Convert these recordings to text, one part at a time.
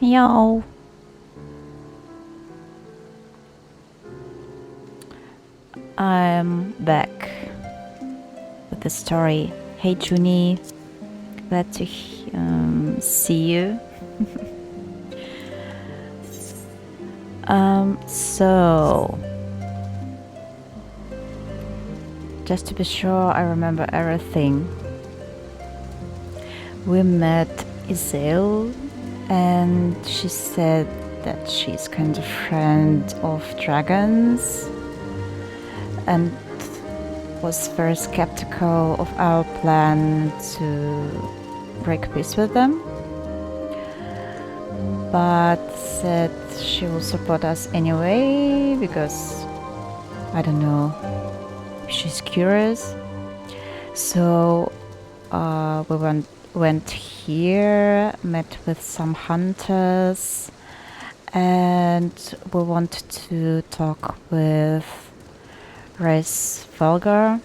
Yo. I'm back with the story. Hey Junie, glad to see you. So just to be sure I remember everything. We met Isil and she said that she's kind of friend of dragons and was very skeptical of our plan to break peace with them, but said she will support us anyway because, I don't know, she's curious. So we went here, met with some hunters, and we wanted to talk with Hraesvelgr.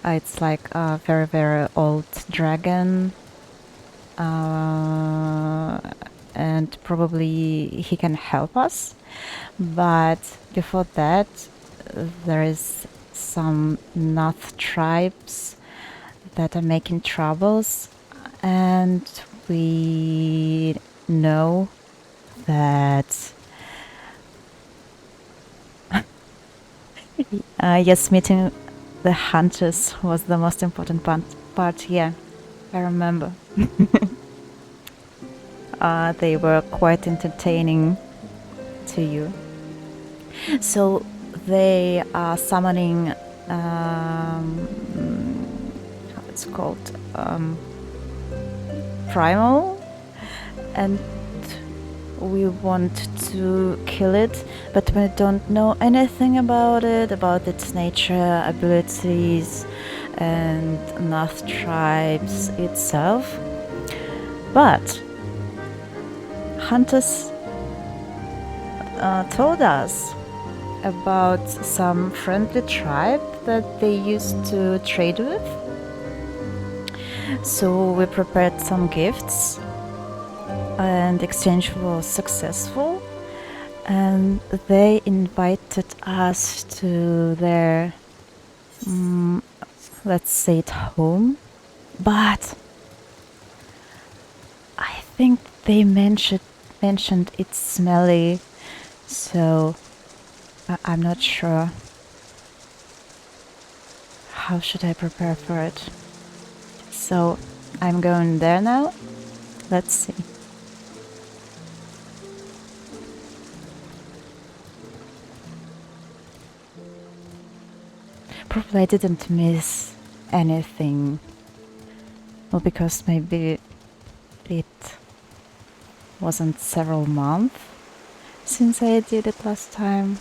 It's like a very, very old dragon. And probably he can help us. But before that, there is some Gnath tribes that are making troubles. And we know that yes, meeting the hunters was the most important part. Yeah, I remember. They were quite entertaining to you. So they are summoning, how it's called, primal, and we want to kill it, but we don't know anything about it, about its nature, abilities, and Gnath tribes itself. But hunters told us about some friendly tribe that they used to trade with. So we prepared some gifts and exchange was successful, and they invited us to their, let's say it, home. But I think they mentioned it's smelly, so I'm not sure. How should I prepare for it? So I'm going there now. Let's see. Probably I didn't miss anything. Well, because maybe it wasn't several months since I did it last time.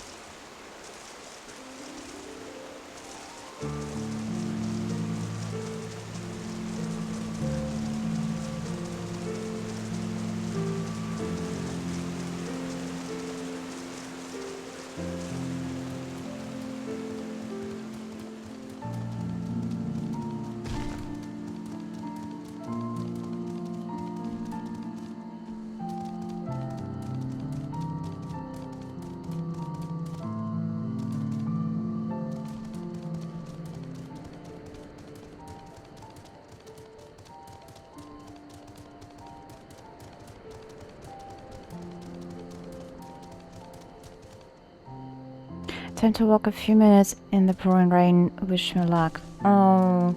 Time to walk a few minutes in the pouring rain. Wish me luck. Oh,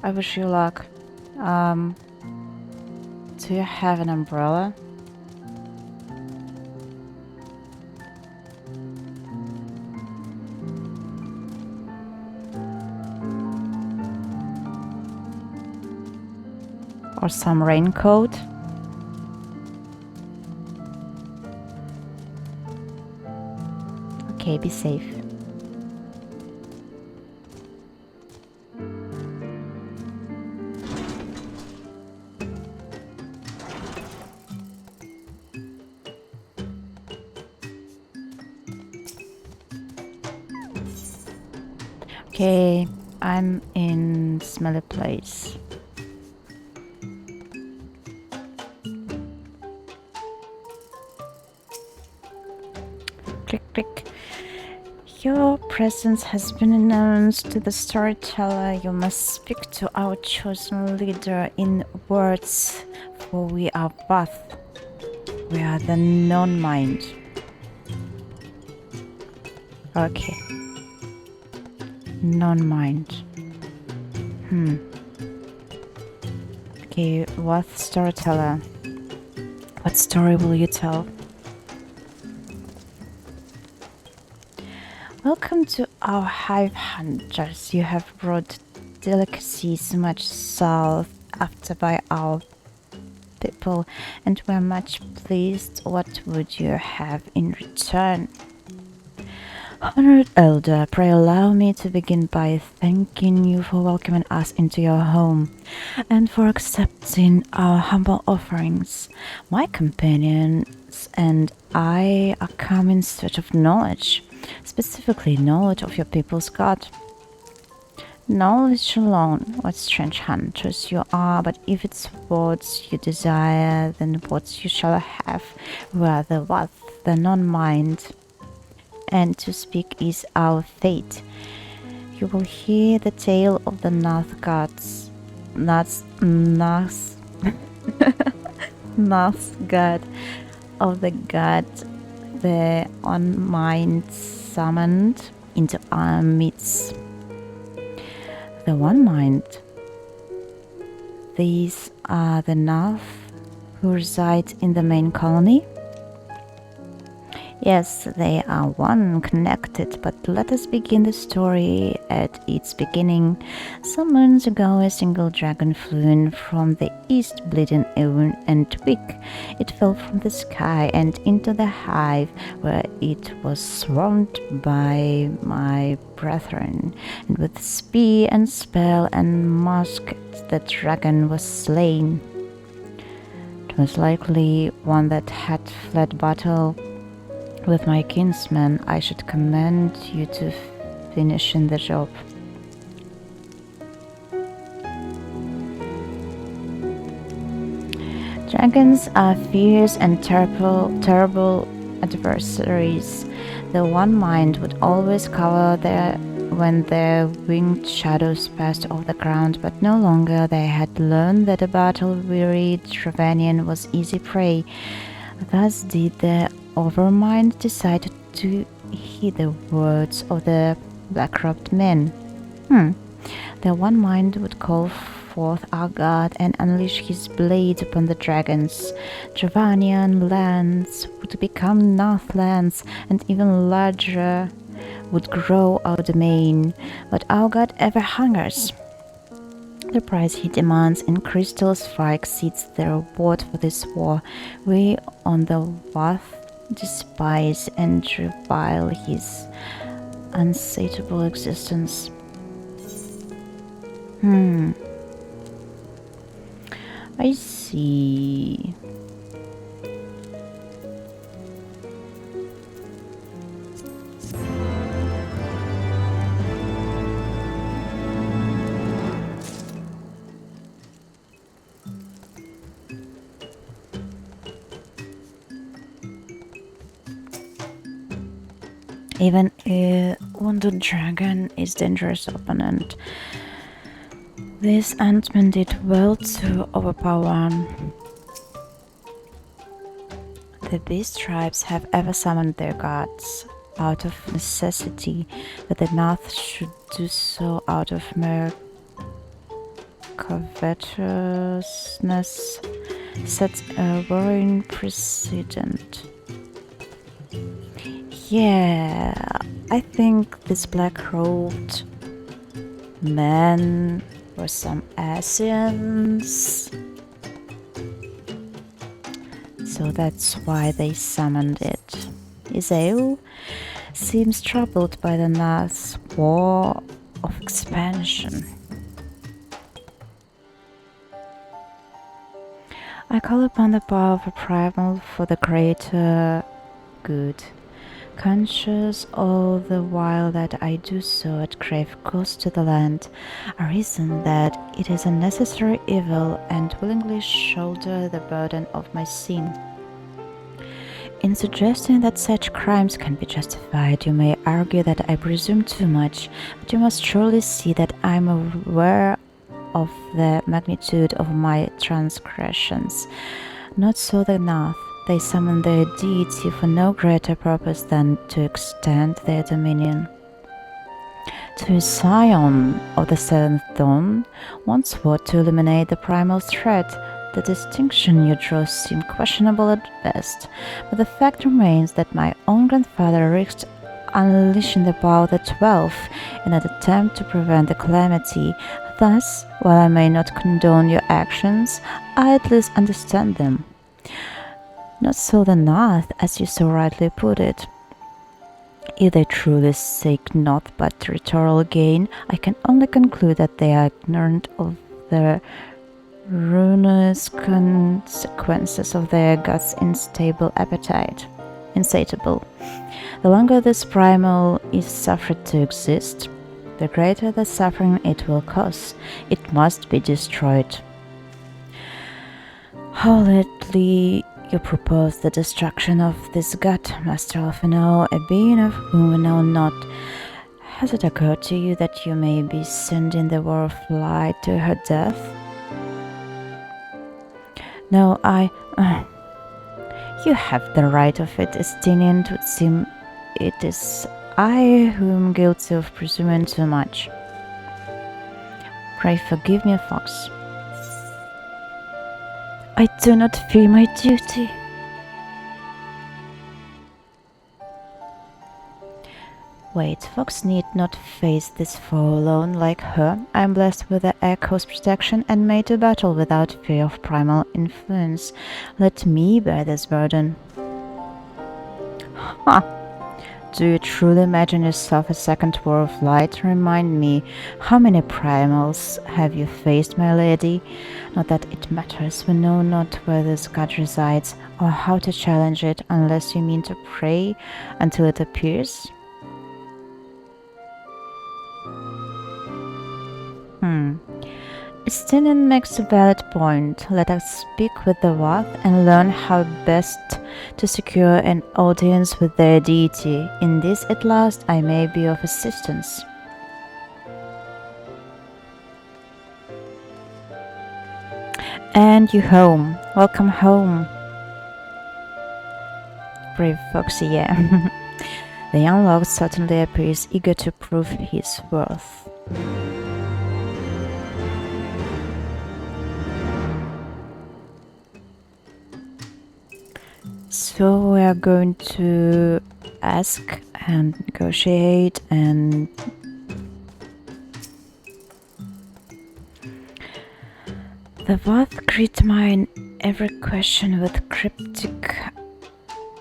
I wish you luck. Do you have an umbrella? Or some raincoat? Okay, be safe. Okay, I'm in smelly place. Click, click. Your presence has been announced to the storyteller. You must speak to our chosen leader in words, for we are both. We are the non-mind. Okay. Non-mind. Okay, what storyteller? What story will you tell? Welcome to our hive hunters. You have brought delicacies much sought after by our people, and we're much pleased. What would you have in return? Honored Elder, pray allow me to begin by thanking you for welcoming us into your home and for accepting our humble offerings. My companions and I are come in search of knowledge, specifically knowledge of your people's God. Knowledge alone, what strange hunters you are, but if it's what you desire, then what you shall have, rather what the non-mind. And to speak is our fate. You will hear the tale of the Gnath gods. Gnath's god, of the god the unmind summoned into our midst. The one mind. These are the Gnath who reside in the main colony. Yes, they are one connected, but let us begin the story at its beginning. Some moons ago, a single dragon flew in from the east, bleeding ill and weak. It fell from the sky and into the hive, where it was swarmed by my brethren, and with spear and spell and musket the dragon was slain. It was likely one that had fled battle with my kinsman. I should commend you to finishing the job. Dragons are fierce and terrible adversaries. The one mind would always cover when their winged shadows passed off the ground, but no longer. They had learned that a battle-wearied Ravanian was easy prey. Thus did the Overmind decided to heed the words of the black-robed men. The one mind would call forth our god and unleash his blade upon the dragons. Dravanian lands would become Gnath lands, and even larger would grow our domain. But our god ever hungers. The price he demands in crystals far exceeds the reward for this war. We on the Wath despise and revile his unsatiable existence. I see. Even a wounded dragon is dangerous opponent. This Ant-Man did well to overpower. The beast tribes have ever summoned their gods out of necessity, but the Gnath should do so out of mere covetousness, sets a worrying precedent. Yeah, I think this black-robed man were some Asians. So that's why they summoned it. Isael seems troubled by the Gnath's war of expansion. I call upon the power of a primal for the greater good, conscious all the while that I do so at grave cost to the land, a reason that it is a necessary evil, and willingly shoulder the burden of my sin. In suggesting that such crimes can be justified, you may argue that I presume too much, but you must surely see that I am aware of the magnitude of my transgressions. Not so the Gnath. They summon their deity for no greater purpose than to extend their dominion. To a scion of the seventh dawn, once vowed to eliminate the primal threat, the distinction you draw seemed questionable at best, but the fact remains that my own grandfather risked unleashing the power of the 12 in an attempt to prevent the calamity. Thus, while I may not condone your actions, I at least understand them. Not so the Gnath, as you so rightly put it. If they truly seek naught but territorial gain, I can only conclude that they are ignorant of the ruinous consequences of their god's insatiable appetite. Insatiable. The longer this primal is suffered to exist, the greater the suffering it will cause. It must be destroyed. How lately you propose the destruction of this god, Master of a being of whom we know not. Has it occurred to you that you may be sending the war of light to her death? No, you have the right of it, Estinian. It would seem it is I who am guilty of presuming too much. Pray forgive me, Fox. I do not fear my duty. Wait, Fox need not face this foe alone like her. I am blessed with the Echo's protection and made to battle without fear of primal influence. Let me bear this burden. Ha! Do you truly imagine yourself a second war of light? Remind me, how many primals have you faced, my lady? Not that it matters, we know not where this god resides, or how to challenge it, unless you mean to pray until it appears? Estinian makes a valid point. Let us speak with the Wath and learn how best to secure an audience with their deity. In this at last I may be of assistance. And you home. Welcome home. Brave Foxy, yeah. The young lord certainly appears eager to prove his worth. So we are going to ask and negotiate, and the Wath greet mine every question with cryptic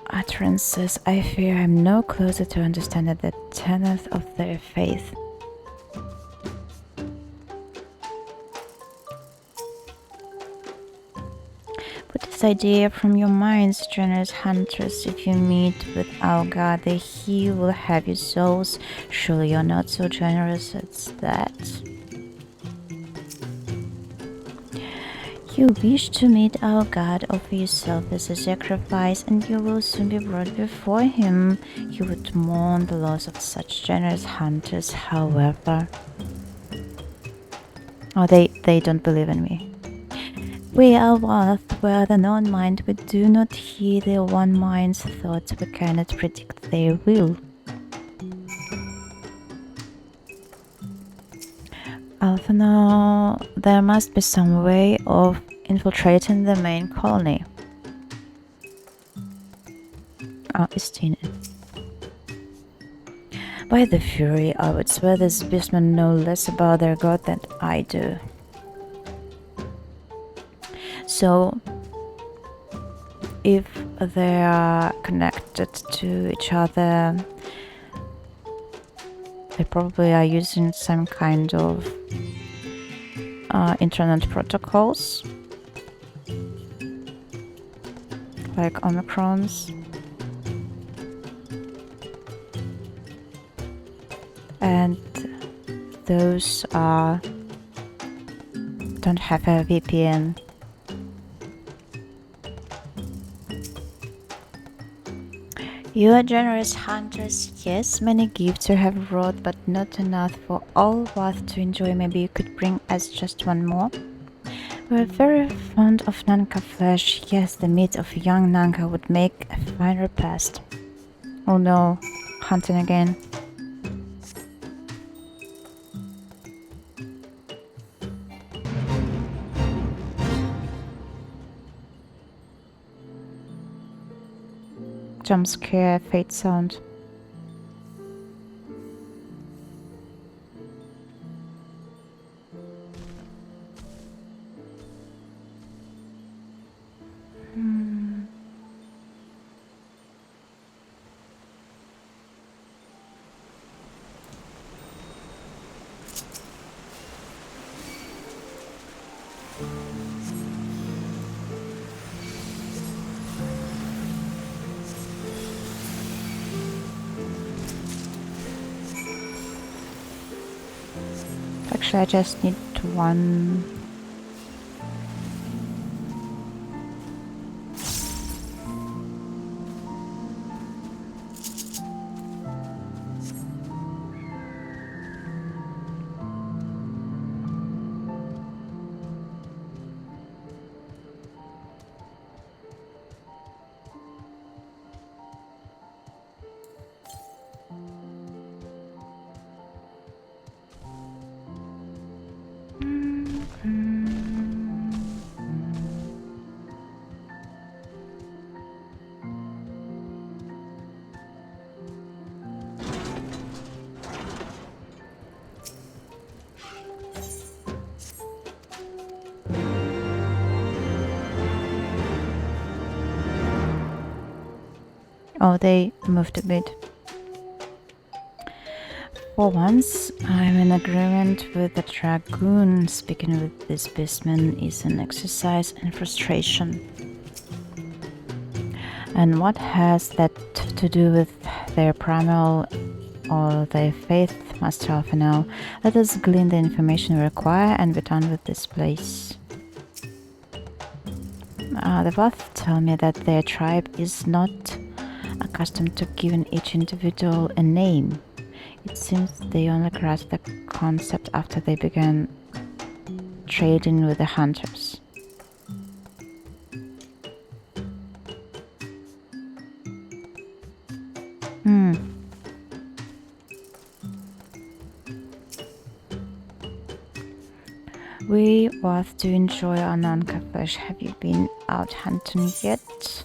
utterances. I fear I am no closer to understanding the tenets of their faith. Put this idea from your minds, generous hunters. If you meet with our god, he will have your souls. Surely you're not so generous as that. You wish to meet our god, offer yourself as a sacrifice, and you will soon be brought before him. You would mourn the loss of such generous hunters, however. Oh, they don't believe in me. We are Wath, we are the non-mind, we do not hear the one mind's thoughts, we cannot predict their will. Alphano, there must be some way of infiltrating the main colony. Estinian. By the Fury, I would swear these beastmen know less about their god than I do. So, if they are connected to each other, they probably are using some kind of internet protocols, like Omicrons. And those don't have a VPN. You are generous hunters. Yes, many gifts you have brought, but not enough for all worth to enjoy. Maybe you could bring us just one more? We're very fond of Nanka flesh. Yes, the meat of a young Nanka would make a fine repast. Oh no, hunting again. Jump scare, fate sound. Actually, I just need one. Oh, they moved a bit. For once, I'm in agreement with the dragoon. Speaking with this beastman is an exercise in frustration. And what has that to do with their primal or their faith, Master of Anel? Let us glean the information we require and be done with this place. The Voth tell me that their tribe is not accustomed to giving each individual a name. It seems they only grasped the concept after they began trading with the hunters. We Voth do enjoy our Nanka flesh. Have you been out hunting yet?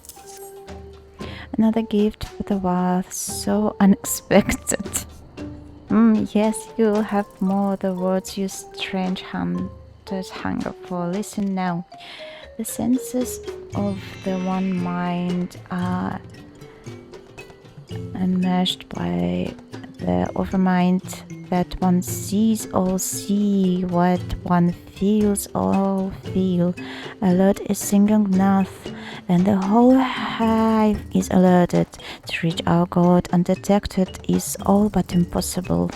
Another gift for the Voth, so unexpected. Yes, you'll have more the words you strange hunters hunger for. Listen now. The senses of the one mind are enmeshed by the overmind that one sees all see, what one feels all feel. Alert a single Gnath, and the whole hive is alerted. To reach our god undetected is all but impossible.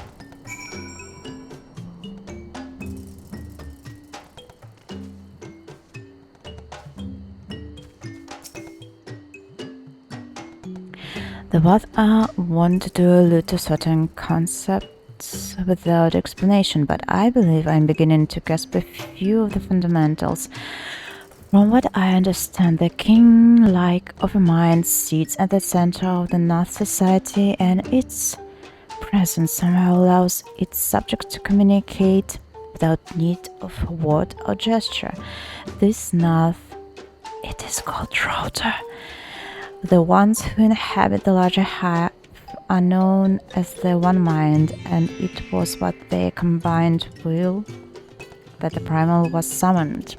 The Voth are wont to allude to certain concepts without explanation, but I believe I'm beginning to grasp a few of the fundamentals. From what I understand, the king-like overmind sits at the center of the Gnath society, and its presence somehow allows its subjects to communicate without need of word or gesture. This Gnath, it is called Router. The ones who inhabit the larger hive are known as the One Mind, and it was by their combined will that the primal was summoned.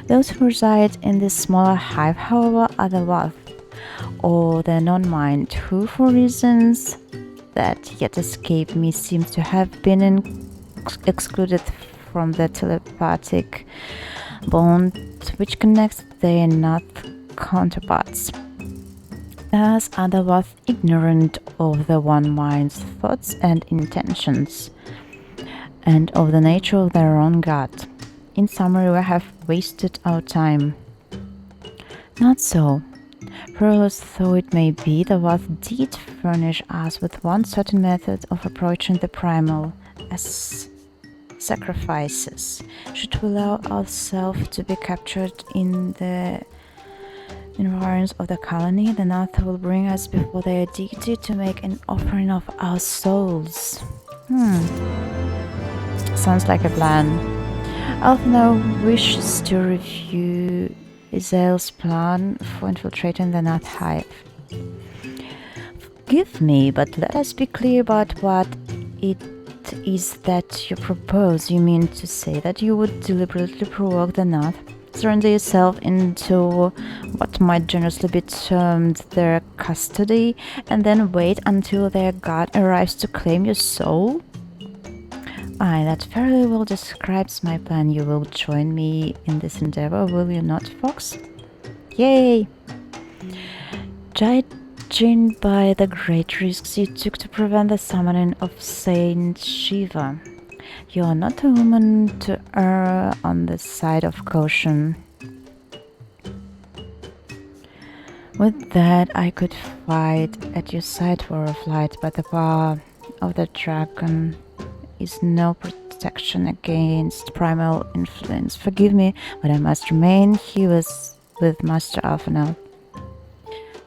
Those who reside in this smaller hive, however, are the Voth, or the non-mind, who, for reasons that yet escape me, seem to have been excluded from the telepathic bond which connects their Gnath counterparts. Thus are the Voth ignorant of the One Mind's thoughts and intentions, and of the nature of their own god. In summary, we have wasted our time. Not so. Perilous though it may be, the Wath did furnish us with one certain method of approaching the primal, as sacrifices. Should we allow ourselves to be captured in the environs of the colony, the Gnath will bring us before their deity to make an offering of our souls. Sounds like a plan. Althano wishes to review Izel's plan for infiltrating the Gnath hive. Forgive me, but let us be clear about what it is that you propose. You mean to say that you would deliberately provoke the Gnath, surrender yourself into what might generously be termed their custody, and then wait until their god arrives to claim your soul? Aye, that fairly well describes my plan. You will join me in this endeavor, will you not, Fox? Yay! Judging by the great risks you took to prevent the summoning of Saint Shiva, you are not a woman to err on the side of caution. With that, I could fight at your side for a flight, but the power of the dragon is no protection against primal influence. Forgive me, but I must remain here with Master Alphanel.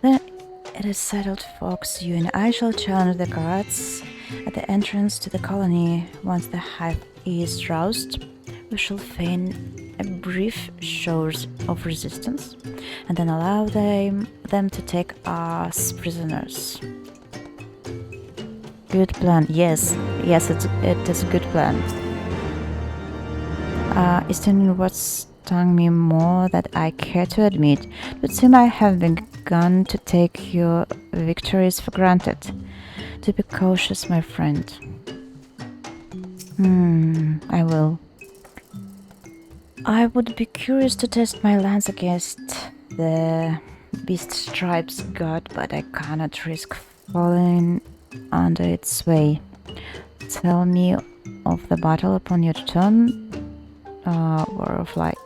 Then it is settled, Fox. You and I shall challenge the guards at the entrance to the colony. Once the hive is roused, we shall feign a brief show of resistance, and then allow them to take us prisoners. Good plan. Yes, it is a good plan. Eastern what stung me more that I care to admit. It would seem I have begun to take your victories for granted. To be cautious, my friend. I will. I would be curious to test my lance against the Beast Tribe's god, but I cannot risk falling under its sway. Tell me of the battle upon your turn, War of Light.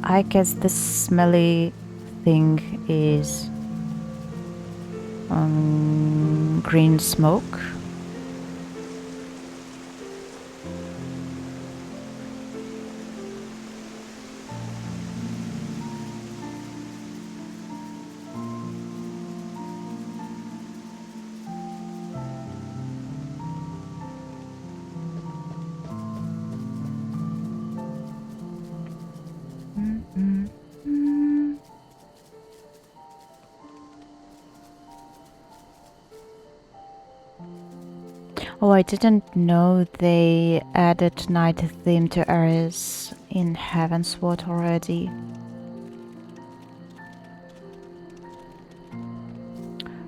I guess the smelly thing is green smoke. Oh, I didn't know they added night theme to areas in Heavensward already.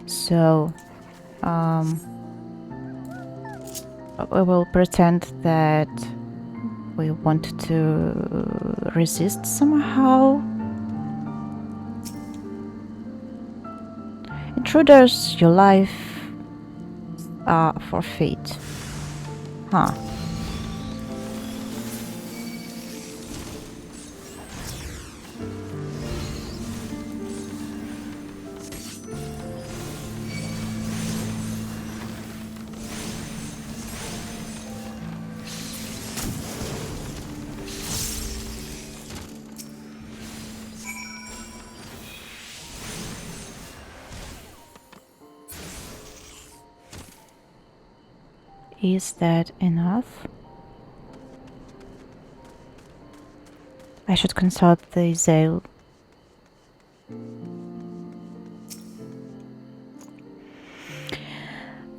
So, we will pretend that we want to resist somehow. Intruders, your life forfeit. Huh. Is that enough? I should consult the Zale.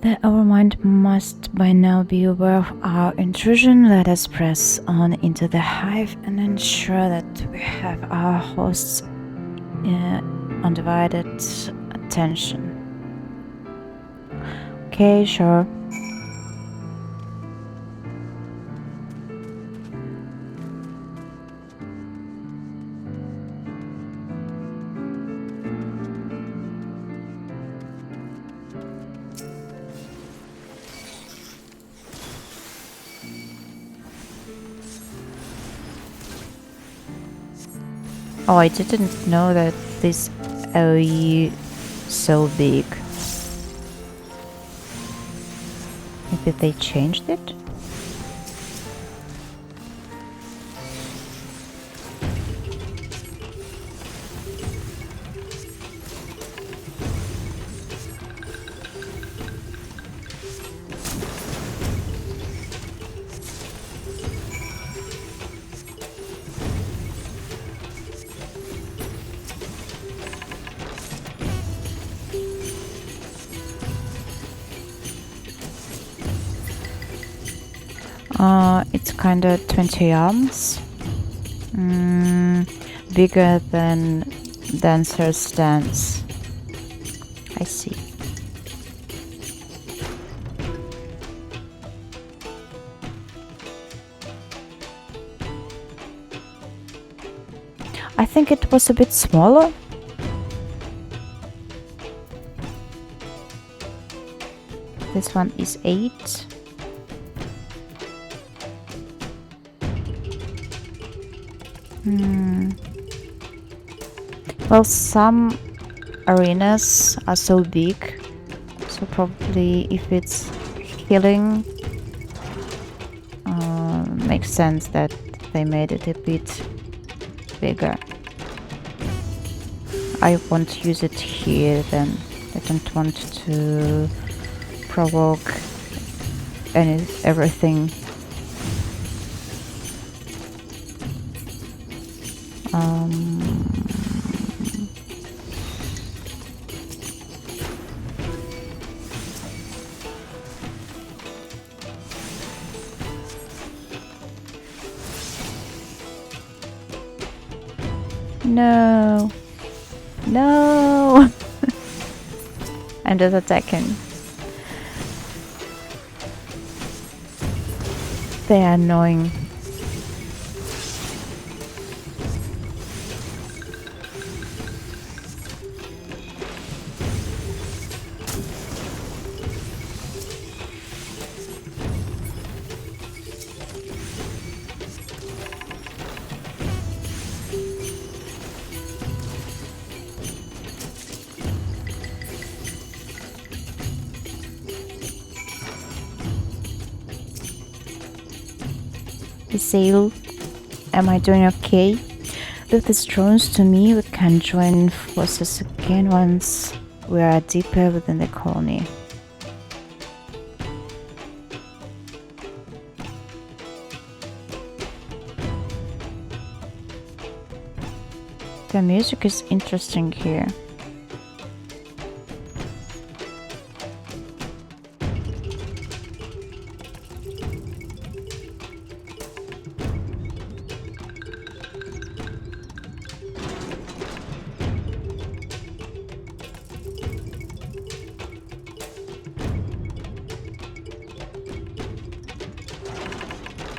The Overmind must by now be aware of our intrusion. Let us press on into the hive and ensure that we have our host's undivided attention. Okay, sure. Oh, I didn't know that this OE so big. Maybe they changed it? It's kinda 20 arms. Bigger than Dancer's stance. I see. I think it was a bit smaller. This one is 8. Well, some arenas are so big, so probably if it's healing, makes sense that they made it a bit bigger. I won't use it here then. I don't want to provoke everything. No. No. I'm just attacking. They are annoying. Sail, am I doing okay? Leave these drones to me. We can join forces again once we are deeper within the colony. The music is interesting here.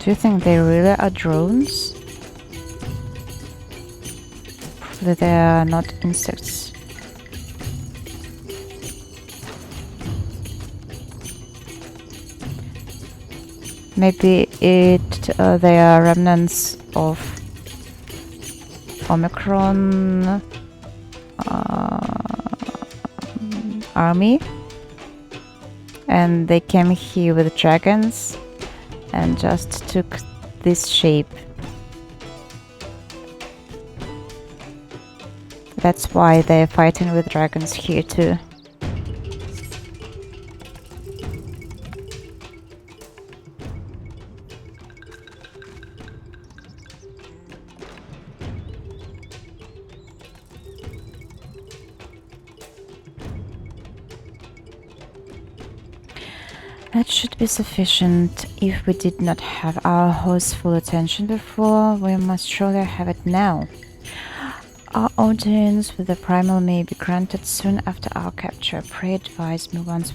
Do you think they really are drones? Probably they are not insects. Maybe they are remnants of Omicron army, and they came here with dragons and just took this shape. That's why they're fighting with dragons here too. That should be sufficient. If we did not have our host's full attention before, we must surely have it now. Our audience with the primal may be granted soon after our capture. Pray advise me once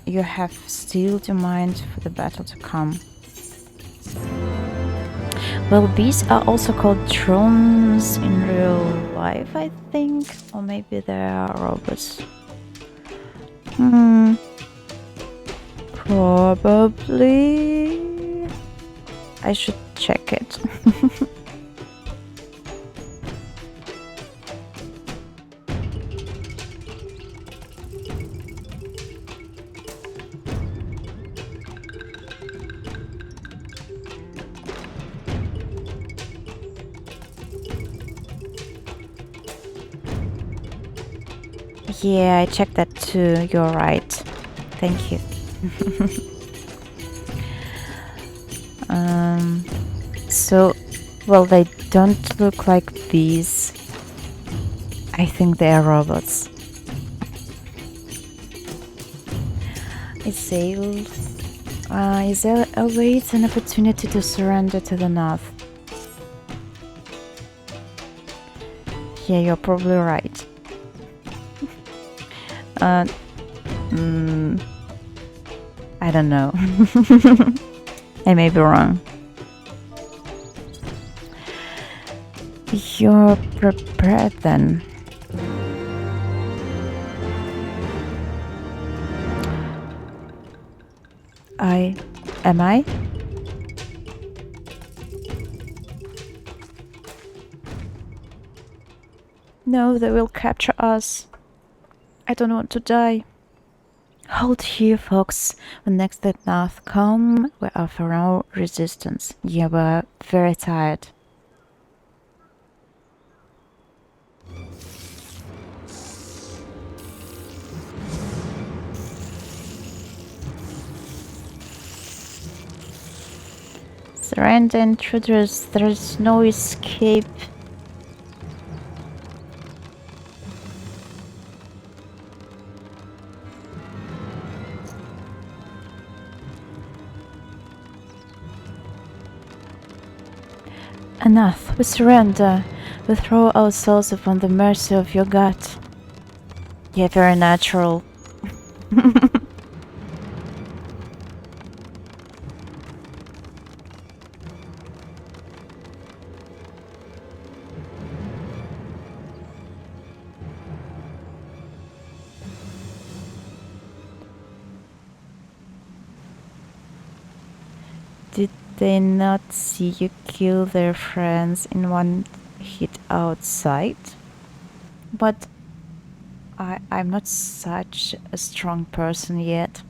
you have steeled your mind for the battle to come. Well, beasts are also called drones in real life, I think. Or maybe they are robots. Probably. I should check it. Yeah, I checked that too. You're right. Thank you. So, well, they don't look like these. I think they are robots. Izael awaits an opportunity to surrender to the Gnath. Yeah, you're probably right. I don't know. I may be wrong. You're prepared then. Am I? No, they will capture us. I don't want to die. Hold here, folks. When next the Gnath come, we offer no resistance. Yeah, we're very tired. Surrender, intruders. There's no escape. Enough, we surrender. We throw ourselves upon the mercy of your God. Yeah, very natural. Did they not see you kill their friends in one hit outside? But I'm not such a strong person yet.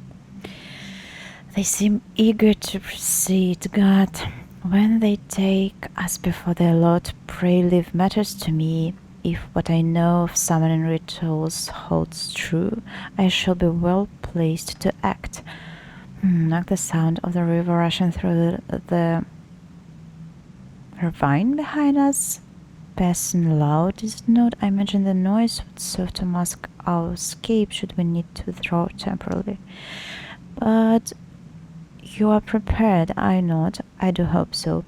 They seem eager to proceed, God. When they take us before their Lord, pray leave matters to me. If what I know of summoning rituals holds true, I shall be well placed to act. Like the sound of the river rushing through the ravine behind us. Passing loud, is it not? I imagine the noise would serve to mask our escape should we need to withdraw temporarily. But you are prepared, I not. I do hope so.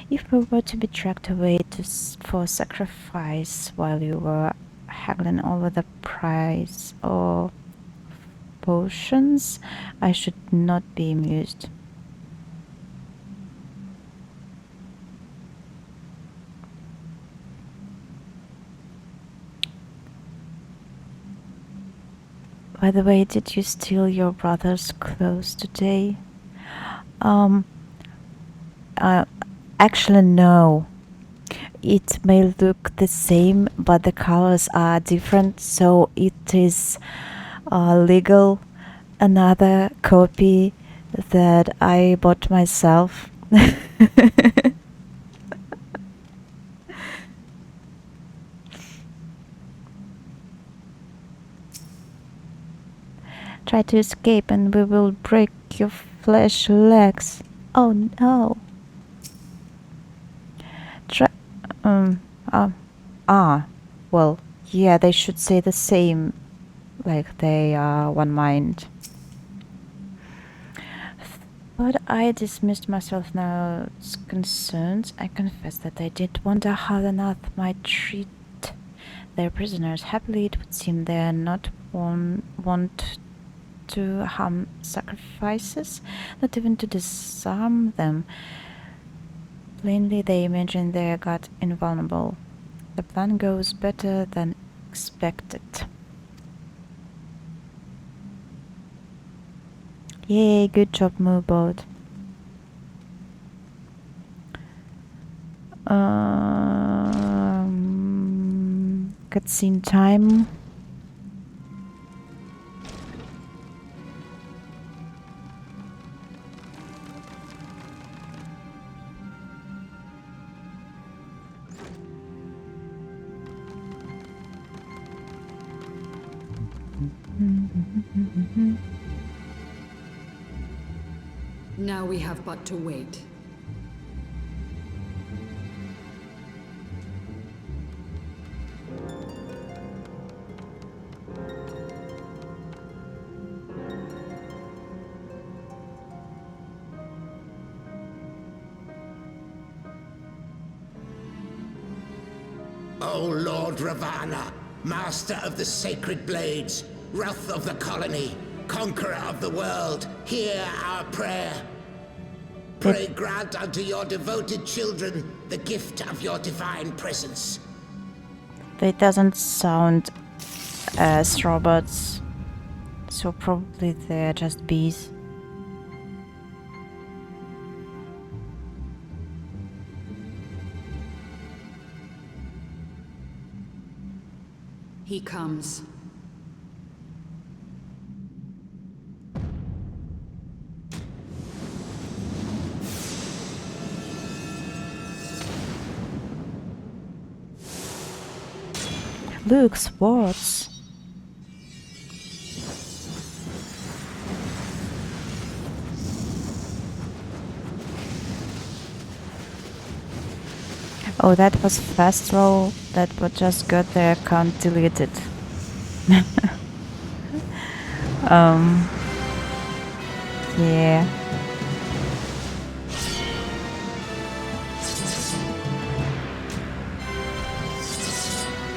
If we were to be dragged away for sacrifice while you were haggling over the price or potions, I should not be amused. By the way, did you steal your brother's clothes today? Actually, no. It may look the same, but the colors are different, so it is legal. Another copy that I bought myself. Try to escape and we will break your flesh legs. Oh no. Well, yeah, they should say the same, like they are one mind. But I dismissed myself now concerned. I confess that I did wonder how the Gnath might treat their prisoners. Happily, it would seem they are not want to harm sacrifices, not even to disarm them. Plainly, they imagine their god invulnerable. The plan goes better than expected. Yay, good job, Moobot. Cutscene time. Now we have but to wait. O Lord Ravana, master of the sacred blades, wrath of the colony, conqueror of the world, hear our prayer. Pray grant unto your devoted children the gift of your divine presence. It doesn't sound as robots, so probably they're just bees. He comes. Look, swords. Oh, that was fast roll. That was just got their account deleted. Yeah.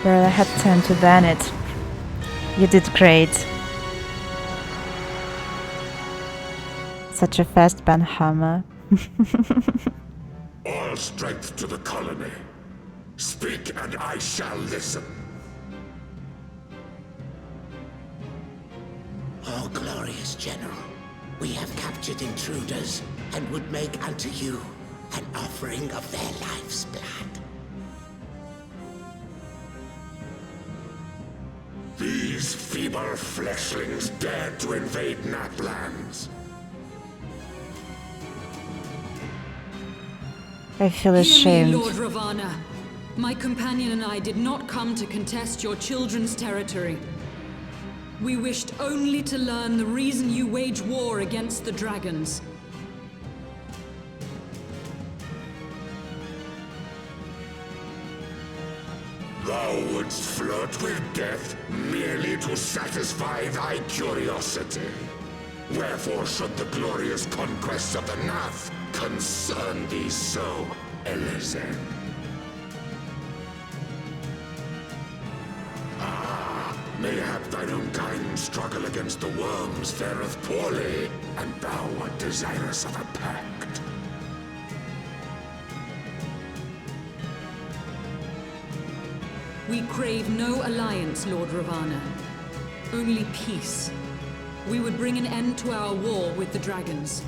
Well, I had time to ban it. You did great. Such a fast ban, Hammer. All strength to the colony. Speak and I shall listen. O glorious general, we have captured intruders and would make unto you an offering of their life's blood. These feeble fleshlings dared to invade Natlands. I feel Hear ashamed. me, Lord Ravana. My companion and I did not come to contest your children's territory. We wished only to learn the reason you wage war against the dragons. Thou wouldst flirt with death merely to satisfy thy curiosity. Wherefore should the glorious conquests of the Gnath concern thee so, Elezen? Mayhap thine own kind struggle against the worms fareth poorly, and thou art desirous of a pact. We crave no alliance, Lord Ravana. Only peace. We would bring an end to our war with the dragons.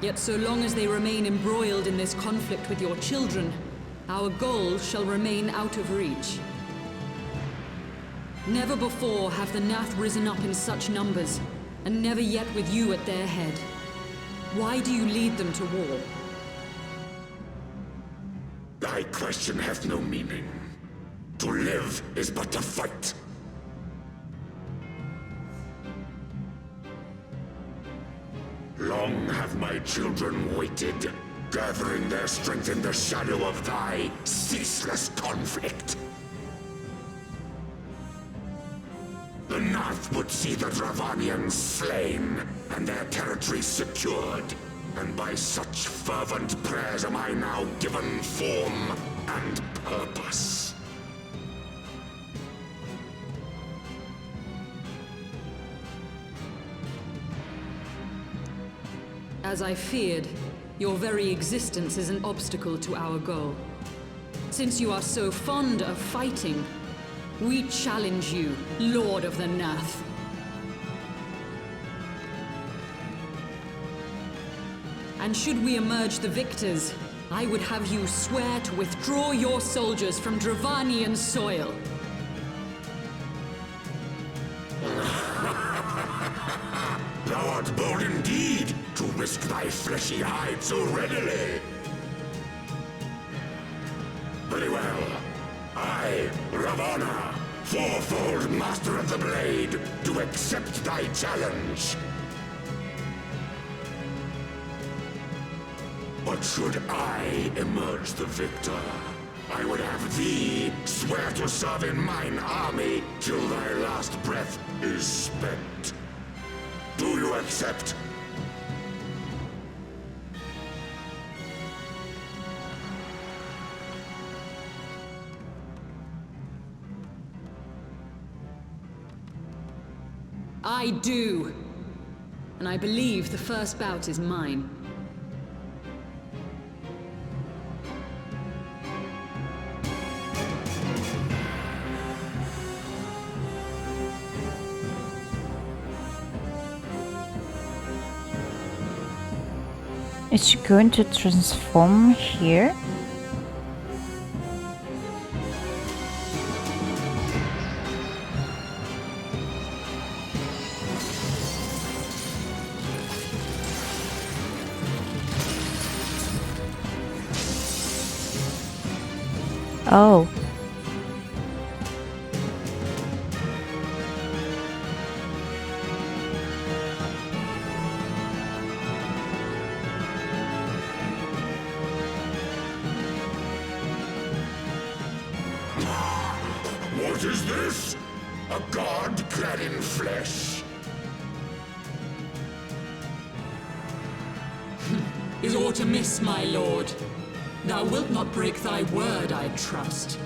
Yet so long as they remain embroiled in this conflict with your children, our goal shall remain out of reach. Never before have the Gnath risen up in such numbers, and never yet with you at their head. Why do you lead them to war? Thy question hath no meaning. To live is but to fight. Long have my children waited, gathering their strength in the shadow of thy ceaseless conflict. The Gnath would see the Dravanians slain, and their territory secured. and by such fervent prayers am I now given form and purpose. As I feared, your very existence is an obstacle to our goal. Since you are so fond of fighting, we challenge you, Lord of the Gnath. And should we emerge the victors, I would have you swear to withdraw your soldiers from Dravanian soil. Thou art bold indeed to risk thy fleshy hide so readily. Very well. I, Ravana, fourfold Master of the Blade, do accept thy challenge. But should I emerge the victor, I would have thee swear to serve in mine army till thy last breath is spent. Do you accept? I do. And I believe the first bout is mine. Is she going to transform here? Oh. What is this? A god clad in flesh? Is aught amiss, my lord? Thou wilt not break thy word, I trust.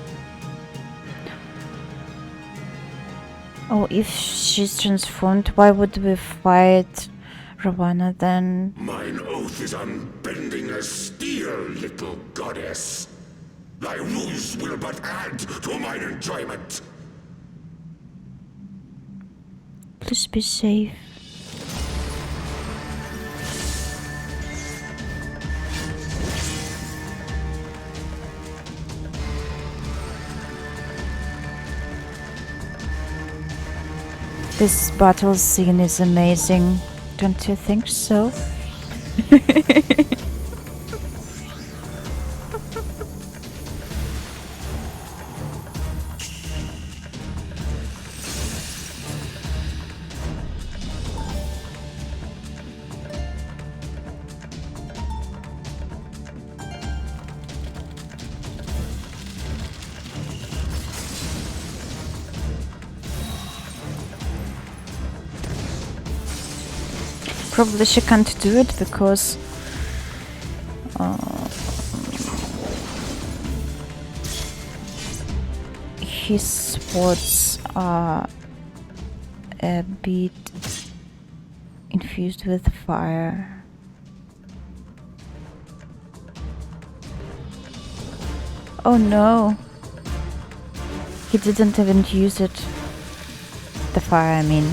Oh, if she's transformed, why would we fight Ravana then? Mine oath is unbending as steel, little goddess. Thy ruse will but add to mine enjoyment. Please be safe. This battle scene is amazing, don't you think so? Probably she can't do it because his swords are a bit infused with fire. Oh no! He didn't even use it. The fire, I mean.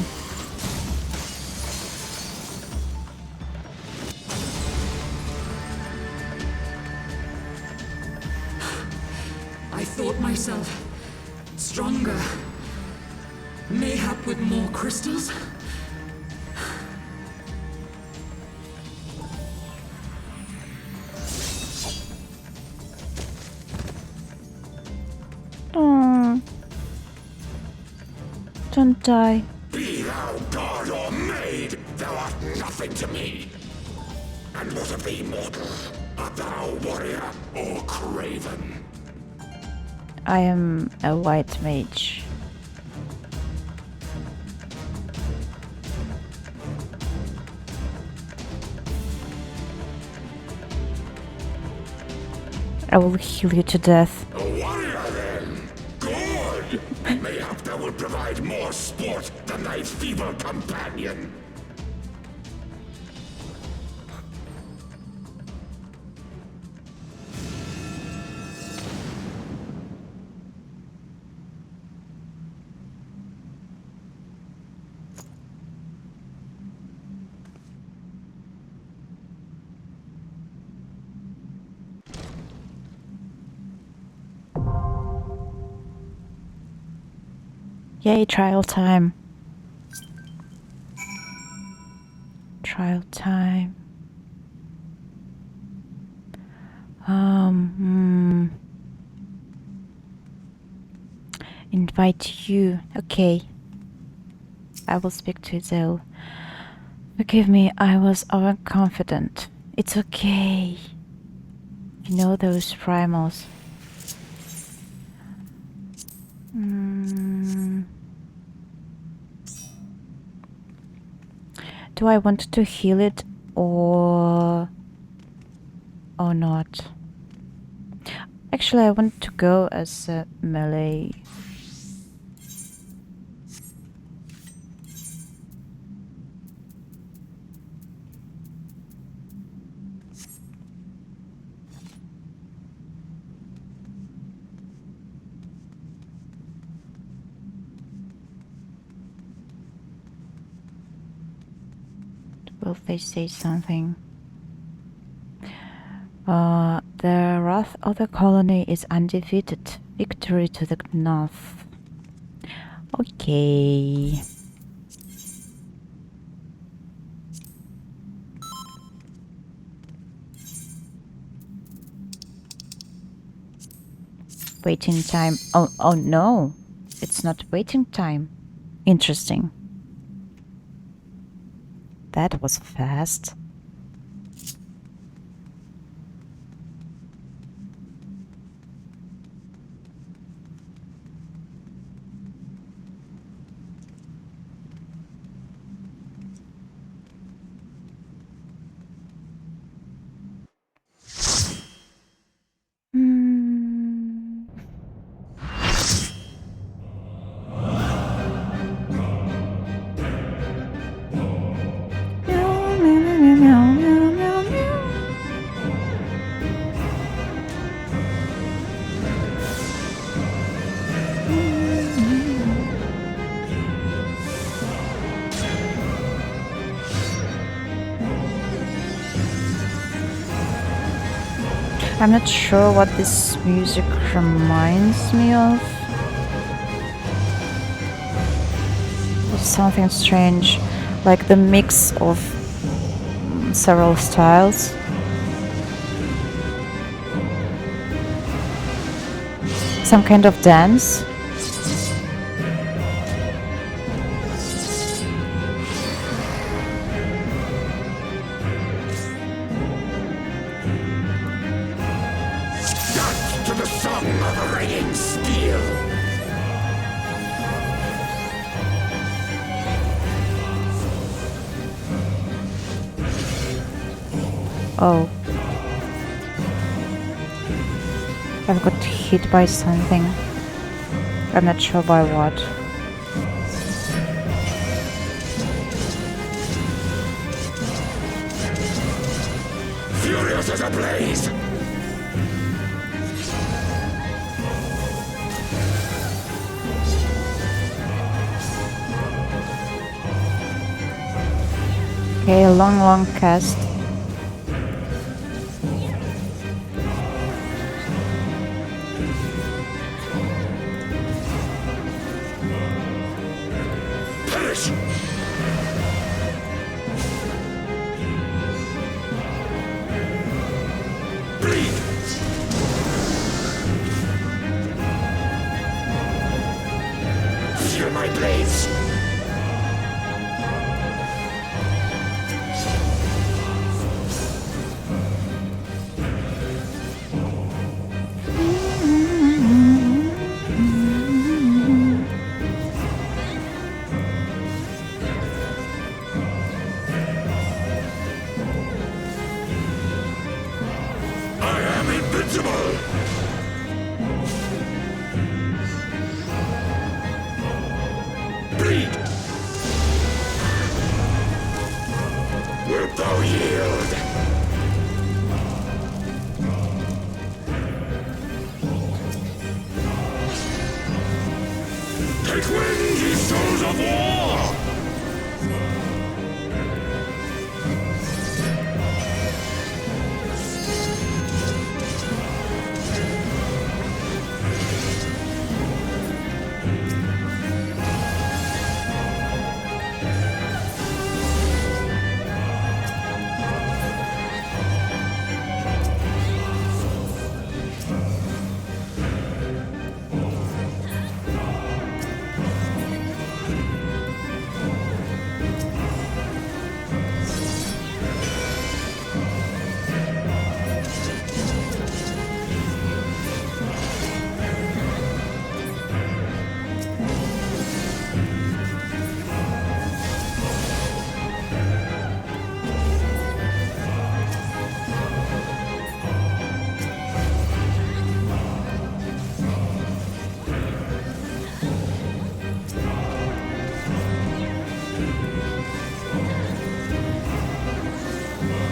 I thought myself stronger. Mayhap with more crystals? Oh, don't die. Be thou god or maid, thou art nothing to me. And what of thee, mortal? Art thou warrior or craven? I am a white mage. I will heal you to death. A warrior then? Good! Mayhap thou will provide more sport than thy feeble companion. Yay, trial time. Trial time. Invite you. Okay. I will speak to Zell. Forgive me, I was overconfident. It's okay. You know those primals. Do I want to heal it or not? Actually, I want to go as a melee. Will they say something? The wrath of the colony is undefeated. Victory to the Gnath. Okay. Waiting time. Oh no. It's not waiting time. Interesting. That was fast. I'm not sure what this music reminds me of. It's something strange, like the mix of several styles. Some kind of dance. Oh. I've got hit by something. I'm not sure by what. Furious as a blaze! Okay, a long cast. Perish! Bleed! Feel my blades! Wilt thou yield? Take wind, ye souls of war!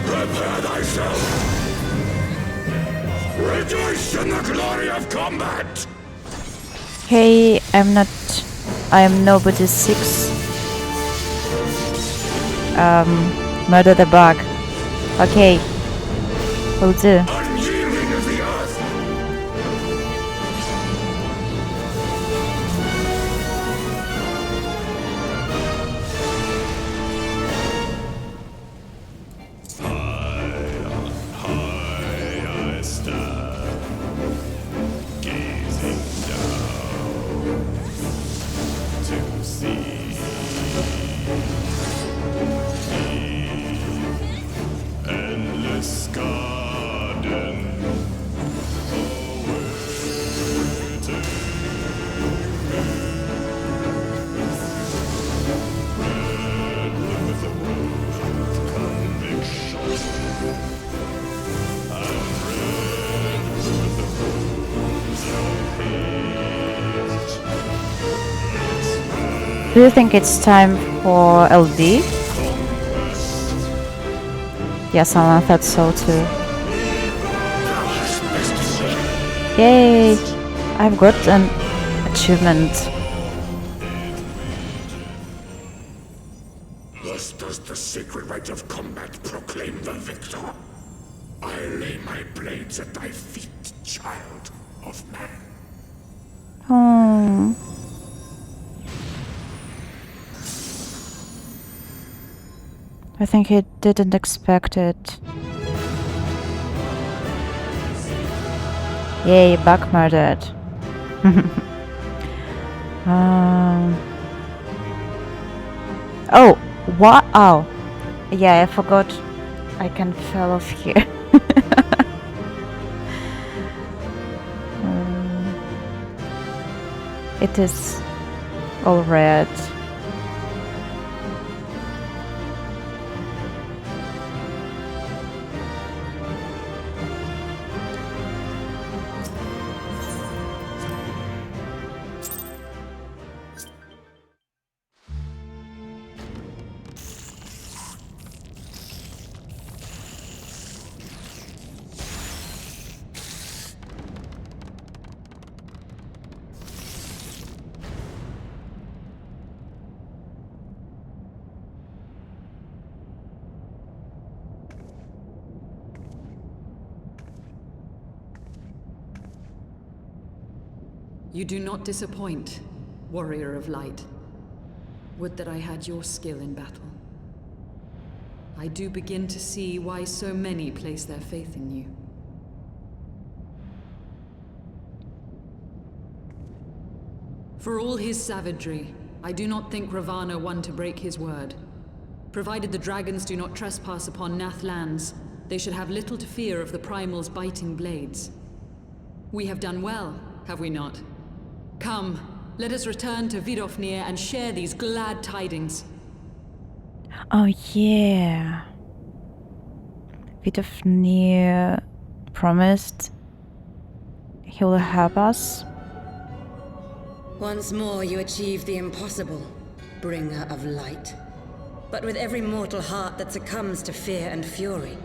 Prepare thyself! Rejoice in the glory of combat! Hey, I am nobody 6. Murder the bug. Okay. Will do. Unyielding as the earth! I stand, gazing down to see the endless garden awaiting red with a rose conviction. Do you think it's time for LD? Yes, I thought so too. Yay! I've got an achievement. Thus does the sacred rite of combat proclaim the victor. I lay my blades at thy feet, child of man. Oh. I think he didn't expect it. Yay, bug murdered. Oh, what? Oh, yeah, I forgot. I can fell off here. It is all red. You do not disappoint, warrior of light. Would that I had your skill in battle. I do begin to see why so many place their faith in you. For all his savagery, I do not think Ravana one to break his word. Provided the dragons do not trespass upon Gnath lands, they should have little to fear of the primal's biting blades. We have done well, have we not? Come, let us return to Vidofnir and share these glad tidings. Oh yeah. Vidofnir promised he will help us. Once more you achieve the impossible, bringer of light. But with every mortal heart that succumbs to fear and fury,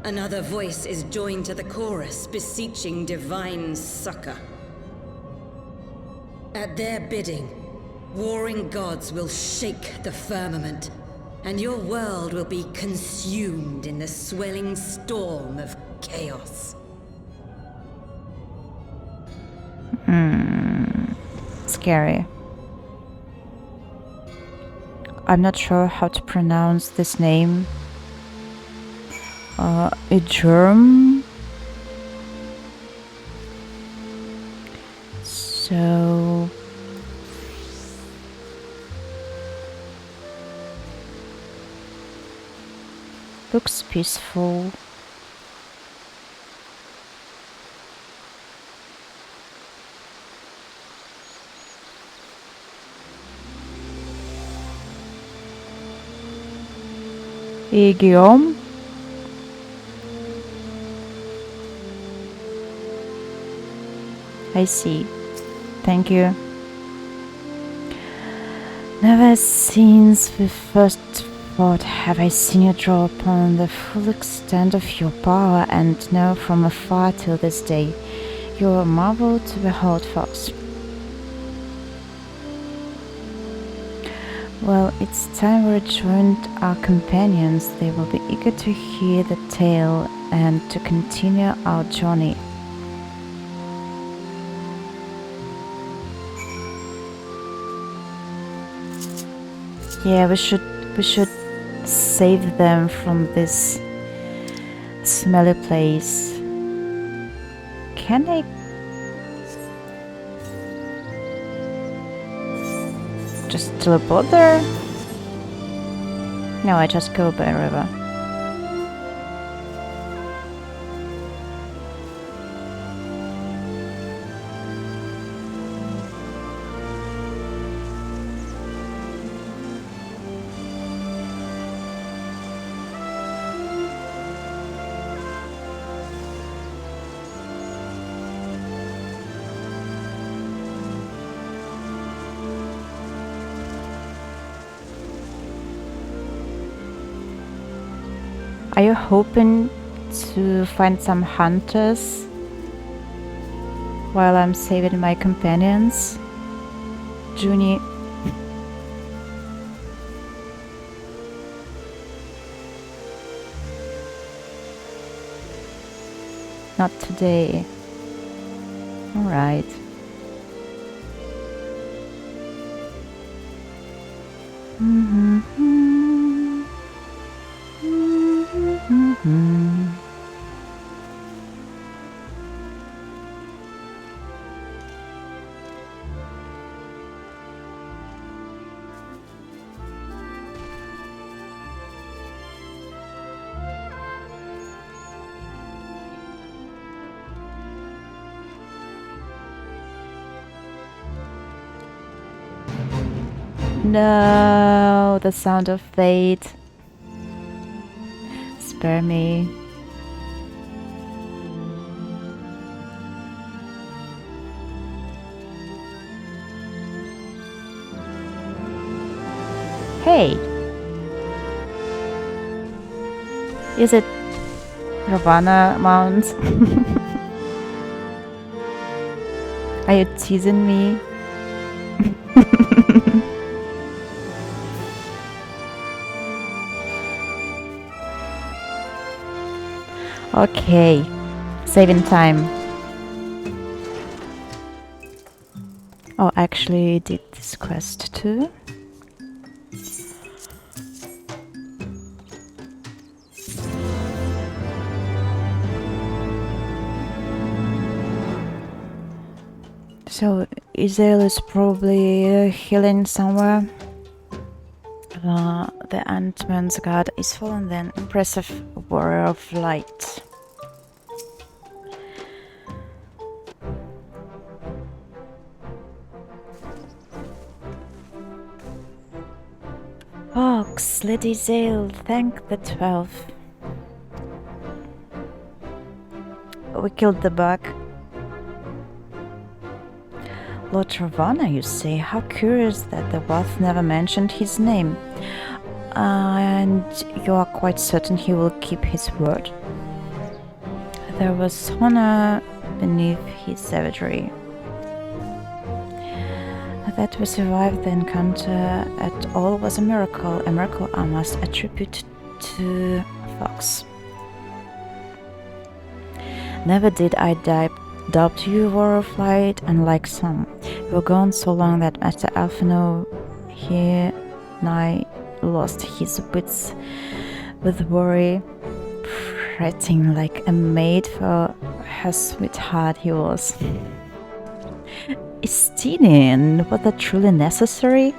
another voice is joined to the chorus, beseeching divine succor. At their bidding, warring gods will shake the firmament, and your world will be consumed in the swelling storm of chaos. Scary. I'm not sure how to pronounce this name. A germ. So looks peaceful. Et Guillaume. I see. Thank you. Never since we first fought have I seen you draw upon the full extent of your power, and now from afar till this day, you are a marvel to behold, Fox. Well, it's time we rejoined our companions. They will be eager to hear the tale and to continue our journey. Yeah, we should save them from this smelly place. Can I just teleport there? No, I just go by river. Are you hoping to find some hunters while I'm saving my companions, Junie? Not today. All right. No, the sound of fate. Spare me. Hey! Is it Ravana Mount? Are you teasing me? Okay, saving time. Oh, actually did this quest too. So Israel is probably healing somewhere. The Ant-Man's god is fallen then. Impressive warrior of light. Fox, Lady Zale, thank the 12. We killed the bug. Lord Ravana, you say? How curious that the Wath never mentioned his name. And you are quite certain he will keep his word? There was honor beneath his savagery. That we survived the encounter at all was a miracle I must attribute to Fox. Never did I doubt you were a flight, unlike some. You were gone so long that Master Alphino here nigh lost his wits with worry, fretting like a maid for her sweetheart he was. Estinian, was that truly necessary?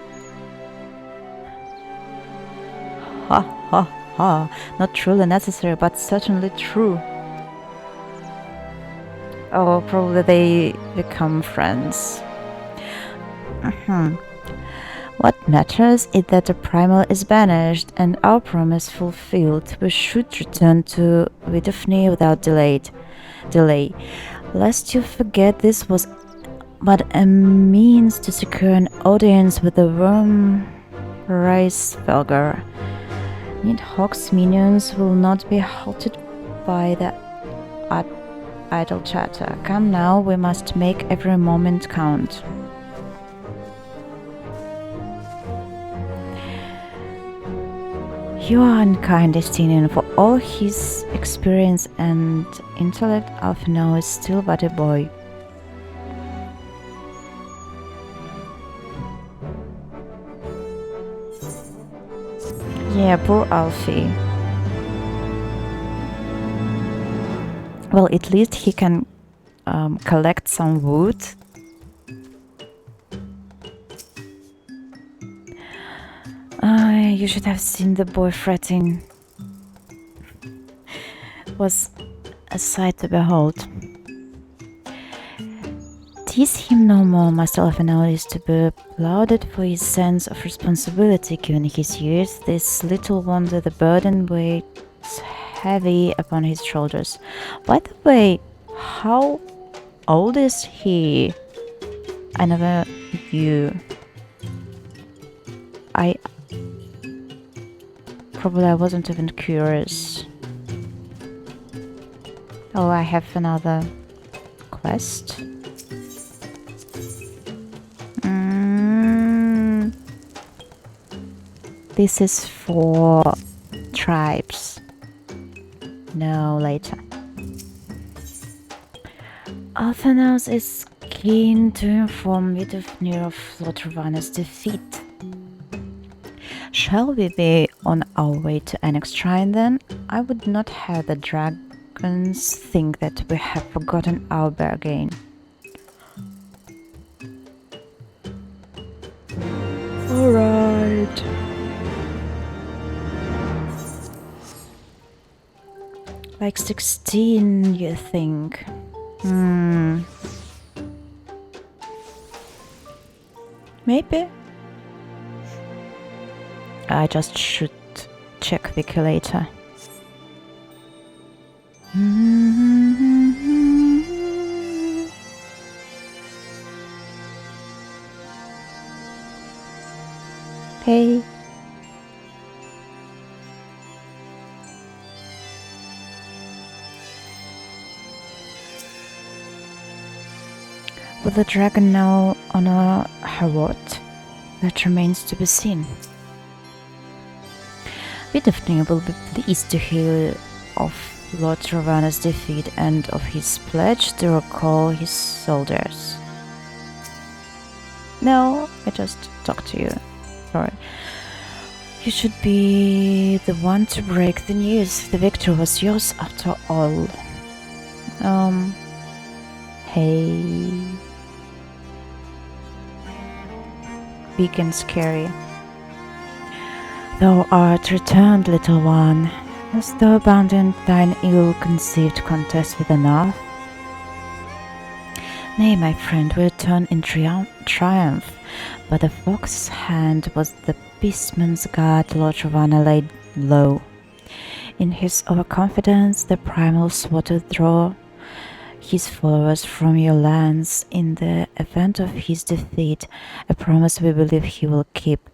Ha ha ha, not truly necessary, but certainly true. Oh, probably they become friends. What matters is that the primal is banished and our promise fulfilled. We should return to Vidofni without delay. Lest you forget, this was but a means to secure an audience with the worm Hraesvelgr. Nidhogg's minions will not be halted by the idle chatter. Come now, we must make every moment count. You are unkind, Estinian. For all his experience and intellect, Alphino is still but a boy. Yeah, poor Alfie. Well, at least he can collect some wood. You should have seen the boy fretting. It was a sight to behold. Tease him no more, Master Alphino is to be applauded for his sense of responsibility given his years. This little wonder the burden weighs heavy upon his shoulders. By the way, how old is he? I never knew. I wasn't even curious. Oh, I have another quest. This is for tribes. No, later. Athanas is keen to inform Vidofni of Lord Ravana's defeat. Shall we be on our way to Annex Shrine then? I would not have the dragons think that we have forgotten our bargain. Alright. Like 16, you think? Maybe. I just should check Wiki later. Hey. Will the dragon now honor her word? That remains to be seen. Vidofni will be pleased to hear of Lord Ravana's defeat and of his pledge to recall his soldiers. No, I just talked to you. Sorry. You should be the one to break the news. The victory was yours after all. Hey. Big and scary. Thou art returned, little one. Hast thou abandoned thine ill-conceived contest with the Gnath? Nay, my friend, we return in triumph, but the fox's hand was the beastman's guard Lord Ravana laid low. In his overconfidence, the primal swore to draw his followers from your lands in the event of his defeat, a promise we believe he will keep.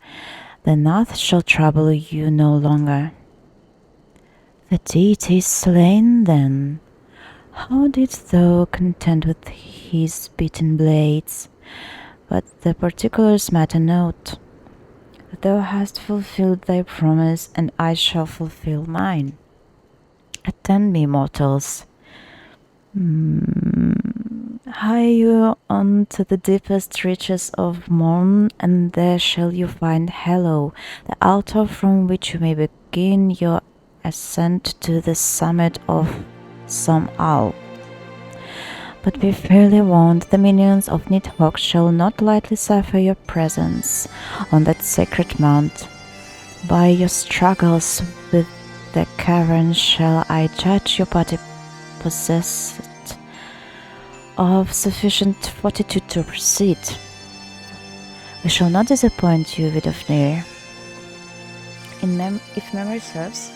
The Gnath shall trouble you no longer. The deity is slain, then. How didst thou contend with his beaten blades? But the particulars matter not. Thou hast fulfilled thy promise, and I shall fulfill mine. Attend me, mortals. Hie you on to the deepest reaches of Morn, and there shall you find Hello, the altar from which you may begin your ascent to the summit of some owl. But be fairly warned, the minions of Nidhogg shall not lightly suffer your presence on that sacred mount. By your struggles with the cavern shall I judge your body possessed of sufficient fortitude to proceed. We shall not disappoint you, Vidofnir. If memory serves,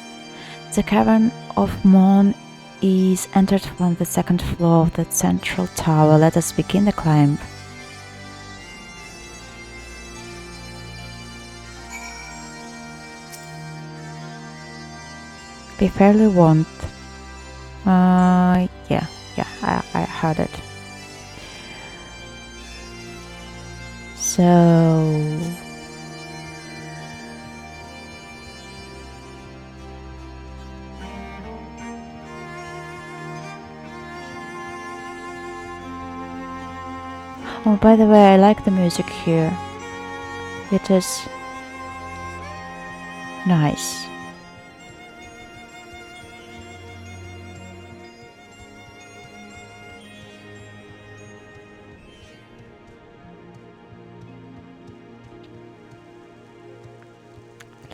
the cavern of Morn is entered from the second floor of the central tower. Let us begin the climb. Be fairly warned. Yeah, I heard it. So... Oh, by the way, I like the music here. It is nice.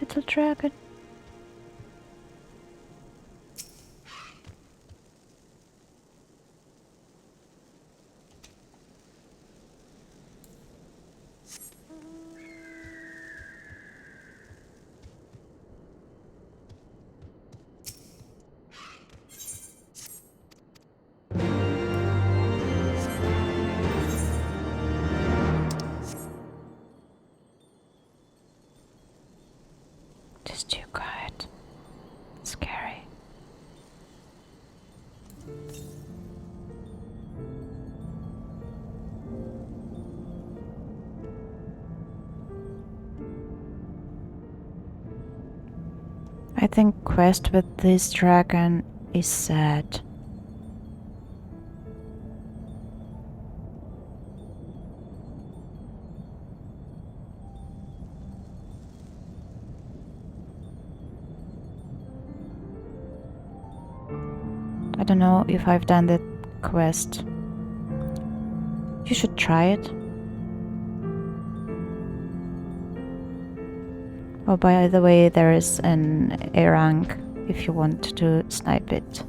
Little dragon. Just too quiet. Scary. I think quest with this dragon is sad. I don't know if I've done that quest. You should try it. Oh, by the way, there is an A rank if you want to snipe it.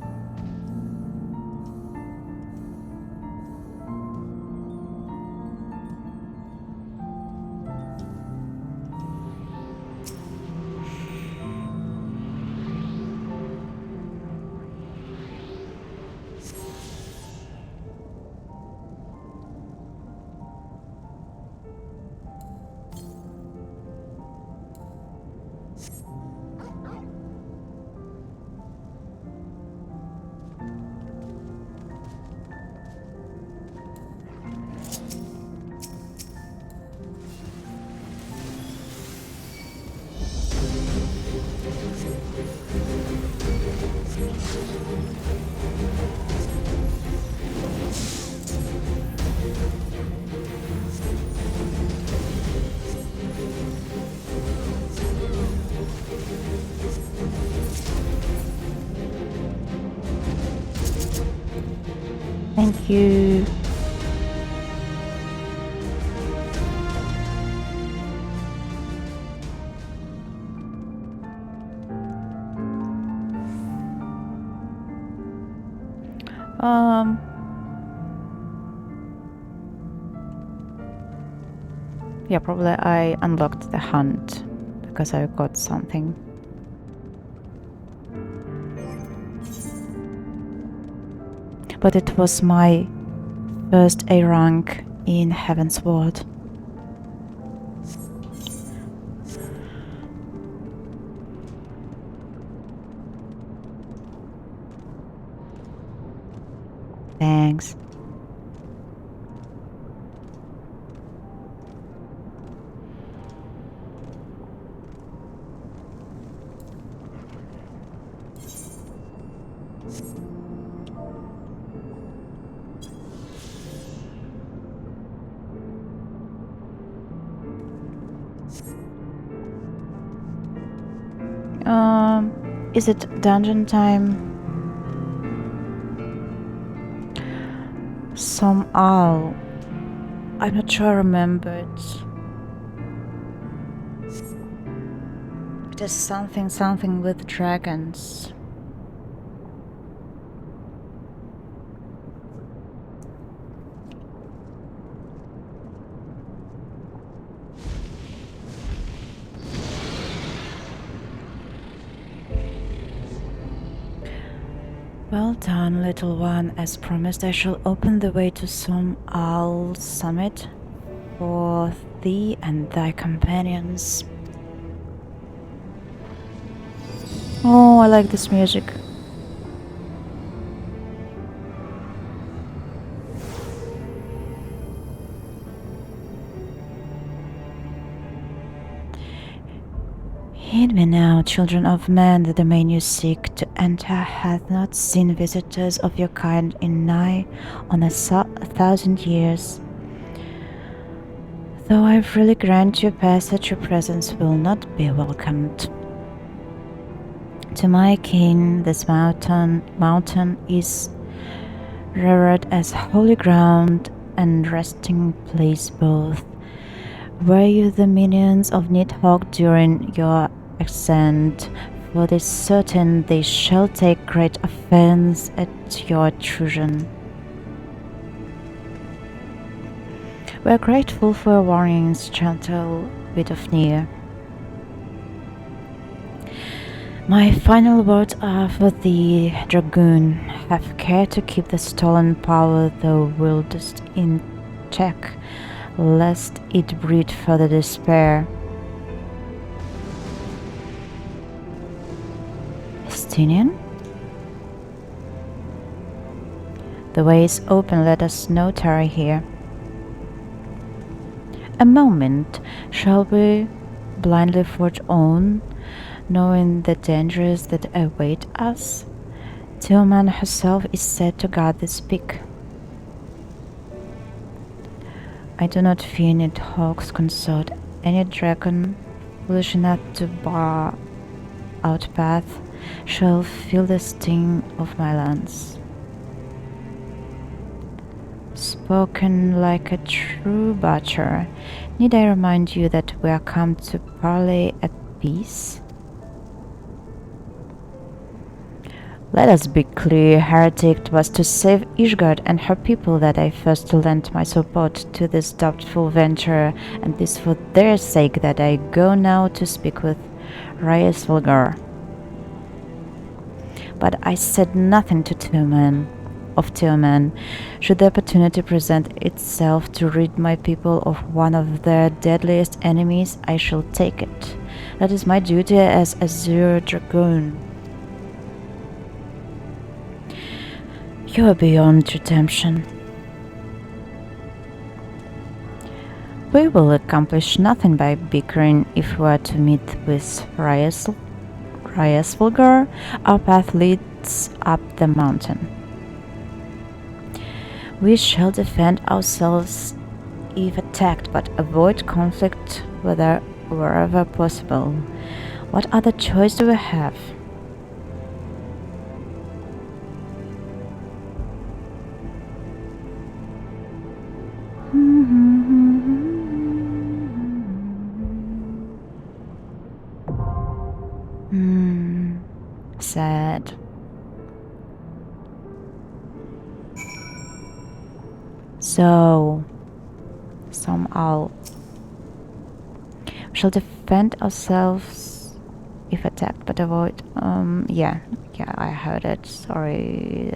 Thank you. Yeah, probably I unlocked the hunt because I got something. But it was my first A rank in Heavensward. Thanks. Is it dungeon time? Somehow, I'm not sure I remember it. It is something with dragons. Well done, little one. As promised, I shall open the way to some owl summit for thee and thy companions. Oh, I like this music. Heed me now, children of men, the domain you seek to enter hath not seen visitors of your kind in nigh on 1,000 years. Though I freely grant you passage, your presence will not be welcomed. To my king, this mountain is revered as holy ground and resting place both. Were you the minions of Nidhogg during your ascent, for it is certain they shall take great offense at your intrusion. We are grateful for your warnings, gentle Vidofnir. My final words are for thee, Dragoon. Have care to keep the stolen power thou wieldest in check, lest it breed further despair. Estinian? The way is open, let us no tarry here. A moment, shall we blindly forge on, knowing the dangers that await us? Tillman herself is said to guard this peak. I do not fear Nidhogg's consort. Any dragon foolish enough to bar out path shall feel the sting of my lance. Spoken like a true butcher, need I remind you that we are come to parley at peace? Let us be clear, heretic, it was to save Ishgard and her people that I first lent my support to this doubtful venture, and it is for their sake that I go now to speak with Hraesvelgr. But I said nothing to Tillman. Should the opportunity present itself to rid my people of one of their deadliest enemies, I shall take it. That is my duty as Azure Dragoon. You are beyond redemption. We will accomplish nothing by bickering if we are to meet with Hraesvelgr. Our path leads up the mountain. We shall defend ourselves if attacked, but avoid conflict wherever possible. What other choice do we have? Sad. So, somehow, we shall defend ourselves if attacked, but avoid. Yeah, I heard it. Sorry.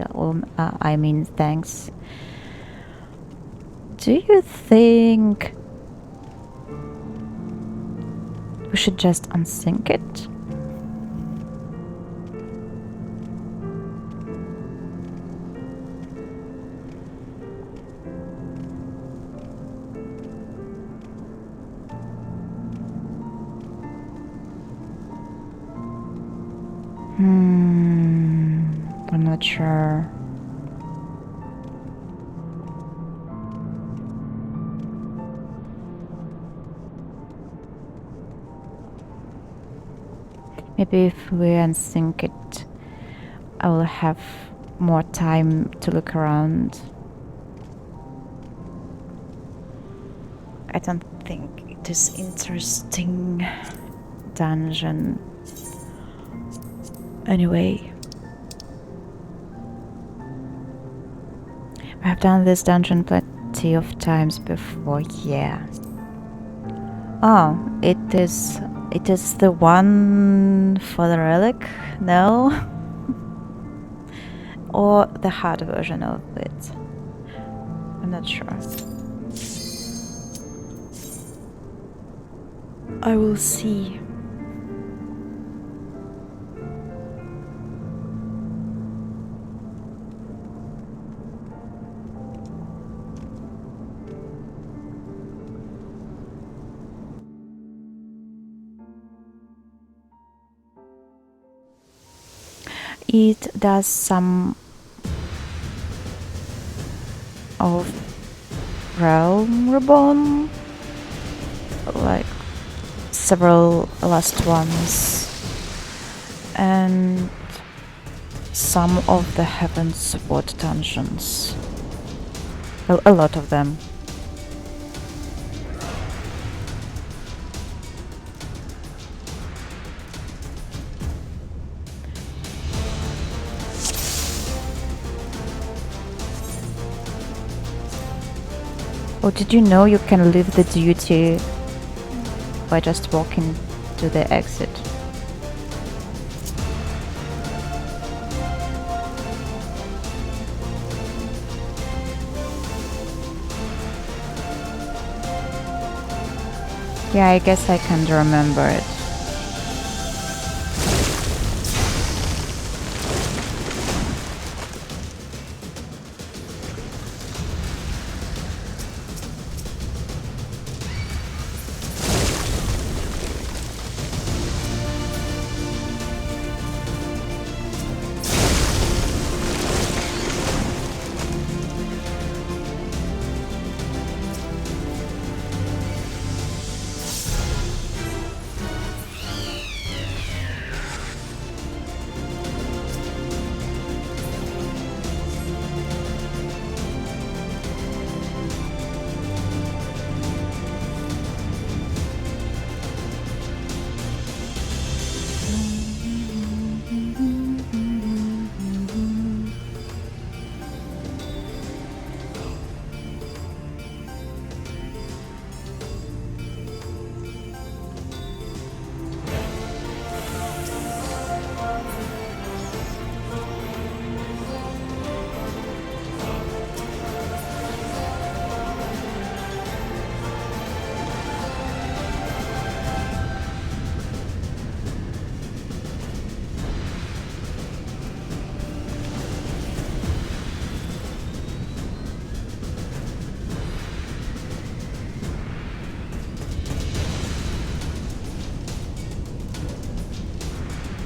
I mean, thanks. Do you think we should just unsync it? I'm not sure. Maybe if we unsync it, I will have more time to look around. I don't think it is interesting dungeon. Anyway, I have done this dungeon plenty of times before. Yeah. Oh, it is the one for the relic? No? Or the hard version of it? I'm not sure. I will see. It does some of Realm Reborn, like several last ones, and some of the Heavensward dungeons. A lot of them. Oh, did you know you can leave the duty by just walking to the exit? Yeah, I guess I can't remember it.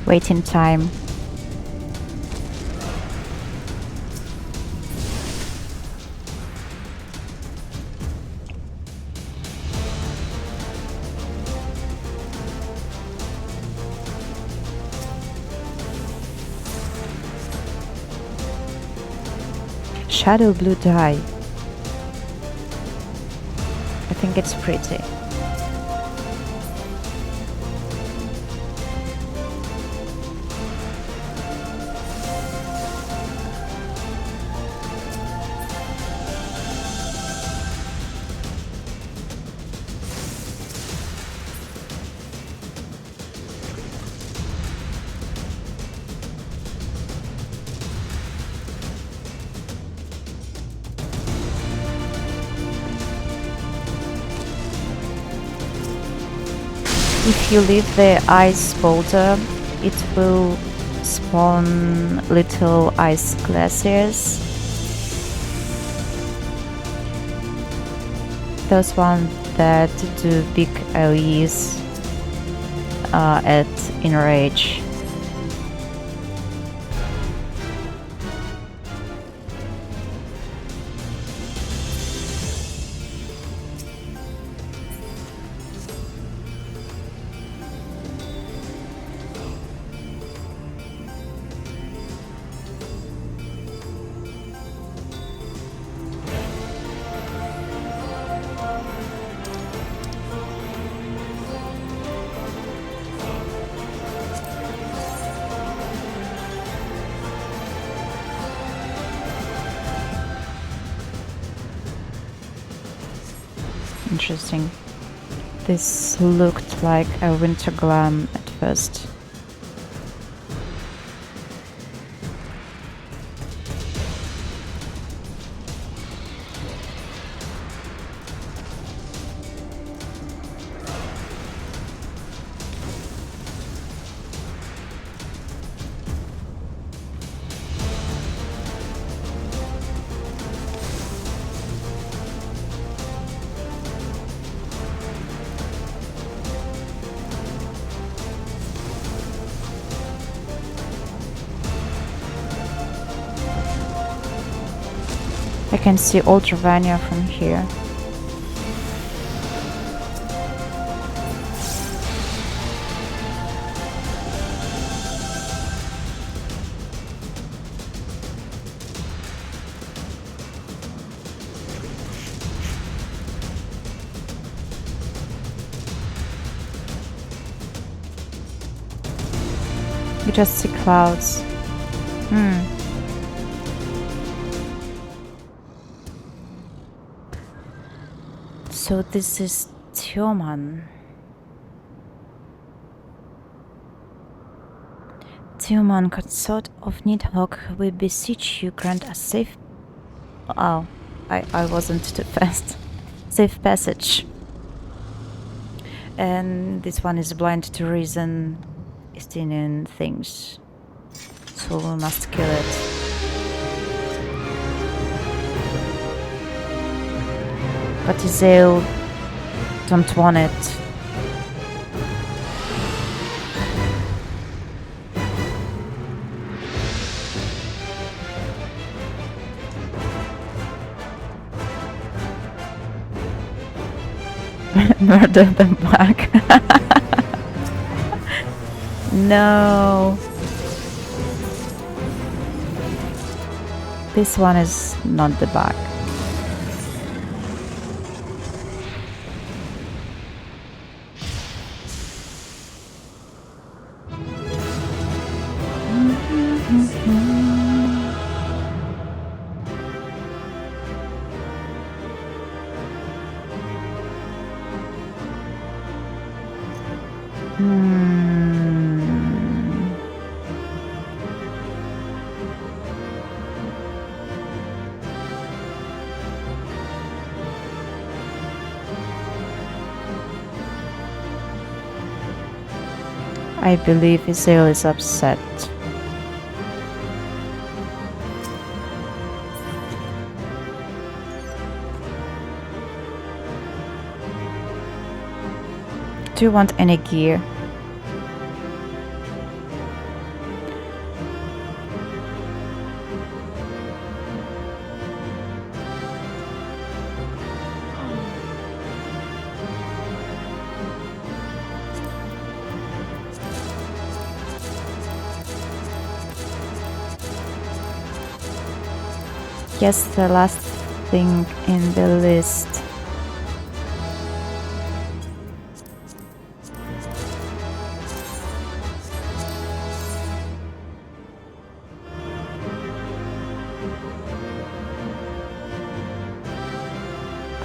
Waiting time. Shadow blue dye. I think it's pretty. If you leave the ice boulder, it will spawn little ice glaciers. Those ones that do big AoEs at Enrage. Interesting. This looked like a winter glam at first. I can see old Ravana from here. You just see clouds. So this is Teoman. Teoman, consort of Nidhogg, we beseech you, grant us safe... Oh, I wasn't too fast. Safe passage. And this one is blind to reason, Estinian things. So we must kill it. But Izael don't want it. Murder them back. No. This one is not the back. I believe Izael is upset. Do you want any gear? Yes, the last thing in the list.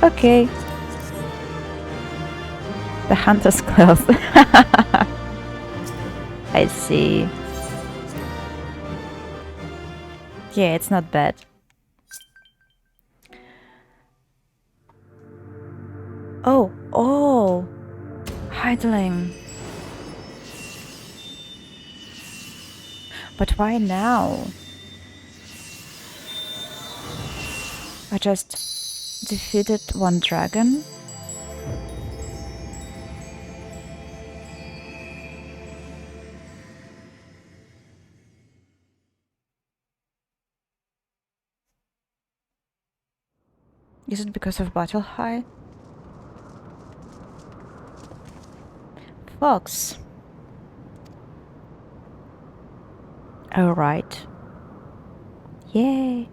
Okay. The hunter's clothes. I see. Yeah, it's not bad. Oh, Heidling. But why now? I just defeated one dragon. Is it because of Battle High? Fox. Alright. Yay.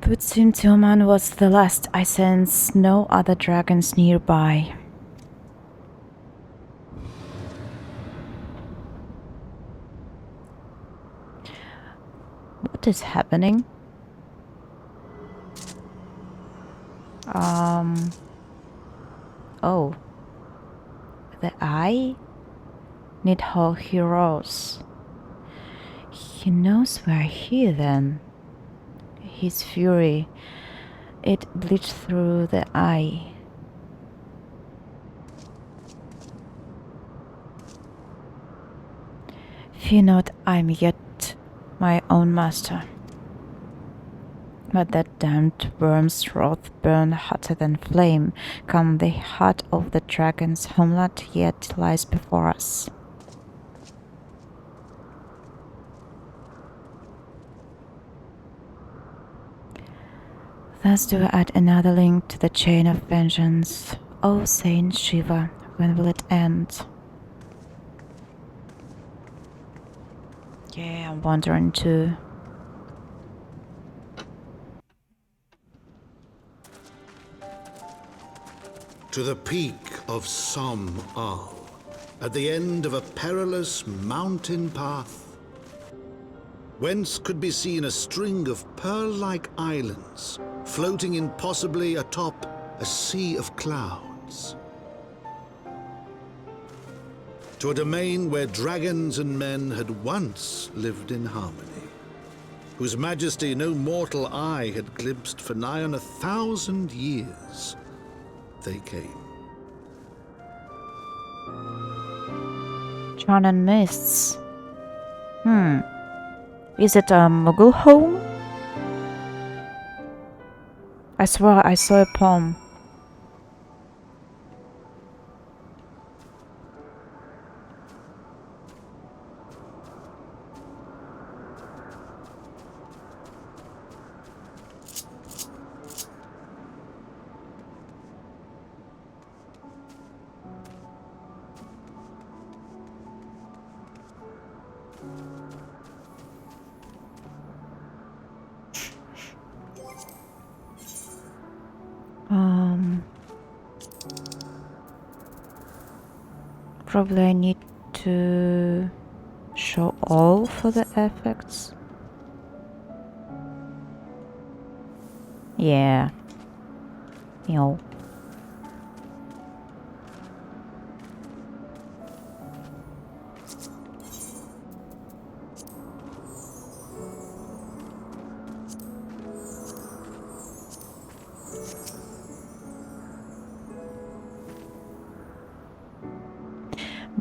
Would seem Teoman was the last. I sense no other dragons nearby. What is happening? Oh. The eye? Need whole heroes. He knows we're here then. His fury. It bleeds through the eye. Fear not, I'm yet my own master. But that damned worm's wrath burn hotter than flame. Come, the heart of the dragon's homeland yet lies before us. Thus do I add another link to the chain of vengeance. O Saint Shiva, when will it end? Yeah, I'm wondering too. To the peak of Som Al, at the end of a perilous mountain path, whence could be seen a string of pearl-like islands floating impossibly atop a sea of clouds. To a domain where dragons and men had once lived in harmony, whose majesty no mortal eye had glimpsed for nigh on 1,000 years. They came. Churning Mists. Is it a Moogle home? I swear I saw a poem. Probably I need to show all for the effects. Yeah. Yo.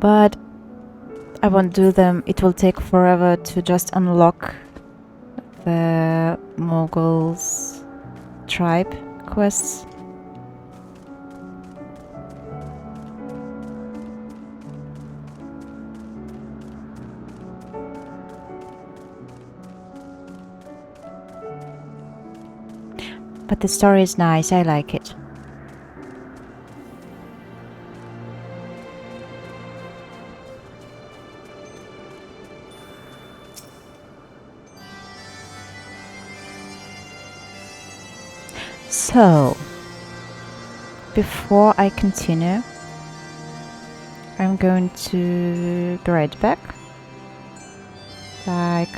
But I won't do them. It will take forever to just unlock the Moogles tribe quests. But the story is nice, I like it. So, before I continue, I'm going to be right back, like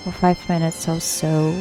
for 5 minutes or so.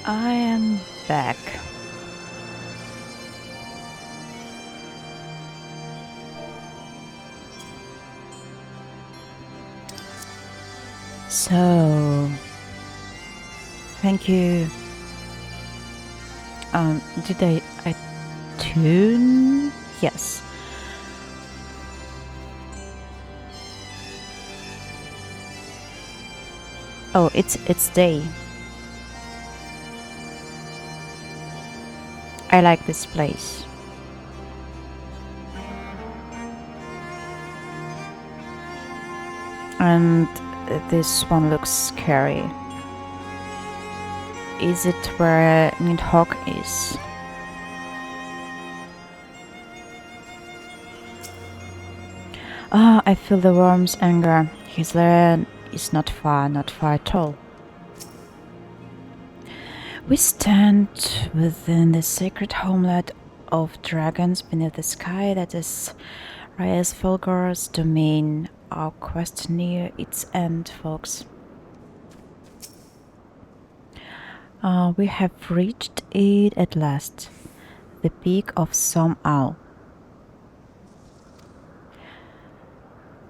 I am back. So, thank you. Did I tune? Yes. Oh, it's day. I like this place. And this one looks scary. Is it where Nidhogg is? Ah, I feel the worm's anger. His lair is not far at all. We stand within the sacred homeland of dragons beneath the sky that is Hraesvelgr's domain. Our quest near its end, folks. We have reached it at last. The peak of some owl.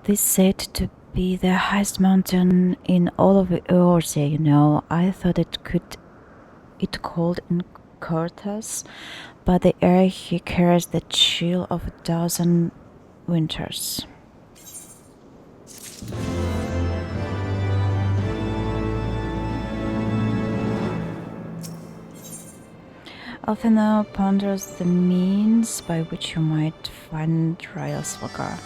This said to be the highest mountain in all of Eorzea, you know. I thought it cold in Cortas, but the air here carries the chill of 1,000 winters. Althena ponders the means by which you might find Hraesvelgr.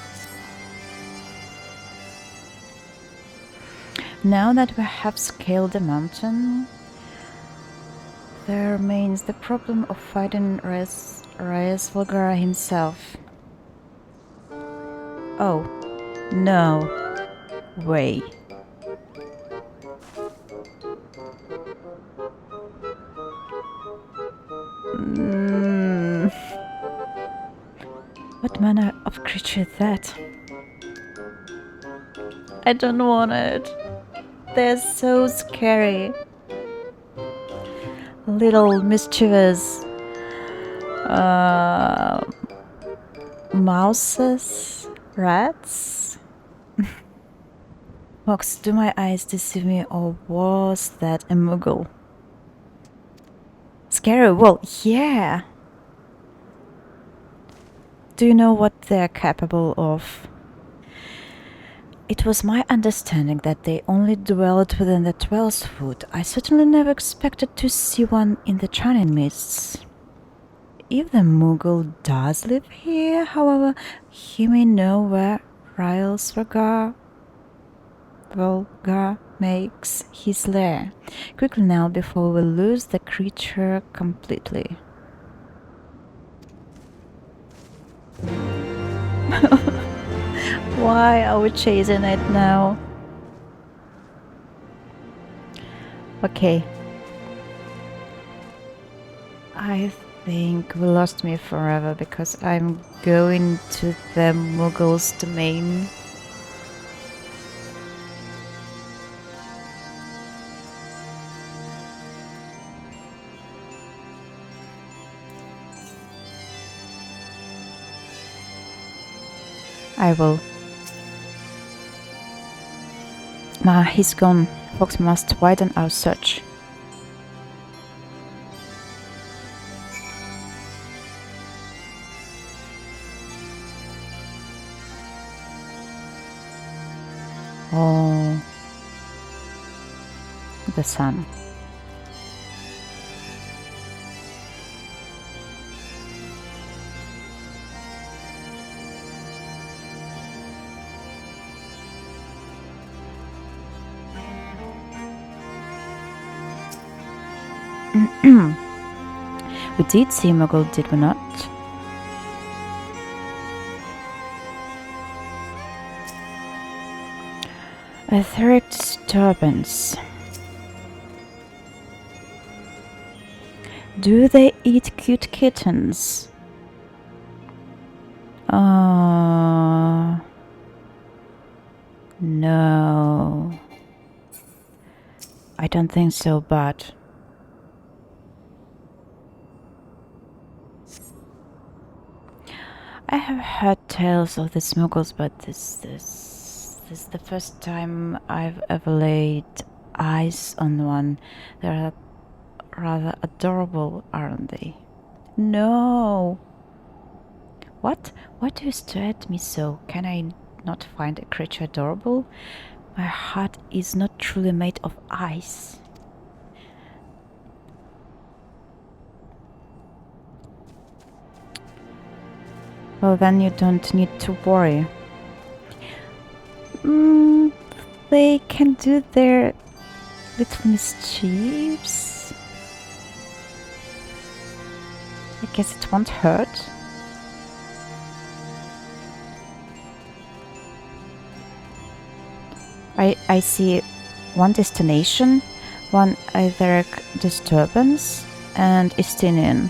Now that we have scaled the mountain, there remains the problem of fighting Hraesvelgr himself. Oh, no way. What manner of creature is that? I don't want it. They're so scary. Little mischievous mouses, rats. Fox, do my eyes deceive me, or was that a Moogle? Scary? Well, yeah. Do you know what they're capable of? It was my understanding that they only dwelled within the 12th foot. I certainly never expected to see one in the Churning Mists. If the Moogle does live here, however, he may know where Hraesvelgr makes his lair. Quickly now, before we lose the creature completely. Why are we chasing it now? Okay. I think we lost me forever because I'm going to the Moogles' domain. I will. He's gone. Fox must widen our search. Oh, the sun. We did see Moogle, did we not? Etheric disturbance. Do they eat cute kittens? No. I don't think so, but... I have heard tales of the Moogles, but this is the first time I've ever laid eyes on one. They're rather adorable, aren't they? No! What? Why do you stare at me so? Can I not find a creature adorable? My heart is not truly made of ice. Well, then you don't need to worry. They can do their little mischiefs. I guess it won't hurt. I see one destination, one Itheric disturbance, and Estinian.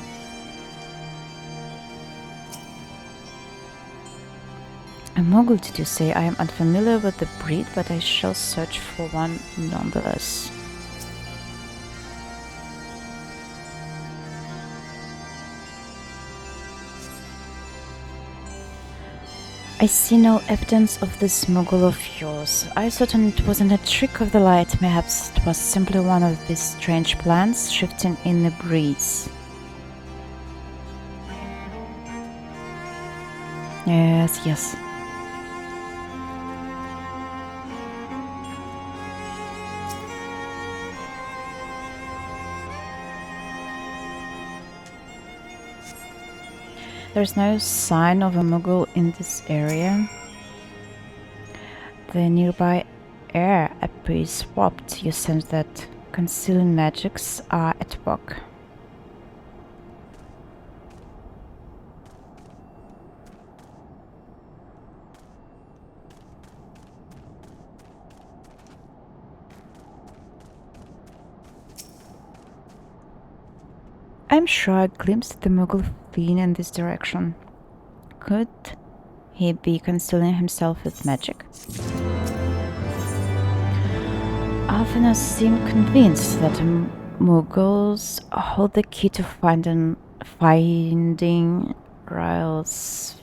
A Moogle, did you say? I am unfamiliar with the breed, but I shall search for one nonetheless. I see no evidence of this Moogle of yours. I thought it wasn't a trick of the light. Perhaps it was simply one of these strange plants shifting in the breeze. Yes. There's no sign of a Moogle in this area. The nearby air appears swamped. You sense that concealing magics are at work. I'm sure I glimpsed the Moogle fleeing in this direction. Could he be concealing himself with magic? Alphinaus seemed convinced that Moogles hold the key to finding Hraesvelgr.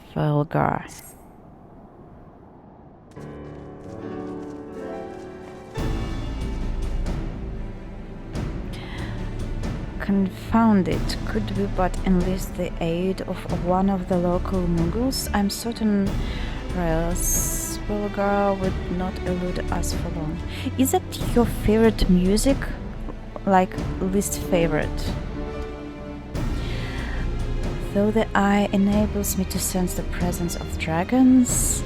Confound it, could we but enlist the aid of one of the local Moogles? I'm certain Hraesvelgr would not elude us for long. Is that your favorite music? Like, least favorite? Though the eye enables me to sense the presence of dragons,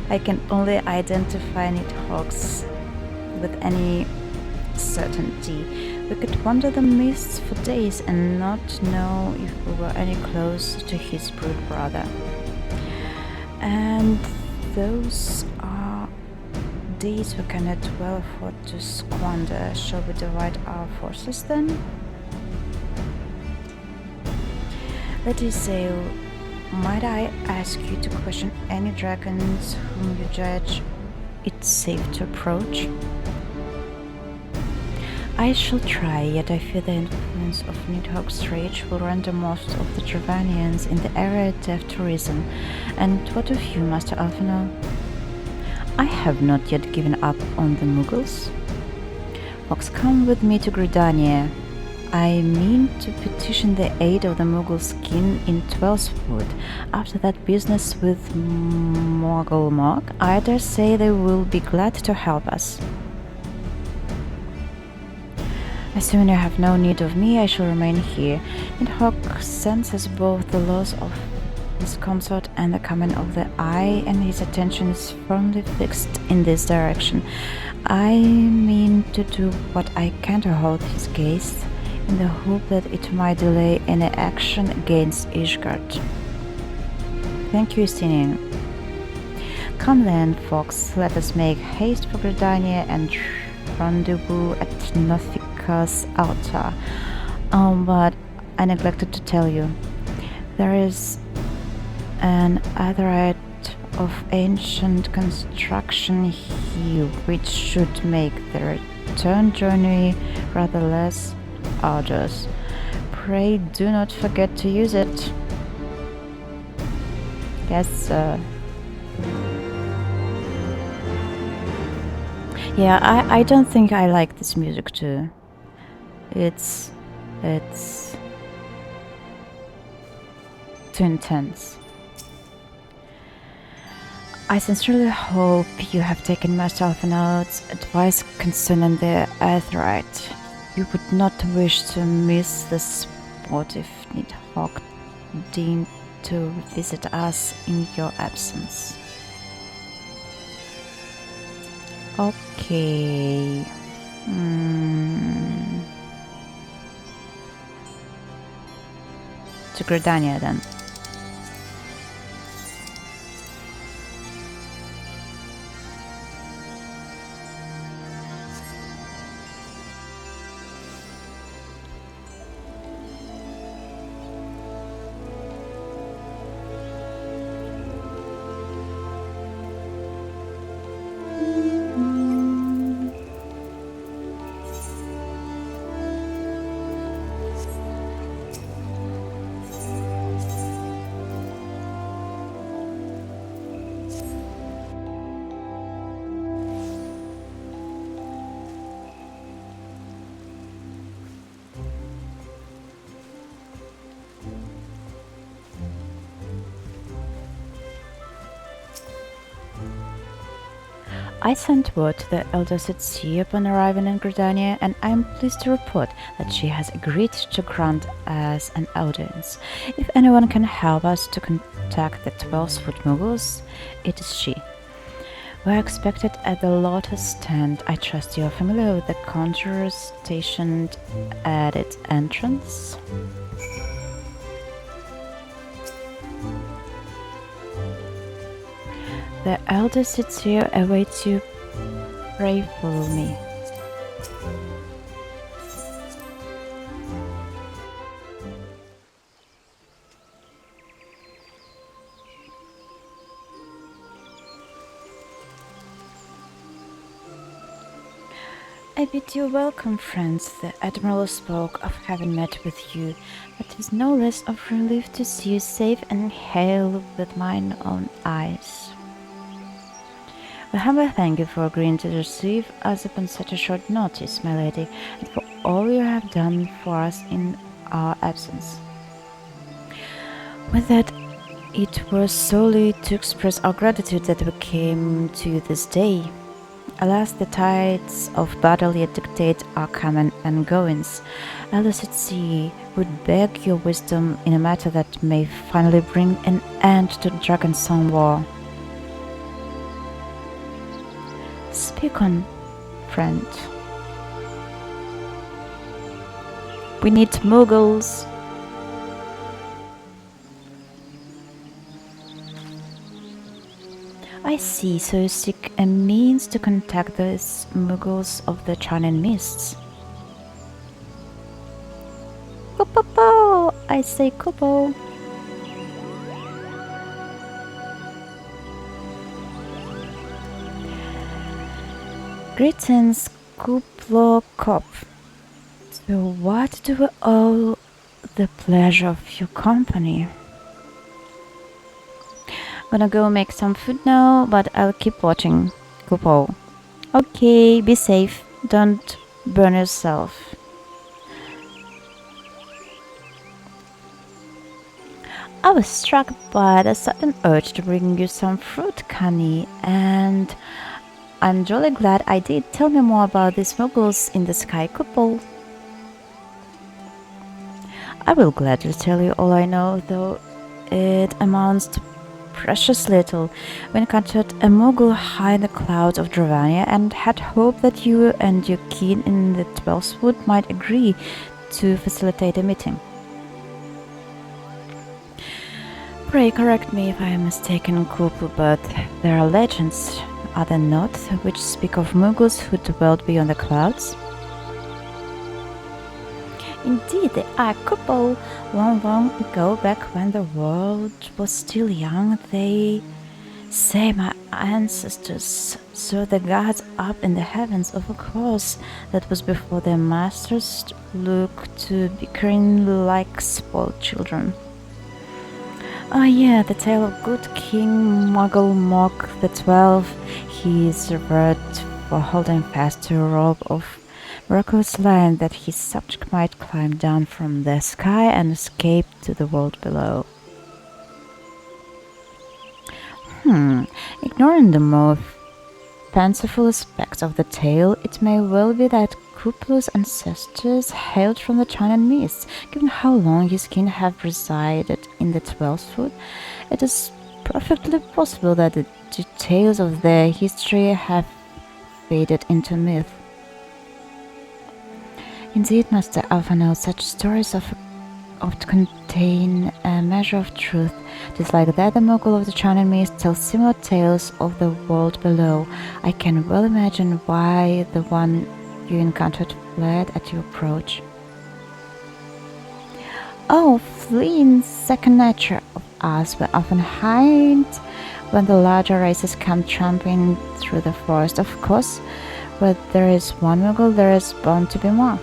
I can only identify Nidhoggs with any certainty. We could wander the mists for days and not know if we were any closer to his brood brother. And those are days we cannot well afford to squander. Shall we divide our forces then? Lady Zale, might I ask you to question any dragons whom you judge it's safe to approach? I shall try, yet I fear the influence of Nidhogg's rage will render most of the Dravanians in the area deaf to reason. And what of you, Master Alphinaud? I have not yet given up on the Moogles. Fox, come with me to Gridania. I mean to petition the aid of the Moogles' kin in Hraesvelgr. After that business with Moogles, I dare say they will be glad to help us. Assuming you have no need of me, I shall remain here. Nidhogg senses both the loss of his consort and the coming of the Eye, and his attention is firmly fixed in this direction. I mean to do what I can to hold his gaze, in the hope that it might delay any action against Ishgard. Thank you, Estinian. Come then, Fox, let us make haste for Gridania and rendezvous at Nothika's altar. But I neglected to tell you, there is an Aetheryte of ancient construction here which should make the return journey rather less arduous. Pray do not forget to use it. Yes, sir. Yeah, I don't think I like this music too. It's too intense. I sincerely hope you have taken Master Note's advice concerning the Aetheryte. You would not wish to miss the spot if Nidhogg deemed to visit us in your absence. Okay. To Gridania then. I sent word to the Elder Setsi upon arriving in Gridania, and I am pleased to report that she has agreed to grant us an audience. If anyone can help us to contact the 12-foot Moogles, it is she. We are expected at the Lotus stand. I trust you are familiar with the conjurers stationed at its entrance. The Elder Setsi awaits you. Pray for me. I bid you welcome, friends. The Admiral spoke of having met with you, but it is no less of relief to see you safe and hail with mine own eyes. We humbly thank you for agreeing to receive us upon such a short notice, my lady, and for all you have done for us in our absence. With that, it was solely to express our gratitude that we came to you this day. Alas, the tides of battle yet dictate our coming and goings. Elder Setsi would beg your wisdom in a matter that may finally bring an end to the Dragonsong War. Speak on, friend. We need Moogles. I see, so you seek a means to contact those Moogles of the Churning Mists. Kupo! I say Kupo. Greetings, Kuplokop. To what do we owe the pleasure of your company? Gonna go make some food now, but I'll keep watching. Kupo. Okay, be safe. Don't burn yourself. I was struck by the sudden urge to bring you some fruit, Kani, and I'm jolly glad I did. Tell me more about these Moogles in the sky, Kupo. I will gladly tell you all I know, though it amounts to precious little. We encountered a Moogle high in the clouds of Ravana and had hoped that you and your kin in the 12th might agree to facilitate a meeting. Pray correct me if I am mistaken, Kupo, but there are legends, are there not, which speak of Moogles who dwelt beyond the clouds? Indeed, they are, Kupo. Long, long ago, back when the world was still young, they Say my ancestors saw the gods up in the heavens. Of course, that was before their masters looked to bickering like spoiled children. Oh yeah, the tale of good King Muggle Mog the 12. He is revered for holding fast to a rope of miraculous line that his subject might climb down from the sky and escape to the world below. Ignoring the more fanciful aspects of the tale, it may well be that Kuplu's ancestors hailed from the Churning Mists. Given how long his kin have resided in the 12th Wood, it is perfectly possible that the details of their history have faded into myth. Indeed, Master Alpha knows such stories often contain a measure of truth. Just like that, the Moogle of the Churning Mists tells similar tales of the world below. I can well imagine why the one you encountered fled at your approach. Oh, fleeing second nature of us will often hide when the larger races come tramping through the forest. Of course, where there is one Moogle, there is bound to be more.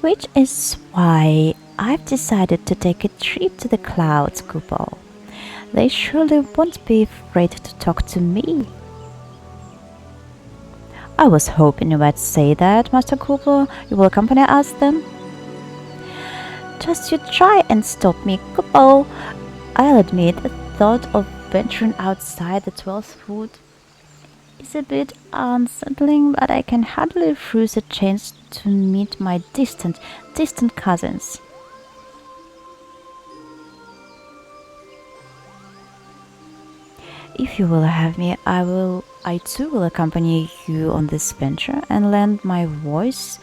Which is why I've decided to take a trip to the clouds, Kupo. They surely won't be afraid to talk to me. I was hoping you might say that, Master Kupo. You will accompany us then? Just you try and stop me, Kupo. I'll admit the thought of venturing outside the 12th Wood is a bit unsettling, but I can hardly refuse a chance to meet my distant cousins. If you will have me, I too will accompany you on this venture and lend my voice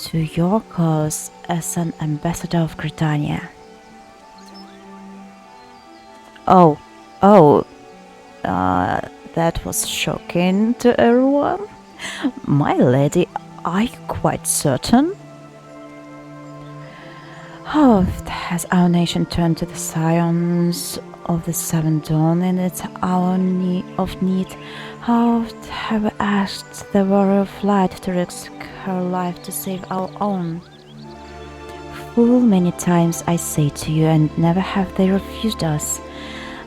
to your cause as an ambassador of Britannia. That was shocking to everyone. My lady, are you quite certain? How has our nation turned to the scions of the Seven Dawn in its hour of need? How have we asked the warrior of light to risk her life to save our own? Full many times I say to you, and never have they refused us.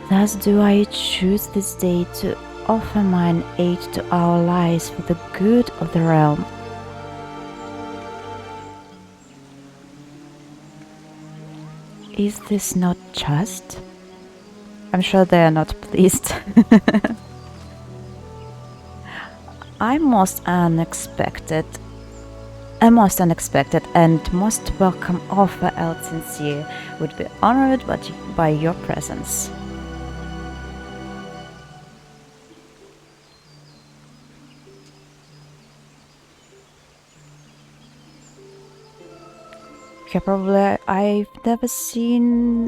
Thus do I choose this day to offer mine aid to our allies for the good of the realm. Is this not just? I'm sure they are not pleased. A most unexpected and most welcome offer, Elsinore would be honored by your presence. Yeah, probably I've never seen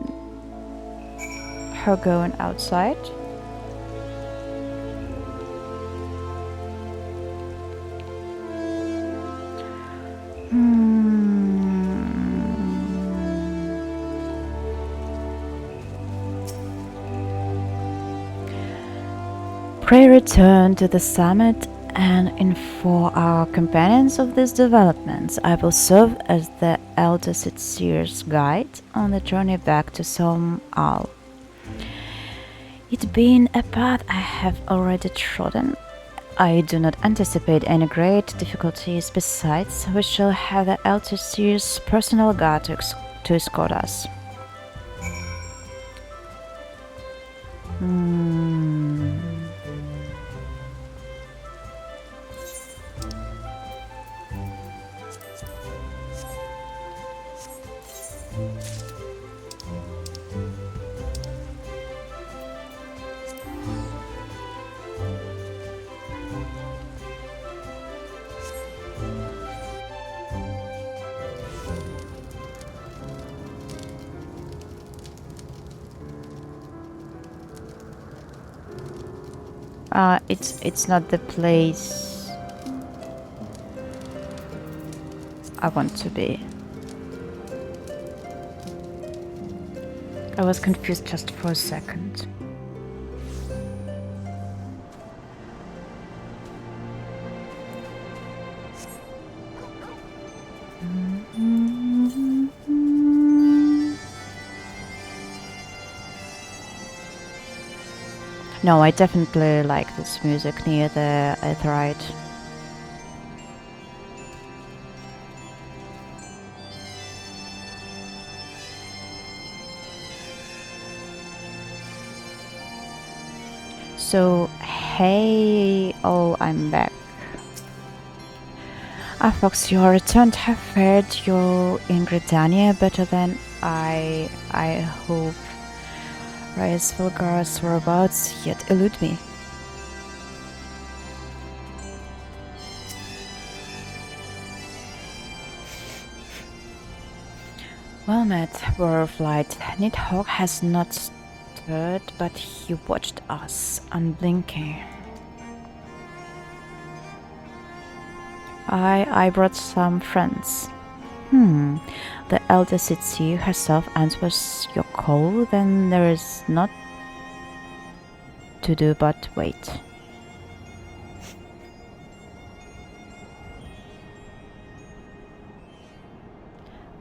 her going outside. Pray return to the summit and inform our companions of these developments. I will serve as the Elder Seer's guide on the journey back to Som Al. It being a path I have already trodden, I do not anticipate any great difficulties. Besides, we shall have the Elder Seer's personal guard to escort us. It's not the place I want to be. I was confused just for a second. No, I definitely like this music near the Aetheryte. So, hey, oh, I'm back. Fox, you returned. Have fared you in Gridania better than I hope. Hraesvelgr's whereabouts yet elude me. Well met, War of Light. Nidhogg has not stirred, but he watched us, unblinking. I brought some friends. The Elder City herself answers your call, then there is not to do but wait.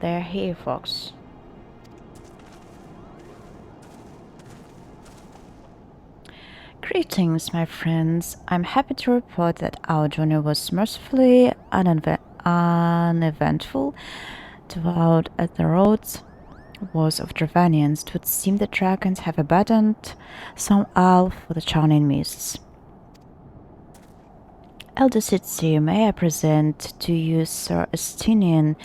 They're here, Fox. Greetings, my friends. I'm happy to report that our journey was mercifully uneventful. Throughout at the roads wars of Dravanians, it would seem the dragons have abandoned some isle for the Churning Mists. Elder City, may I present to you Sir Estinian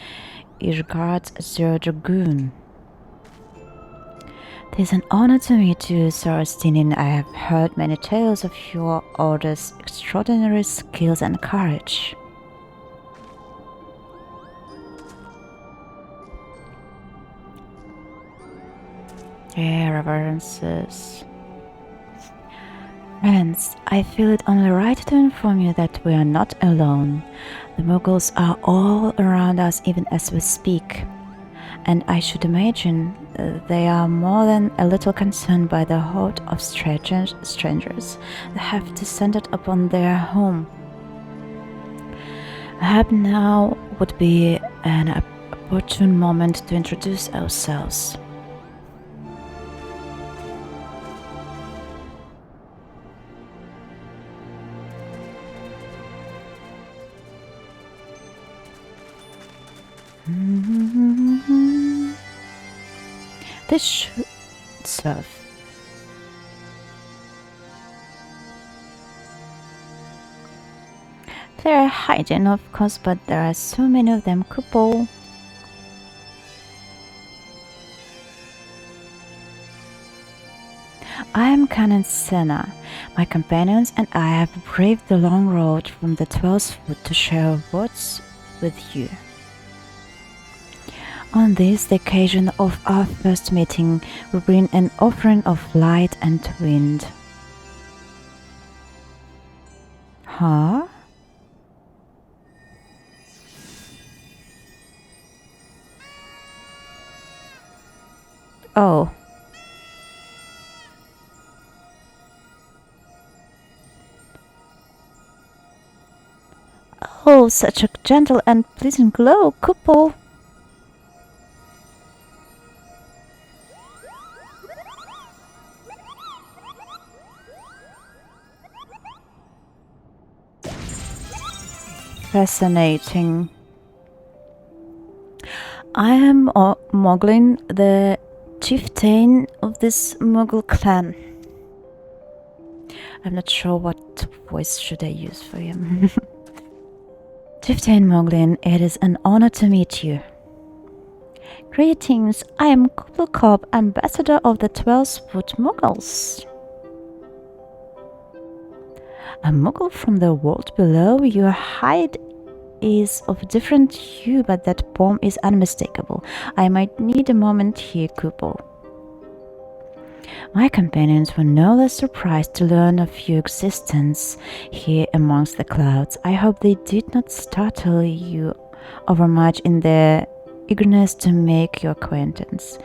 Ishgard the Dragoon. It is an honor to meet you, Sir Estinian. I have heard many tales of your order's extraordinary skills and courage. Reverences. Friends, I feel it only right to inform you that we are not alone. The Moogles are all around us even as we speak. And I should imagine they are more than a little concerned by the horde of strangers that have descended upon their home. Perhaps now would be an opportune moment to introduce ourselves. This should serve. They're hiding, of course, but there are so many of them, couple. I am Canon Senna. My companions and I have braved the long road from the 12th Foot to share words with you. On this, the occasion of our first meeting, we bring an offering of light and wind. Huh? Oh. Oh, such a gentle and pleasing glow, couple. Fascinating. I am Moglin, the chieftain of this Moogle clan. I'm not sure what voice should I use for him. Chieftain Moglin, it is an honor to meet you. Greetings, I am Kublukop, ambassador of the 12th Foot Moogles. A Moogle from the world below, your hide is of different hue, but that poem is unmistakable. I might need a moment here, Kupo. My companions were no less surprised to learn of your existence here amongst the clouds. I hope they did not startle you overmuch in their eagerness to make your acquaintance.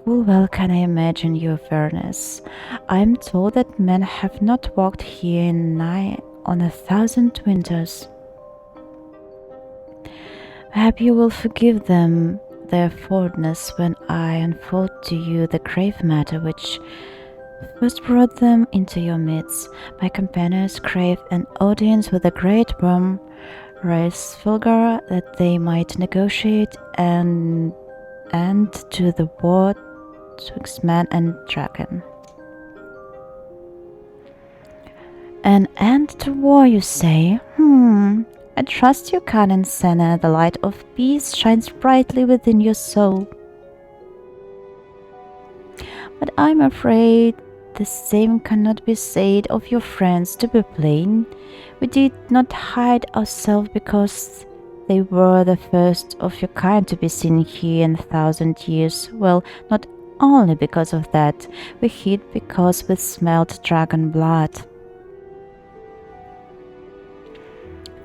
Full well can I imagine your fairness. I am told that men have not walked here in nigh on 1,000 winters. Perhaps you will forgive them their forwardness when I unfold to you the grave matter which first brought them into your midst. My companions crave an audience with the great worm Hraesvelgr, that they might negotiate an end to the war twixt man and dragon. An end to war, you say? I trust you, Khan Senna. The light of peace shines brightly within your soul. But I'm afraid the same cannot be said of your friends. To be plain, we did not hide ourselves because they were the first of your kind to be seen here in 1,000 years. Well, not only because of that, we hid because we smelled dragon blood.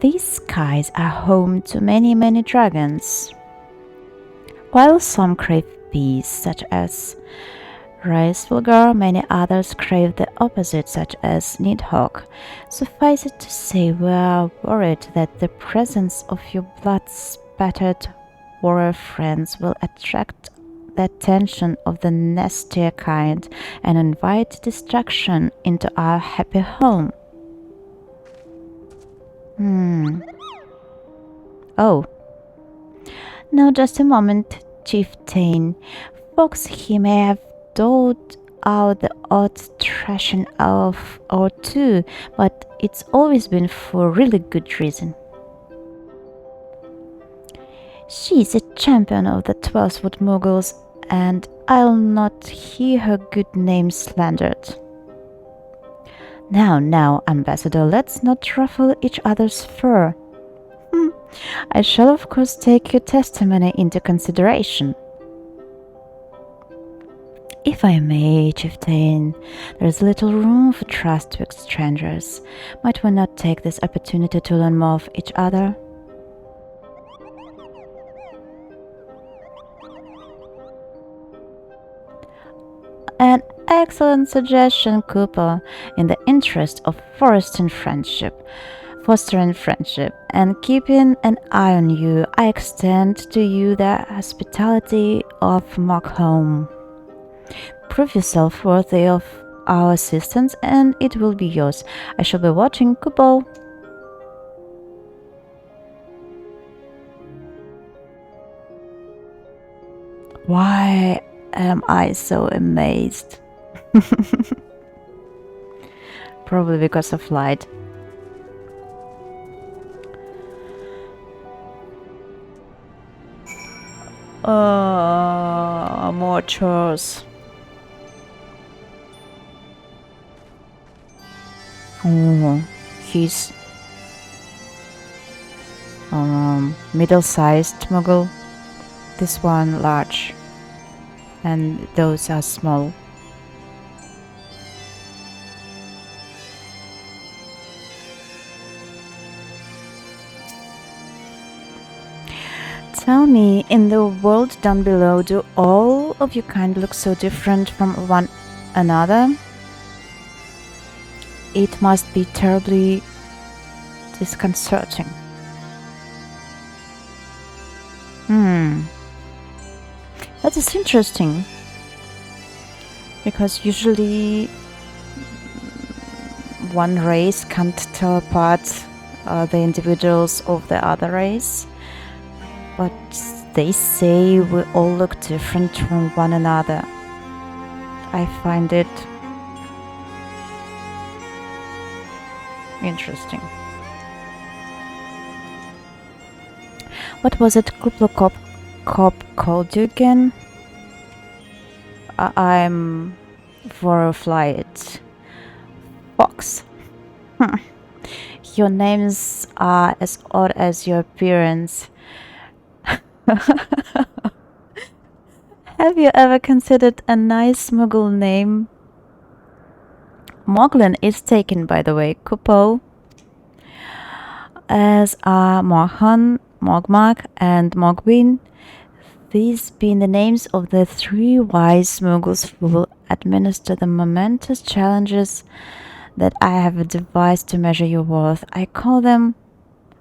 These skies are home to many, many dragons. While some crave peace, such as Hraesvelgr, many others crave the opposite, such as Nidhogg. Suffice it to say, we are worried that the presence of your blood-spattered warrior friends will attract the attention of the nastier kind and invite destruction into our happy home. Oh. Now just a moment, Chieftain. Folks, he may have doled out the odd thrashing of or two, but it's always been for really good reason. She's a champion of the 12th Moogles, and I'll not hear her good name slandered. Now, Ambassador, let's not ruffle each other's fur. I shall of course take your testimony into consideration. If I may, Chieftain, there is little room for trust twixt strangers. Might we not take this opportunity to learn more of each other? An excellent suggestion, Cooper. In the interest of fostering friendship, and keeping an eye on you, I extend to you the hospitality of Mockholm. Prove yourself worthy of our assistance, and it will be yours. I shall be watching, Kupo. Why am I so amazed? Probably because of light. More chores. Oh, he's middle-sized Moogle. This one large, and those are small. Tell me, in the world down below, do all of your kind look so different from one another? It must be terribly disconcerting. That is interesting, because usually one race can't tell apart the individuals of the other race. But they say we all look different from one another. I find it interesting. What was it Kuplokop called you again? I'm Vorflight. Fox. Your names are as odd as your appearance. Have you ever considered a nice Moogle name? Moglin is taken, by the way, Kupo, as are Morhan, Mogmak, and Mogwin. these be the names of the 3 wise Moogles who will administer the momentous challenges that I have devised to measure your worth. I call them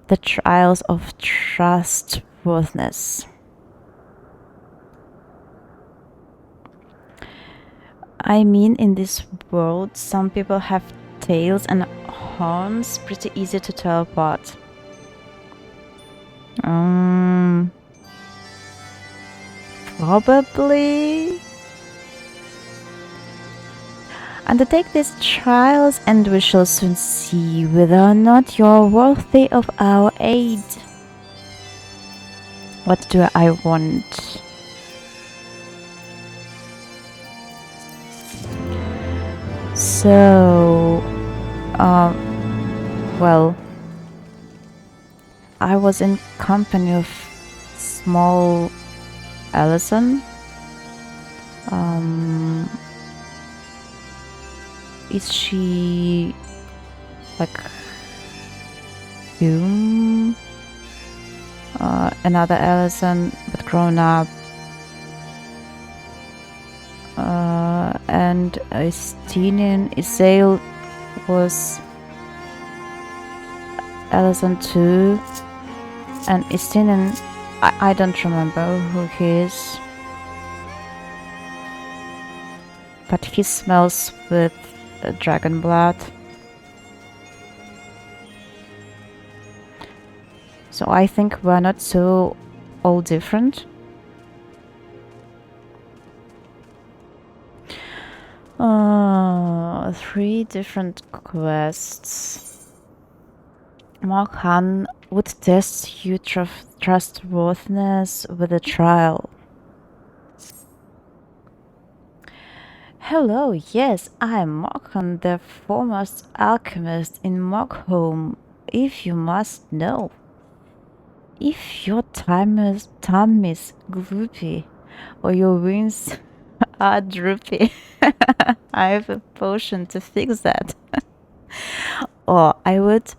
the trials of trustworthiness. I mean, in this world, some people have tails and horns, pretty easy to tell apart. Probably. Undertake these trials and we shall soon see whether or not you are worthy of our aid. What do I want? So, well, I was in company of small Allison. Is she like Hume? Another Allison, but grown up. And Isael was Allison too. And Istinian, I don't remember who he is. But he smells with dragon blood. So I think we're not so all different. 3 different quests. Morkhan would test your trustworthiness with a trial. Hello, yes, I'm Morkhan, the foremost alchemist in Morkholm, if you must know. If your tummy is gloopy or your wings are droopy, I have a potion to fix that. Or I would,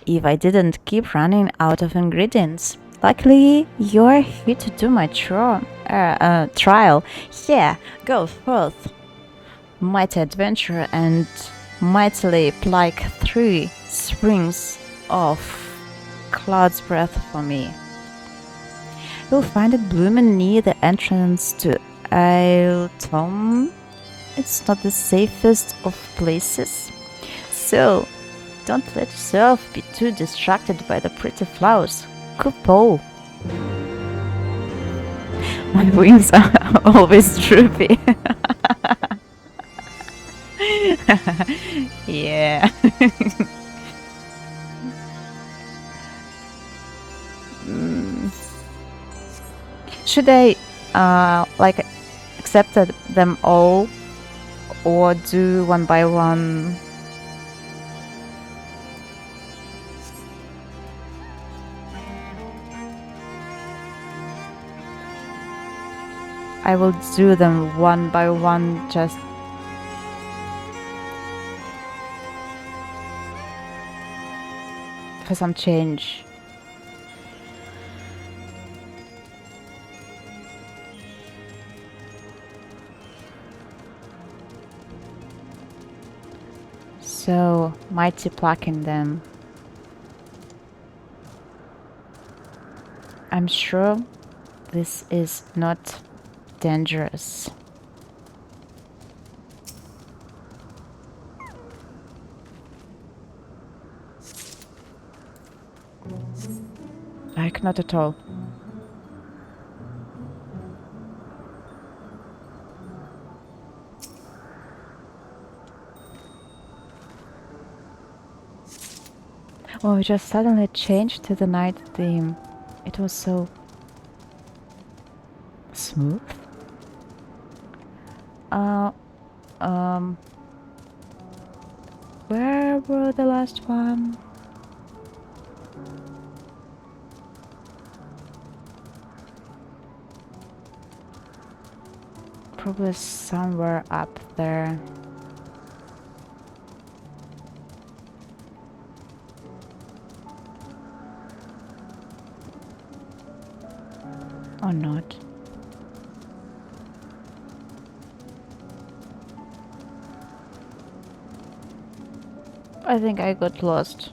if I didn't keep running out of ingredients. Luckily, you're here to do my trial. Yeah, go forth, mighty adventurer, and mightily like 3 springs of cloud's breath for me. You'll find it blooming near the entrance to Tom. It's not the safest of places, so don't let yourself be too distracted by the pretty flowers. Coupeau. My wings are always droopy. Yeah. Should I like accept them all or do one by one? I will do them one by one just for some change. So, mighty plucking them. I'm sure this is not dangerous. Like, not at all. Oh, it just suddenly changed to the night theme. It was so smooth. Where were the last one? Probably somewhere up there. Or not. I think I got lost.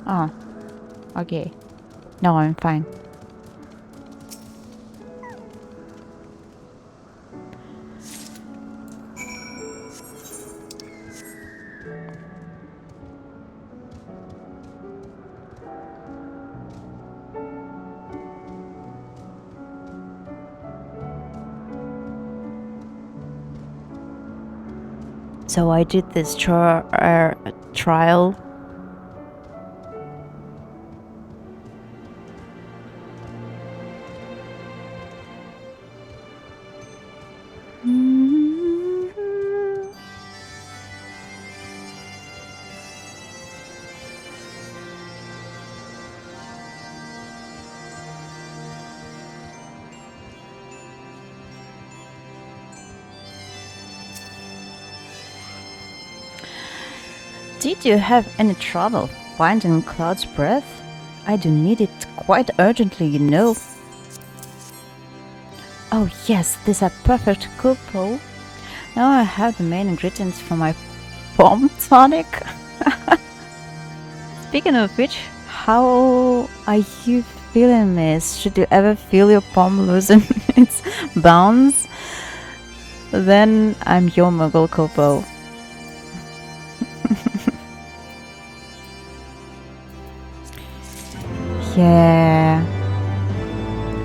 Oh, okay. No, I'm fine. So I did this trial. Did you have any trouble finding Cloud's breath? I do need it quite urgently, you know. Oh yes, these are perfect couple. Now I have the main ingredients for my bomb tonic. Speaking of which, how are you feeling, miss? Should you ever feel your palm loosen its bounds? Then I'm your Moogle couple. Yeah,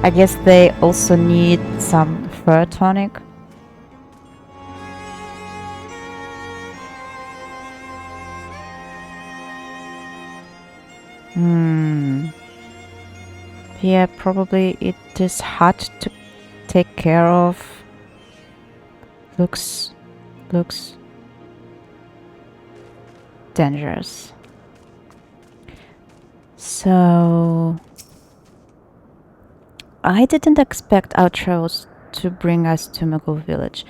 I guess they also need some fur tonic. Yeah, probably it is hard to take care of. Looks dangerous. So I didn't expect our travels to bring us to Moogle village.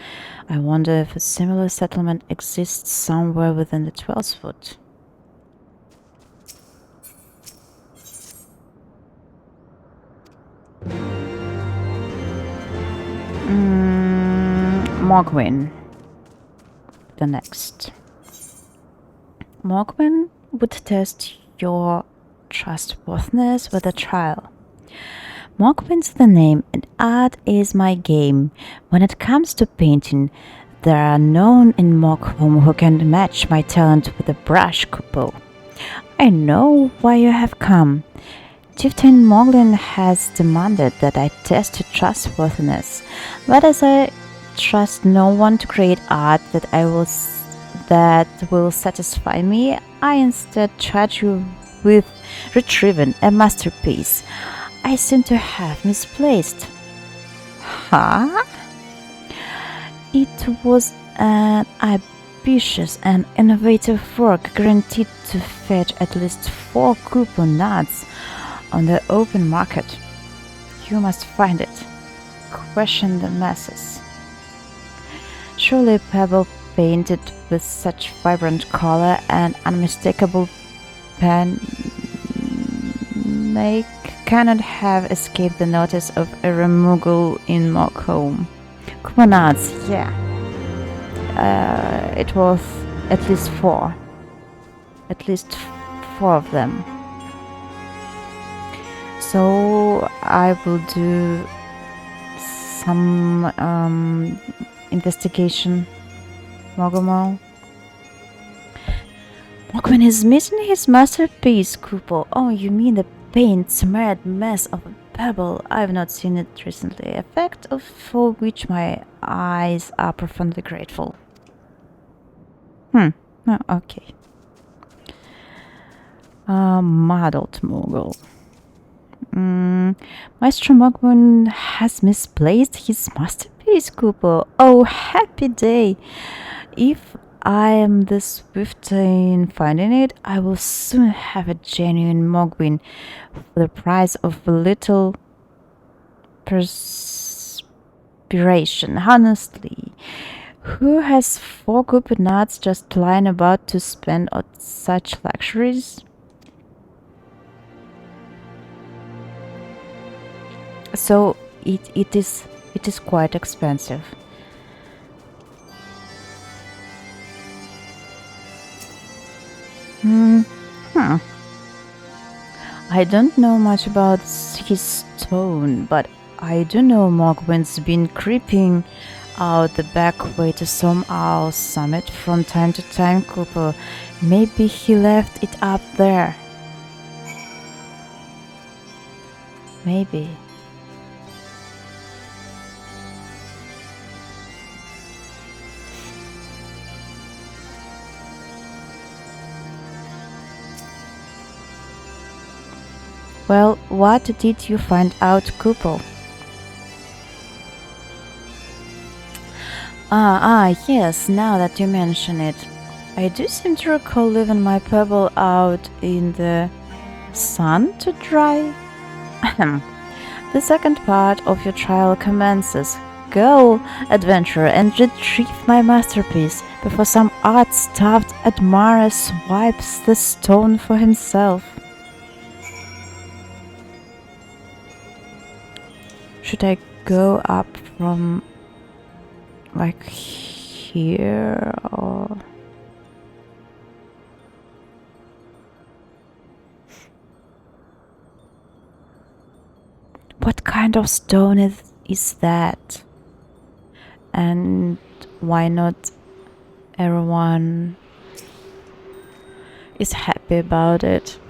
I wonder if a similar settlement exists somewhere within the 12th foot. Morgwin. The next. Morgwin would test your trustworthiness with a trial. Morgwin's the name, and art is my game. When it comes to painting, there are none in Morgholm who can match my talent with a brush couple. I know why you have come. Chieftain Moglin has demanded that I test your trustworthiness, but as I trust no one to create art that will satisfy me, I instead charge you with retrieving a masterpiece I seem to have misplaced. Huh? It was an ambitious and innovative work guaranteed to fetch at least 4 coupon nuts on the open market. You must find it. Question the masses. Surely a pebble painted with such vibrant color and unmistakable pen cannot have escaped the notice of a Moogle in Morgholm. Couponats, yeah. It was at least 4. At least 4 of them. So I will do some investigation. Mogomol. Morgwin is missing his masterpiece, Kupo. Oh, you mean the paint-smeared mess of a pebble? I've not seen it recently, a fact for which my eyes are profoundly grateful. Oh, okay. Muddled Moogle. Maestro Morgwin has misplaced his masterpiece, Cooper. Oh, happy day! If I am the swift in finding it, I will soon have a genuine Morgwin for the price of a little perspiration. Honestly, who has 4 coupon nuts just lying about to spend on such luxuries? So it is quite expensive. I don't know much about his stone, but I do know Mogwin's been creeping out the back way to some owl summit from time to time, Cooper. Maybe he left it up there. Maybe. Well, what did you find out, Cooper? Yes, now that you mention it. I do seem to recall leaving my pebble out in the sun to dry. The second part of your trial commences. Go, adventurer, and retrieve my masterpiece before some art-starved admirer swipes the stone for himself. Should I go up from like here or... What kind of stone is that? And why not everyone is happy about it?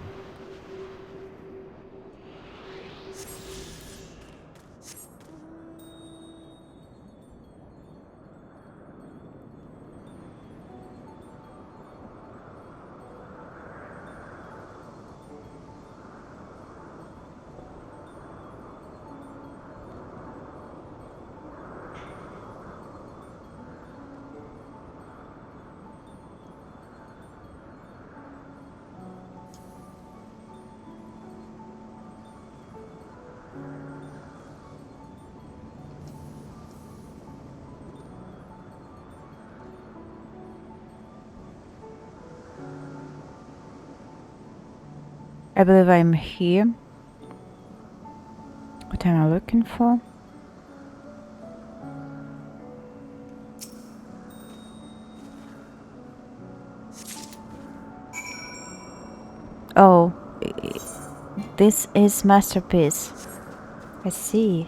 I believe I'm here. What am I looking for? Oh, this is masterpiece. I see.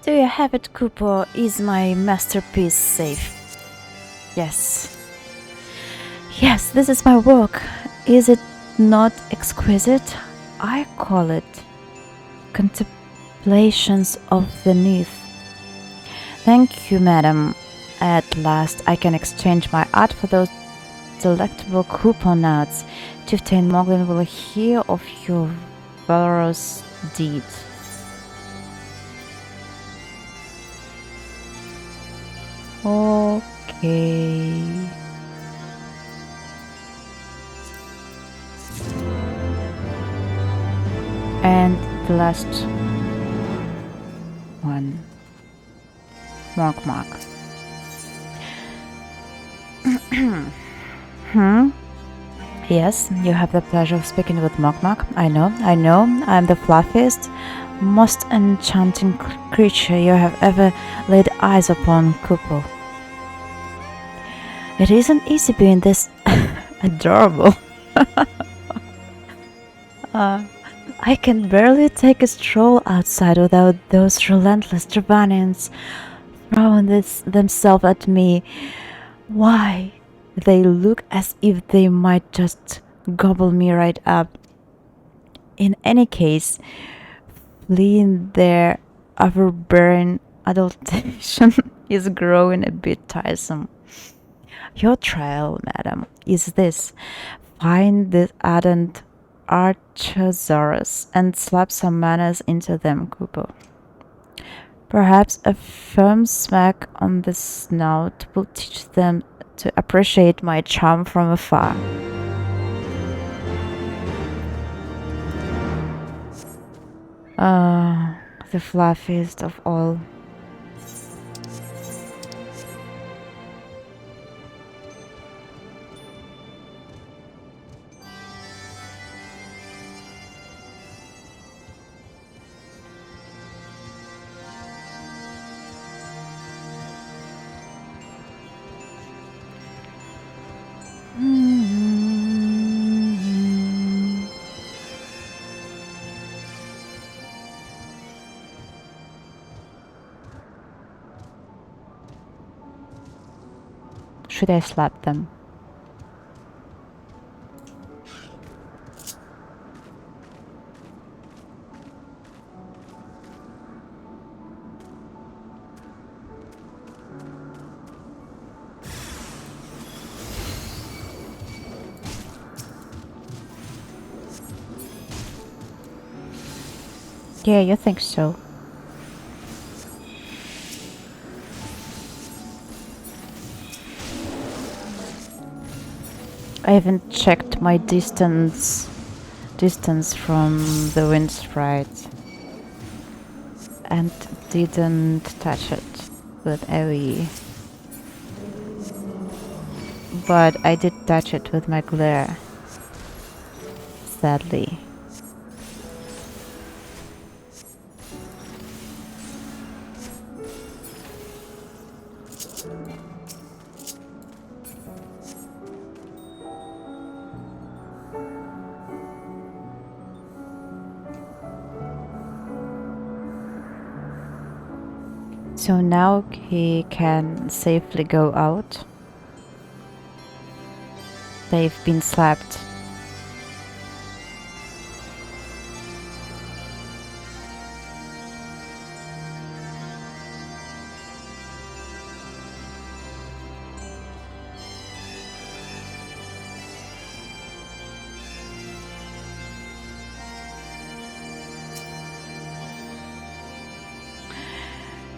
Do you have it, Cooper? Is my masterpiece safe? Yes. Yes, this is my work. Is it not exquisite? I call it Contemplations of the Gnath. Thank you, madam. At last I can exchange my art for those delectable Cooper nuts. Chieftain Moglin will hear of your valorous deed. Okay. And the last one. Mark. Yes, you have the pleasure of speaking with Mark. I know. I'm the fluffiest, most enchanting creature you have ever laid eyes upon, Cooper. It isn't easy being this adorable. I can barely take a stroll outside without those relentless Dravanians throwing themselves at me. Why? They look as if they might just gobble me right up. In any case, fleeing their overbearing adulation is growing a bit tiresome. Your trial, madam, is this. Find the ardent Archosaurus and slap some manners into them, Cooper. Perhaps a firm smack on the snout will teach them to appreciate my charm from afar. The fluffiest of all. Should I slap them? Yeah, you think so? I haven't checked my distance from the wind sprite and didn't touch it with AoE. But I did touch it with my glare. Sadly. So now he can safely go out. They've been slapped.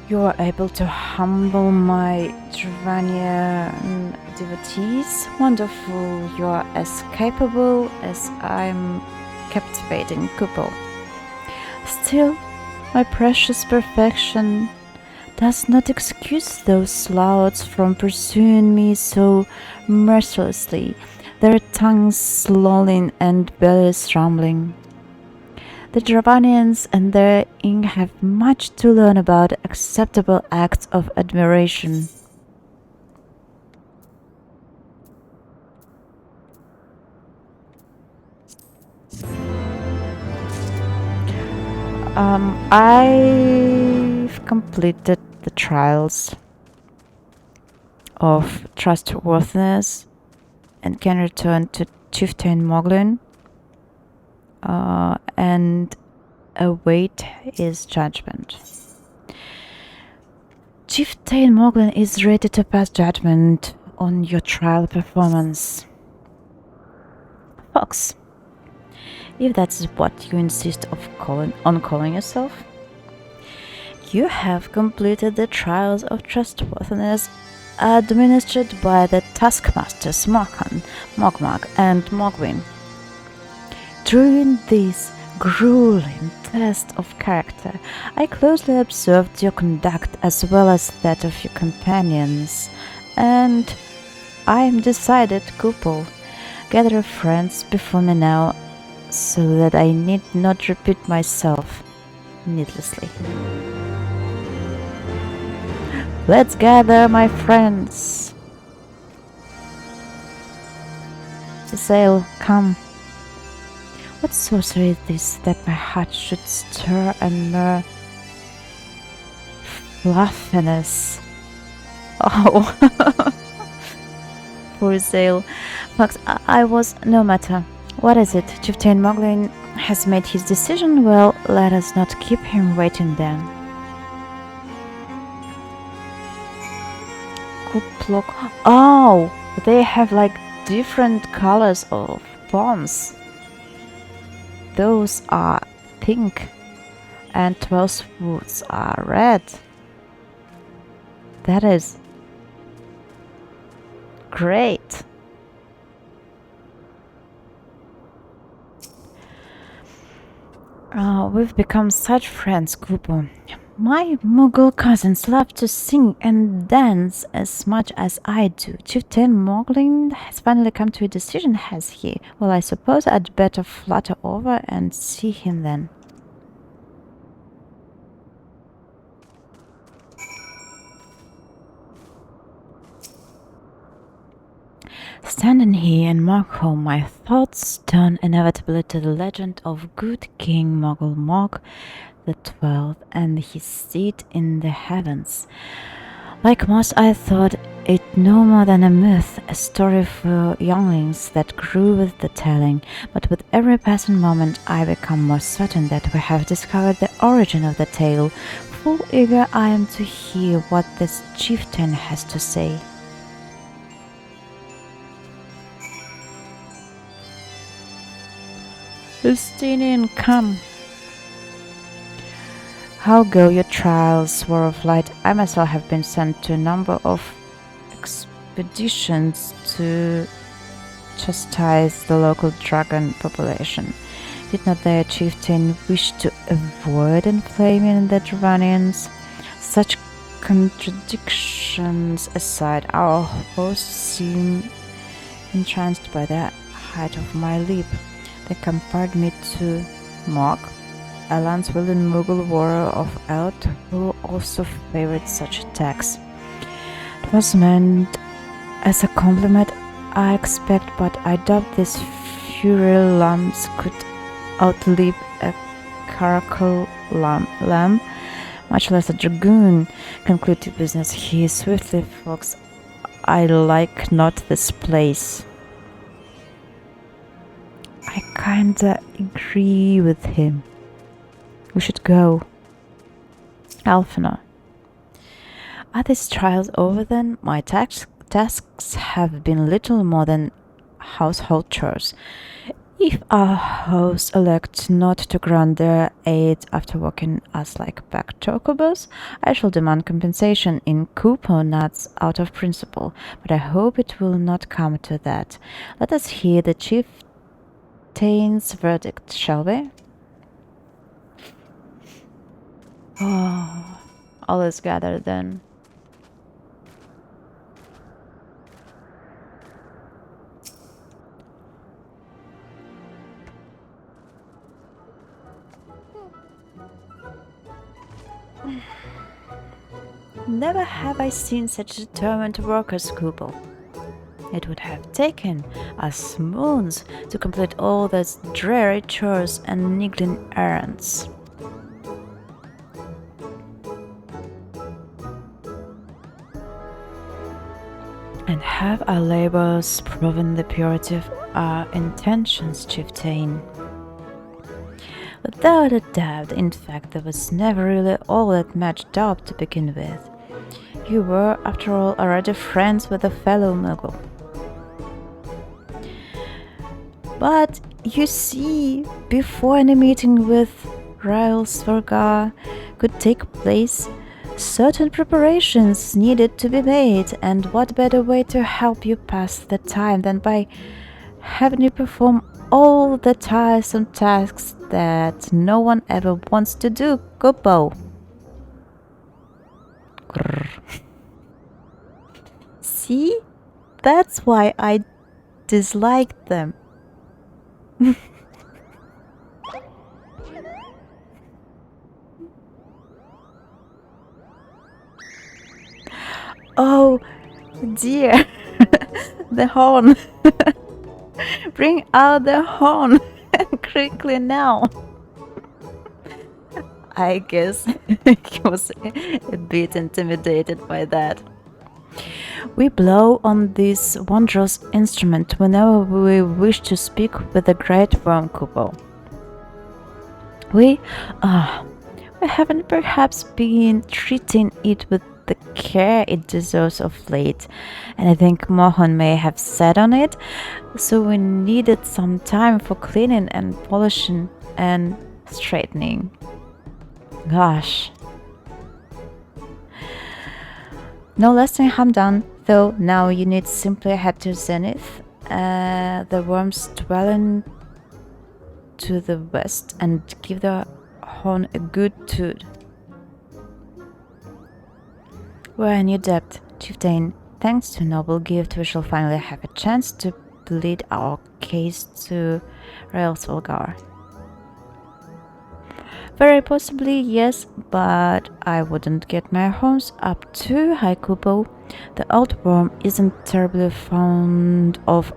You are able to humble my Dravanian devotees. Wonderful. You are as capable as I'm captivating couple. Still, my precious perfection does not excuse those slouts from pursuing me so mercilessly, their tongues lolling and bellies rumbling. The Dravanians and their ing have much to learn about acceptable acts of admiration. I've completed the trials of trustworthiness and can return to Chieftain Moglin and await his judgment. Chieftain Moglin is ready to pass judgment on your trial performance. Fox, if that's what you insist on calling yourself, you have completed the trials of trustworthiness administered by the taskmasters Markan, Mogmag, and Mogwin. During this grueling test of character, I closely observed your conduct as well as that of your companions, and I am decided couple. Gather friends before me now, so that I need not repeat myself needlessly. Let's gather, my friends. Isael, come. What sorcery is this that my heart should stir and mere fluffiness? Oh, poor Isael. Fox, I was... no matter. What is it? Chieftain Moglin has made his decision? Well, let us not keep him waiting then. Kuplok. Oh, they have like different colors of bombs. Those are pink and 12 woods are red. That is great. We've become such friends, Kupo. My Moogle cousins love to sing and dance as much as I do. Chieftain Moglin has finally come to a decision, has he? Well, I suppose I'd better flutter over and see him then. Standing here in Mockholm, my thoughts turn inevitably to the legend of good King Mogul Mog the 12th and his seat in the heavens. Like most, I thought it no more than a myth, a story for younglings that grew with the telling, but with every passing moment I become more certain that we have discovered the origin of the tale. Full eager I am to hear what this chieftain has to say. Justinian, come. How go your trials, Sword of Light? I myself have been sent to a number of expeditions to chastise the local dragon population. Did not their chieftain wish to avoid inflaming the Dravanians? Such contradictions aside, our hosts seem entranced by the height of my leap. They compared me to Mog, a lance-wielding Moogle warrior of Eld who also favored such attacks. It was meant as a compliment, I expect, but I doubt these fury lambs could outlive a caracal lamb, much less a dragoon. Concluded business, he swiftly fox. I like not this place. I kinda agree with him. We should go. Alphina. Are these trials over then? My tasks have been little more than household chores. If our hosts elect not to grant their aid after walking us like pack chocobos, I shall demand compensation in Kupo nuts out of principle, but I hope it will not come to that. Let us hear the chieftain's verdict, shall we? Oh, all is gathered then. Never have I seen such determined workers, Kupo. It would have taken us moons to complete all those dreary chores and niggling errands. And have our labors proven the purity of our intentions, chieftain? Without a doubt, in fact, there was never really all that matched up to begin with. You were, after all, already friends with a fellow Moogle. But, you see, before any meeting with Hraesvelgr could take place, certain preparations needed to be made, and what better way to help you pass the time than by having you perform all the tiresome tasks that no one ever wants to do, Kupo. See? That's why I disliked them. Oh dear, the horn. Bring out the horn quickly now. I guess he was a bit intimidated by that. We blow on this wondrous instrument whenever we wish to speak with the great worm Kupo. We haven't perhaps been treating it with the care it deserves of late, and I think Mohan may have sat on it, so we needed some time for cleaning and polishing and straightening. Gosh. No lasting harm done, though now you need simply head to Zenith, the worm's dwelling to the west and give the horn a good toot. We're in your debt, Chieftain. Thanks to noble gift, we shall finally have a chance to plead our case to Hraesvelgr. Very possibly, yes, but I wouldn't get my horns up too high, Kupo. The old worm isn't terribly fond of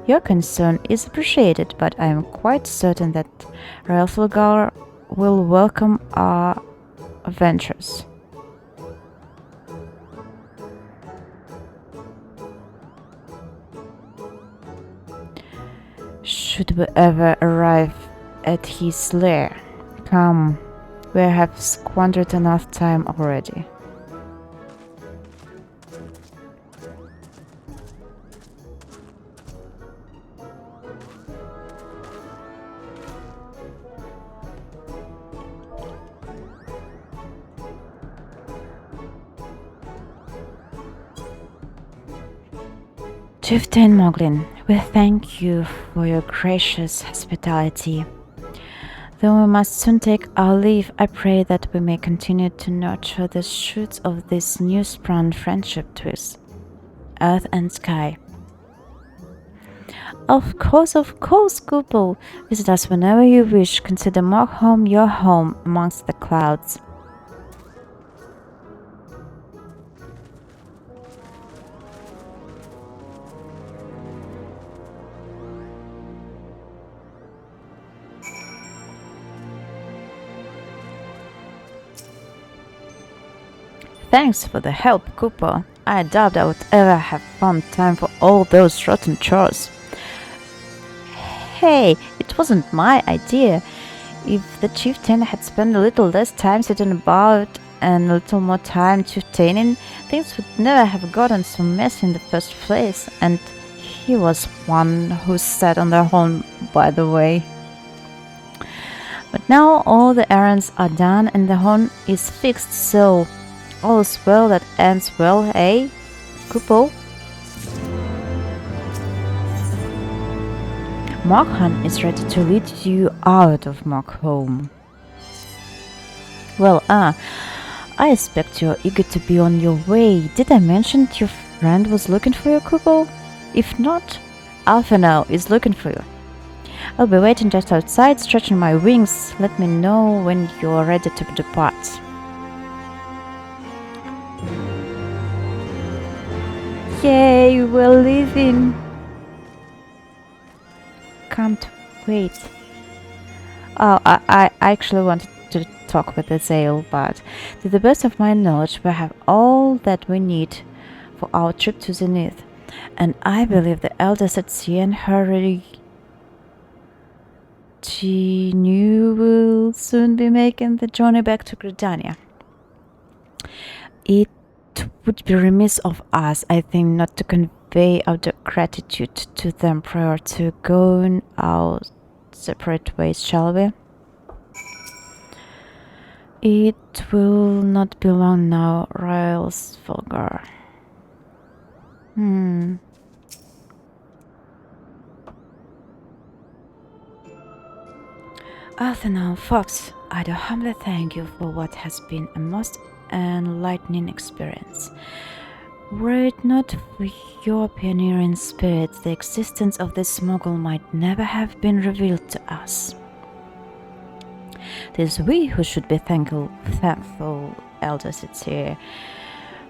Your concern is appreciated, but I am quite certain that Hraesvelgr will welcome our ventures. Should we ever arrive at his lair? Come, we have squandered enough time already. Chieftain Moglin, we thank you for your gracious hospitality. Though we must soon take our leave, I pray that we may continue to nurture the shoots of this new-sprung friendship twixt earth and sky. Of course, Kupo. Visit us whenever you wish. Consider Markholm your home amongst the clouds. Thanks for the help, Cooper. I doubt I would ever have found time for all those rotten chores. Hey, it wasn't my idea. If the chieftain had spent a little less time sitting about and a little more time chieftainin, things would never have gotten so messy in the first place. And he was one who sat on the horn, by the way. But now all the errands are done and the horn is fixed, so all is well that ends well, eh, Kupo? Markhan is ready to lead you out of Markholm. Well, I expect you're eager to be on your way. Did I mention your friend was looking for you, Kupo? If not, Alphanel is looking for you. I'll be waiting just outside, stretching my wings. Let me know when you're ready to depart. Yay, we're leaving! Can't wait. Oh, I actually wanted to talk with Azael, but to the best of my knowledge, we have all that we need for our trip to Zenith. And I believe the eldest at sea and her retinue will soon be making the journey back to Gridania. It would be remiss of us, I think, not to convey our gratitude to them prior to going our separate ways, shall we? It will not be long now, Hraesvelgr. Athenal Fox, I do humbly thank you for what has been a most enlightening experience. Were it not for your pioneering spirit, the existence of this Moogle might never have been revealed to us. It is we who should be thankful, Elder Sitir.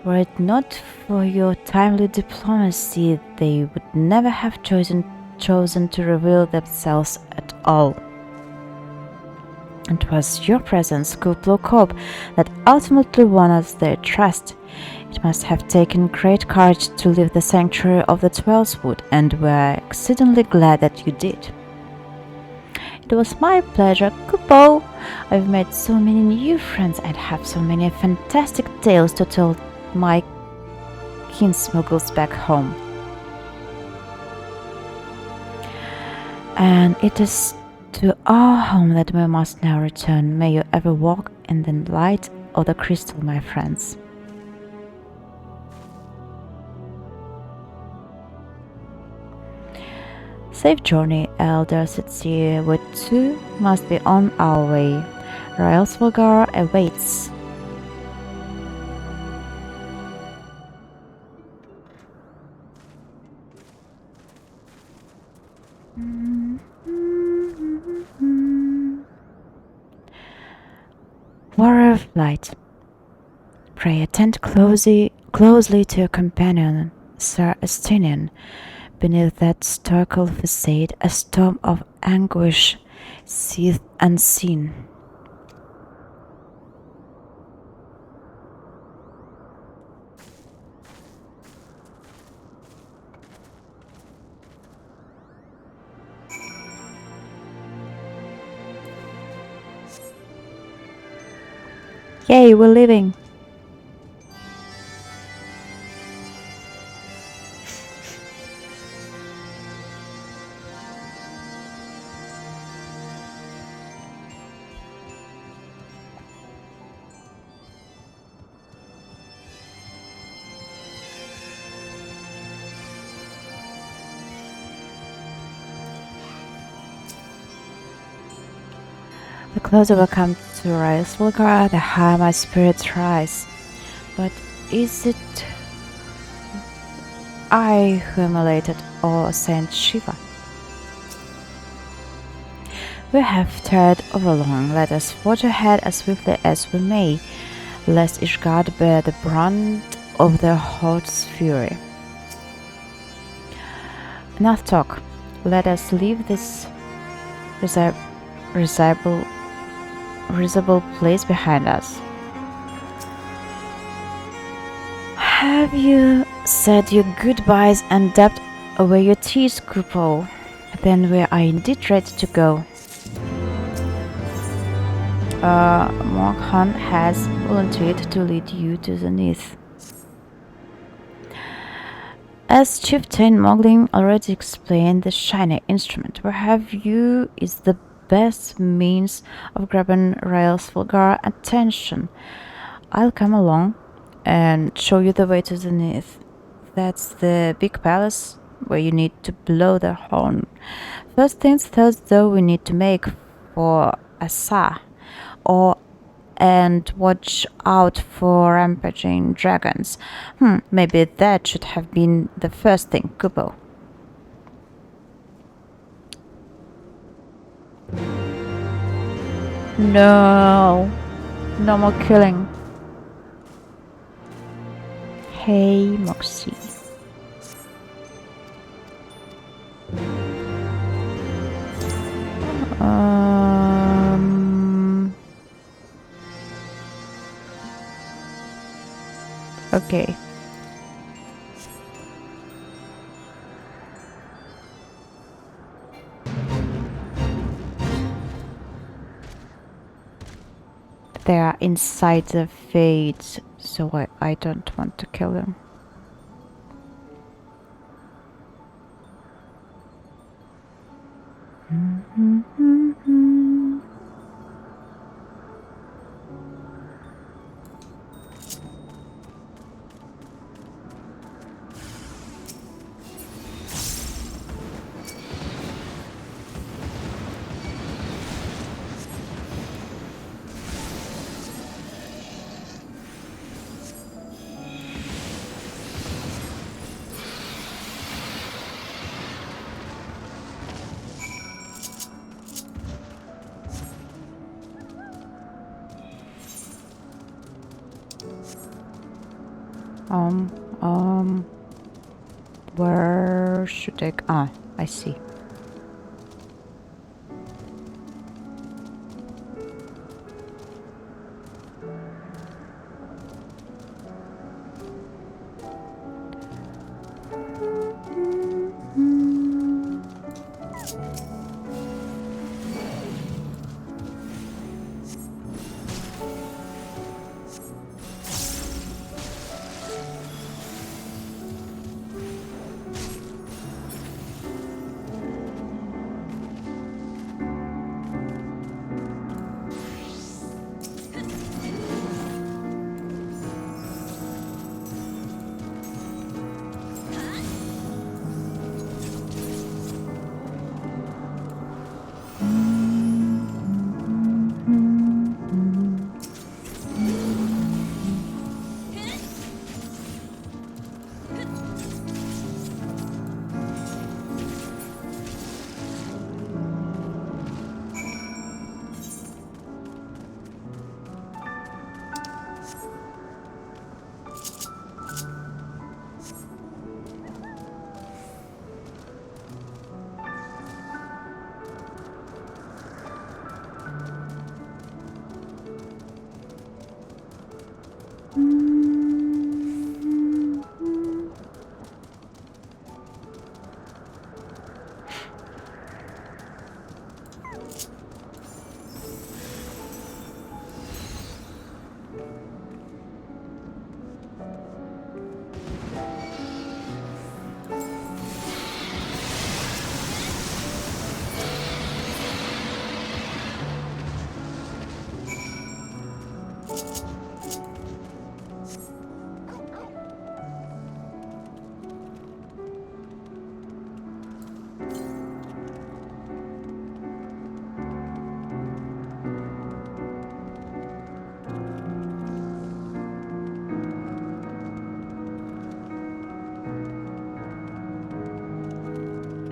Were it not for your timely diplomacy, they would never have chosen to reveal themselves at all. It was your presence, Kuplo Corp, that ultimately won us their trust. It must have taken great courage to leave the sanctuary of the Twelvewood, and we're exceedingly glad that you did. It was my pleasure, Kupo. I've made so many new friends and have so many fantastic tales to tell my kinsmuggles back home. And it is to our home that we must now return. May you ever walk in the light of the crystal, my friends. Safe journey, elders at sea. We too must be on our way. Hraesvelgr awaits. Warrior of Light. Pray attend closely to your companion, Sir Estinian. Beneath that stoical facade, a storm of anguish seethed unseen. Yay, we're leaving! The closer we come to Hraesvelgr, the higher my spirits rise. But is it I who emulated or Saint Shiva? We have tarried overlong. Let us forge ahead as swiftly as we may, lest Ishgard bear the brunt of their horde's fury. Enough talk. Let us leave this risible place behind us. Have you said your goodbyes and dabbed away your tears, Kupo? Then we are indeed ready to go. Morghan has volunteered to lead you to the Gnath. As Chieftain Mogling already explained, the shiny instrument we have you is the best means of grabbing Hraesvelgr attention. I'll come along and show you the way to the Gnath. That's the big palace where you need to blow the horn. First things first, though, we need to make for Asa, and watch out for rampaging dragons. Maybe that should have been the first thing, Kupo. No. No more killing. Hey, Moxie. Okay. They are inside the Fades, so I don't want to kill them. Where should I... Ah, I see.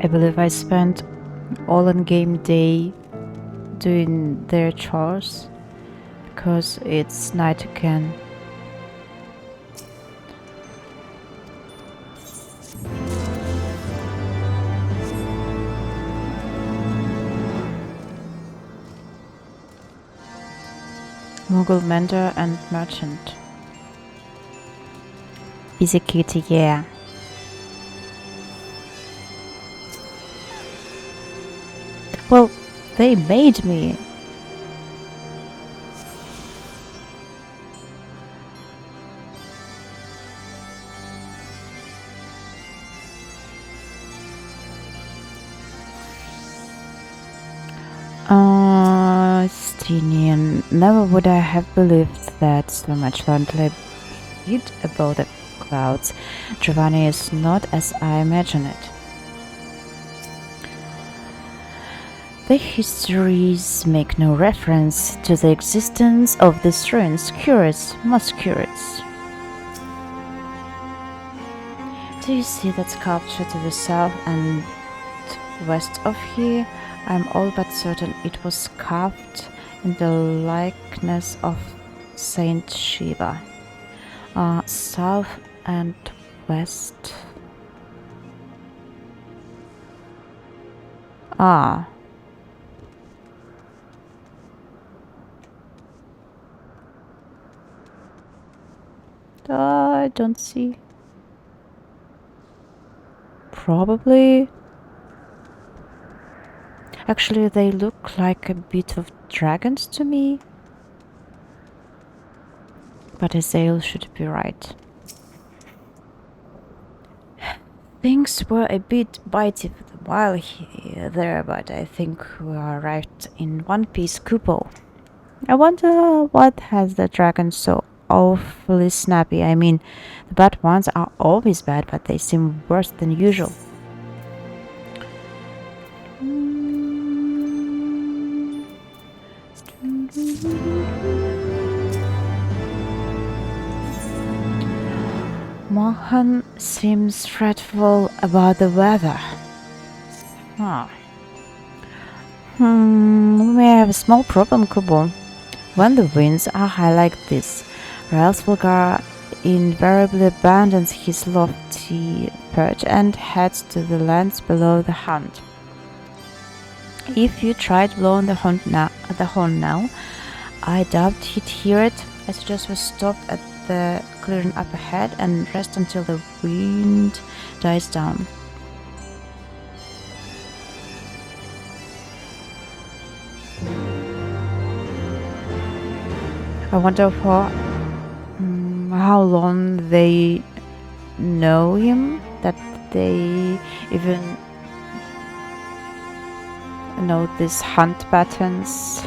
I believe I spent all in game day doing their chores because it's night again. Moogle mentor and merchant. Busy kitty, yeah. Well, they made me. Stinian, never would I have believed that so much lonely hid above the clouds. Ravana is not as I imagine it. The histories make no reference to the existence of these ruins. Curious, most curious. Do you see that sculpture to the south and west of here? I'm all but certain it was carved in the likeness of Saint Shiva. South and west. Ah. I don't see. Probably. Actually, they look like a bit of dragons to me. But Azael should be right. Things were a bit bitey for a while there, but I think we are right in One Piece Kupo. I wonder what has the dragon so awfully snappy. I mean, the bad ones are always bad, but they seem worse than usual. Mohan seems fretful about the weather. We may have a small problem, Kubo. When the winds are high like this, Hraesvelgr invariably abandons his lofty perch and heads to the lands below the hunt. If you tried blowing the horn now, I doubt he'd hear it. I suggest we stop at the clearing up ahead and rest until the wind dies down. I wonder for how long they know him, that they even know these hunt patterns.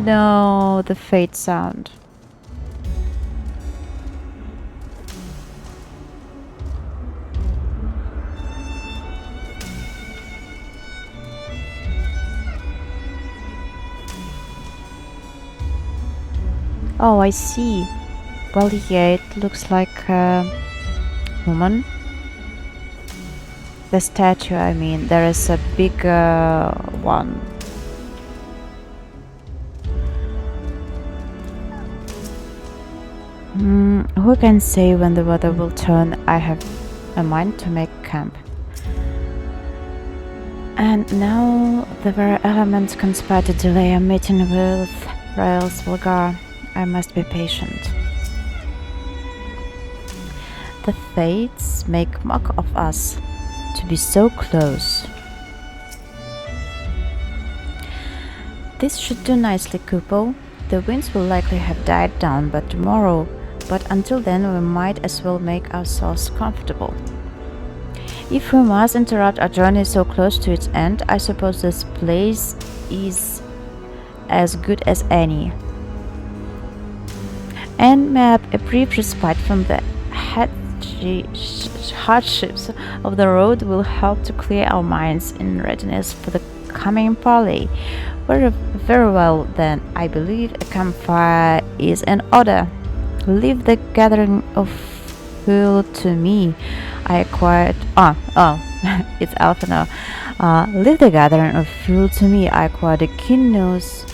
No, the fate sound. Oh, I see. Well, yeah, it looks like a woman. The statue, I mean, there is a bigger one. Who can say when the weather will turn? I have a mind to make camp. And now the very elements conspire to delay a meeting with Hraesvelgr. I must be patient. The fates make mock of us to be so close. This should do nicely, Kupo. The winds will likely have died down by tomorrow, but until then we might as well make ourselves comfortable. If we must interrupt our journey so close to its end, I suppose this place is as good as any. And map a brief respite from the hardships of the road will help to clear our minds in readiness for the coming parley. Very well then, I believe a campfire is in order. Leave the gathering of fuel to me. I acquired... it's Alpha now. Leave the gathering of fuel to me. I acquired a keen nose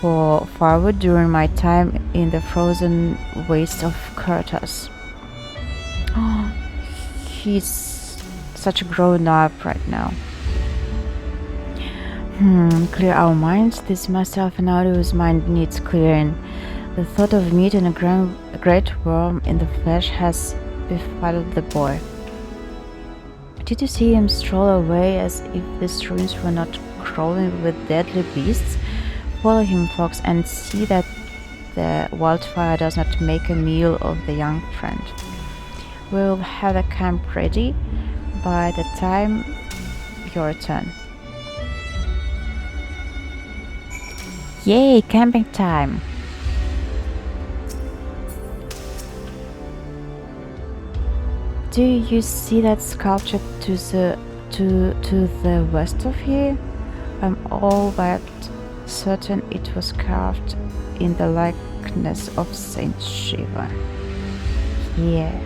for firewood during my time in the frozen waste of Kurtas. Oh, he's such a grown-up right now. Clear our minds. This master of Anadu's mind needs clearing. The thought of meeting a great worm in the flesh has befuddled the boy. Did you see him stroll away as if these ruins were not crawling with deadly beasts? Follow him, Fox, and see that the wildfire does not make a meal of the young friend. We will have the camp ready by the time you return. Yay, camping time! Do you see that sculpture to the west of here? I'm all but certain it was carved in the likeness of Saint Shiva. Yeah.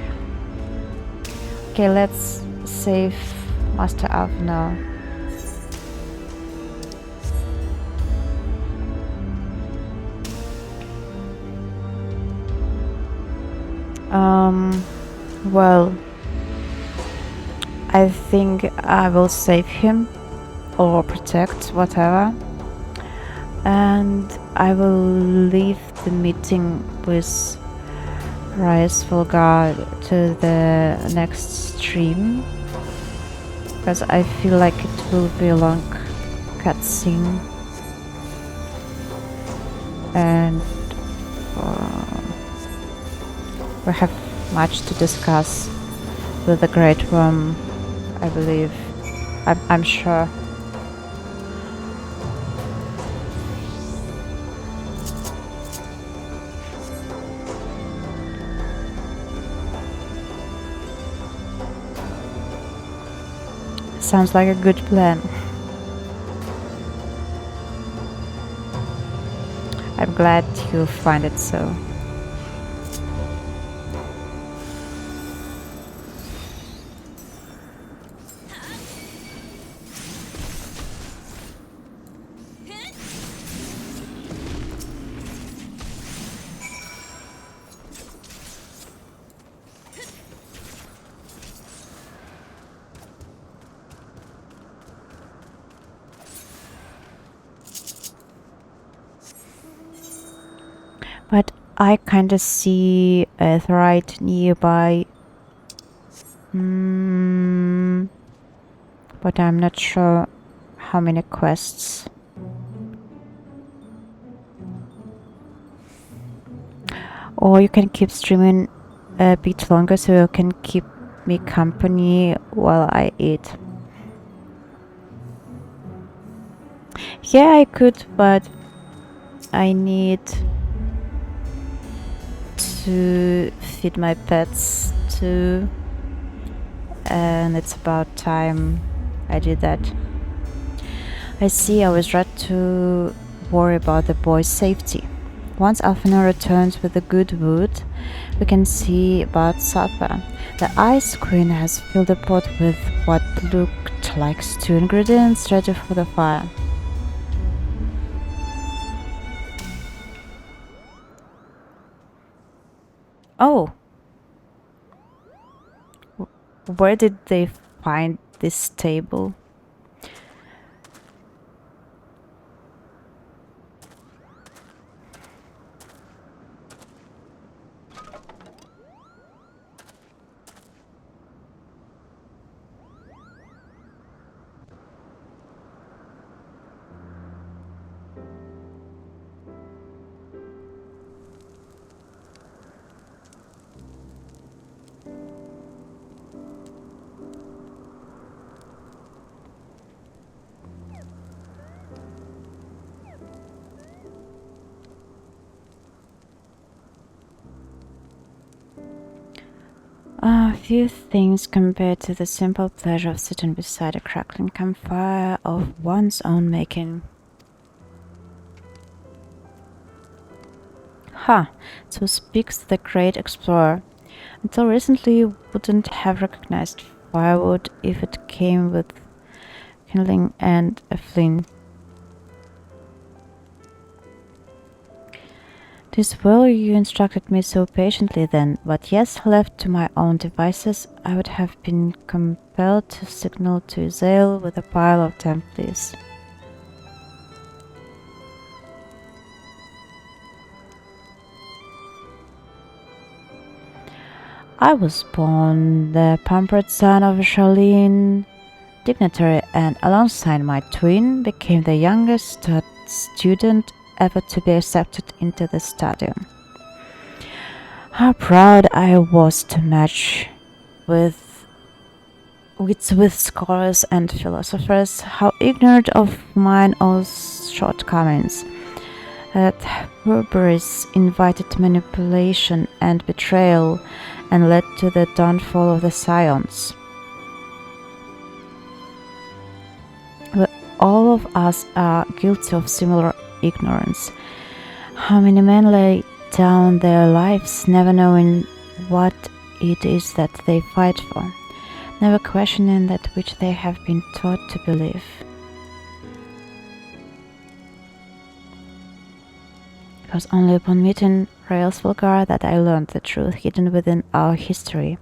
Okay, let's save Master Alf now. Well, I think I will save him or protect, whatever, and I will leave the meeting with Hraesvelgr to the next stream, because I feel like it will be a long cutscene and we have much to discuss with the Great Worm, I believe. I'm sure. Sounds like a good plan. I'm glad you find it so. But I kinda see a right nearby. But I'm not sure how many quests. Or you can keep streaming a bit longer so you can keep me company while I eat. Yeah, I could, but I need to feed my pets too, and it's about time I did that. I see, I was right to worry about the boy's safety. Once Alphina returns with the good wood, we can see about supper. The Ice Queen has filled the pot with what looked like stew ingredients ready for the fire. Oh! Where did they find this table? few things compared to the simple pleasure of sitting beside a crackling campfire of one's own making. Ha! So speaks the great explorer. Until recently, wouldn't have recognized firewood if it came with kindling and a flint. 'Tis well you instructed me so patiently then, but yes, left to my own devices, I would have been compelled to signal to Hraesvelgr with a pile of damp leaves. I was born the pampered son of a Shaolin dignitary, and alongside my twin became the youngest student ever to be accepted into the stadium. How proud I was to match with wits with scholars and philosophers, how ignorant of mine own shortcomings. That hubris invited manipulation and betrayal and led to the downfall of the Scions. All of us are guilty of similar ignorance. How many men lay down their lives never knowing what it is that they fight for, never questioning that which they have been taught to believe. It was only upon meeting Hraesvelgr that I learned the truth hidden within our history.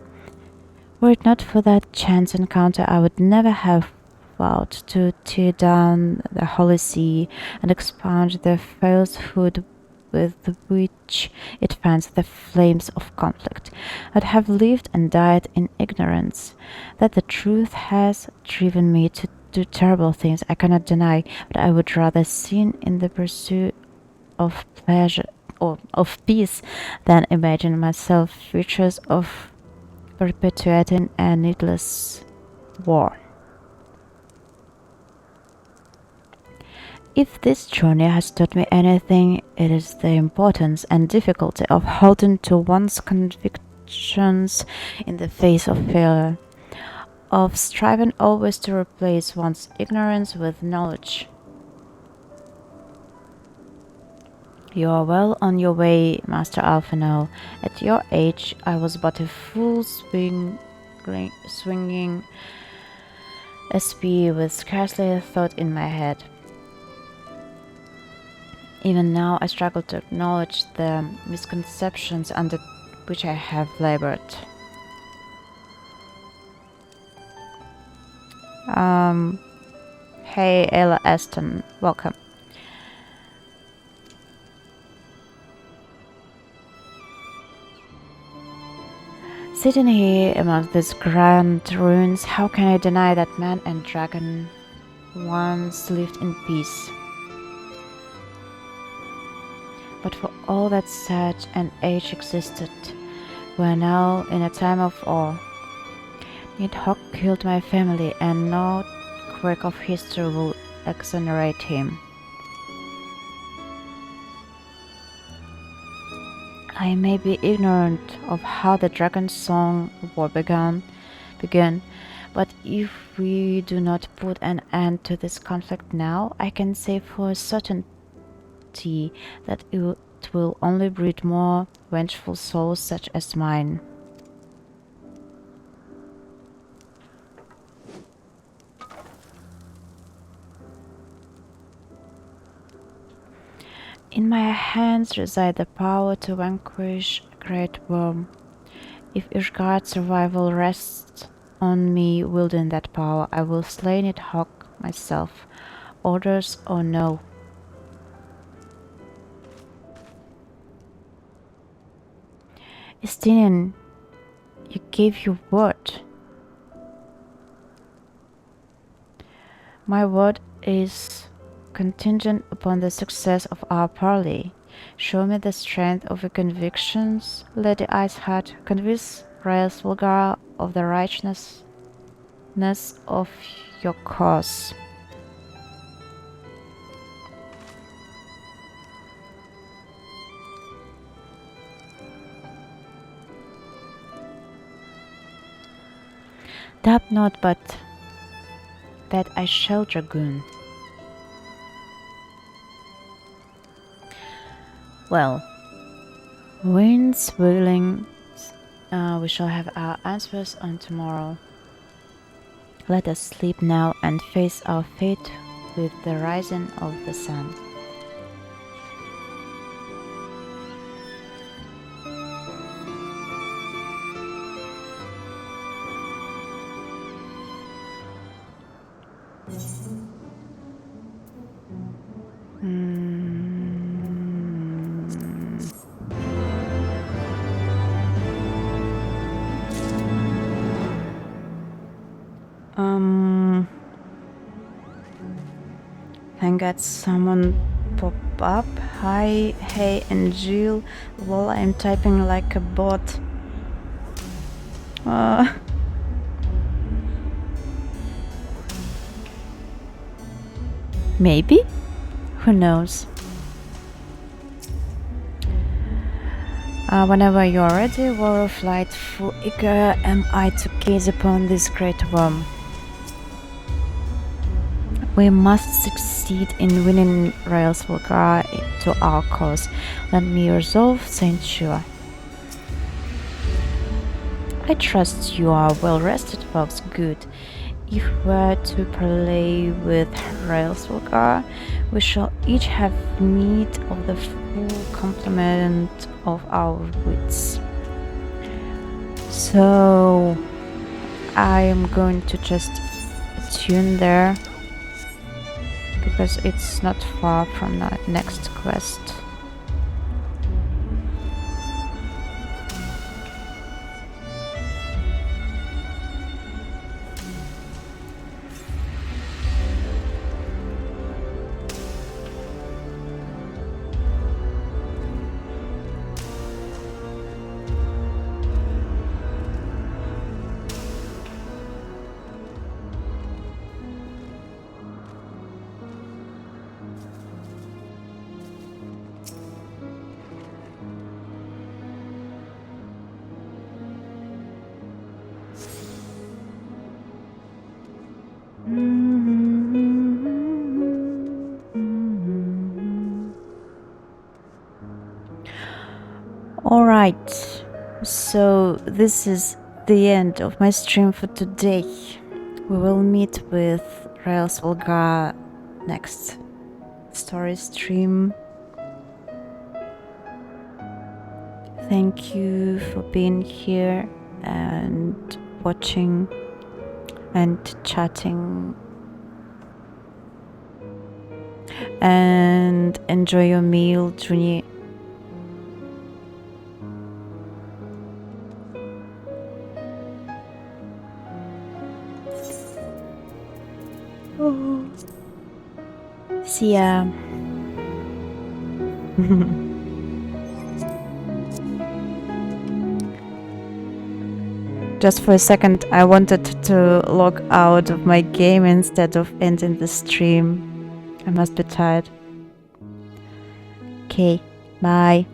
Were it not for that chance encounter, I would never have vowed to tear down the Holy See and expunge the falsehood with which it fans the flames of conflict. I'd have lived and died in ignorance. That the truth has driven me to do terrible things I cannot deny, but I would rather sin in the pursuit of pleasure or of peace than imagine myself features of perpetuating a needless war. If this journey has taught me anything, it is the importance and difficulty of holding to one's convictions in the face of failure, of striving always to replace one's ignorance with knowledge. You are well on your way, Master Alphinaud. At your age, I was but a fool swinging a spear with scarcely a thought in my head. Even now, I struggle to acknowledge the misconceptions under which I have labored. Hey, Ella Aston, welcome. Sitting here among these grand ruins, how can I deny that man and dragon once lived in peace? But for all that such an age existed, we are now in a time of awe. Nidhogg killed my family, and no quirk of history will exonerate him. I may be ignorant of how the Dragon Song war began, but if we do not put an end to this conflict now, I can say for certainty that it will only breed more vengeful souls such as mine. In my hands reside the power to vanquish a great worm. If Ishgard's survival rests on me wielding that power, I will slay Nidhogg myself, orders or no. Estinian, you gave your word. My word is contingent upon the success of our parley. Show me the strength of your convictions, Lady Iceheart. Convince Hraesvelgr of the righteousness of your cause. doubt not, but that I shall, Dragoon. Well, winds willing, we shall have our answers on tomorrow. Let us sleep now and face our fate with the rising of the sun. Thank God someone pop up. Hi, hey, and Jill. Lol, I'm typing like a bot. Maybe? Who knows? Whenever you are ready, War of Light, full eager am I to gaze upon this great worm. We must succeed in winning Hraesvelgr to our cause. Let me resolve, Saint Sure. I trust you are well rested, folks. Good. If we are to parley with Hraesvelgr, we shall each have need of the full complement of our wits. So I am going to just tune there, because it's not far from the next quest. Alright, so this is the end of my stream for today. We will meet with Hraesvelgr next story stream. Thank you for being here and watching and chatting, and enjoy your meal, Juni. See ya. Just for a second, I wanted to log out of my game instead of ending the stream. I must be tired. Okay, bye.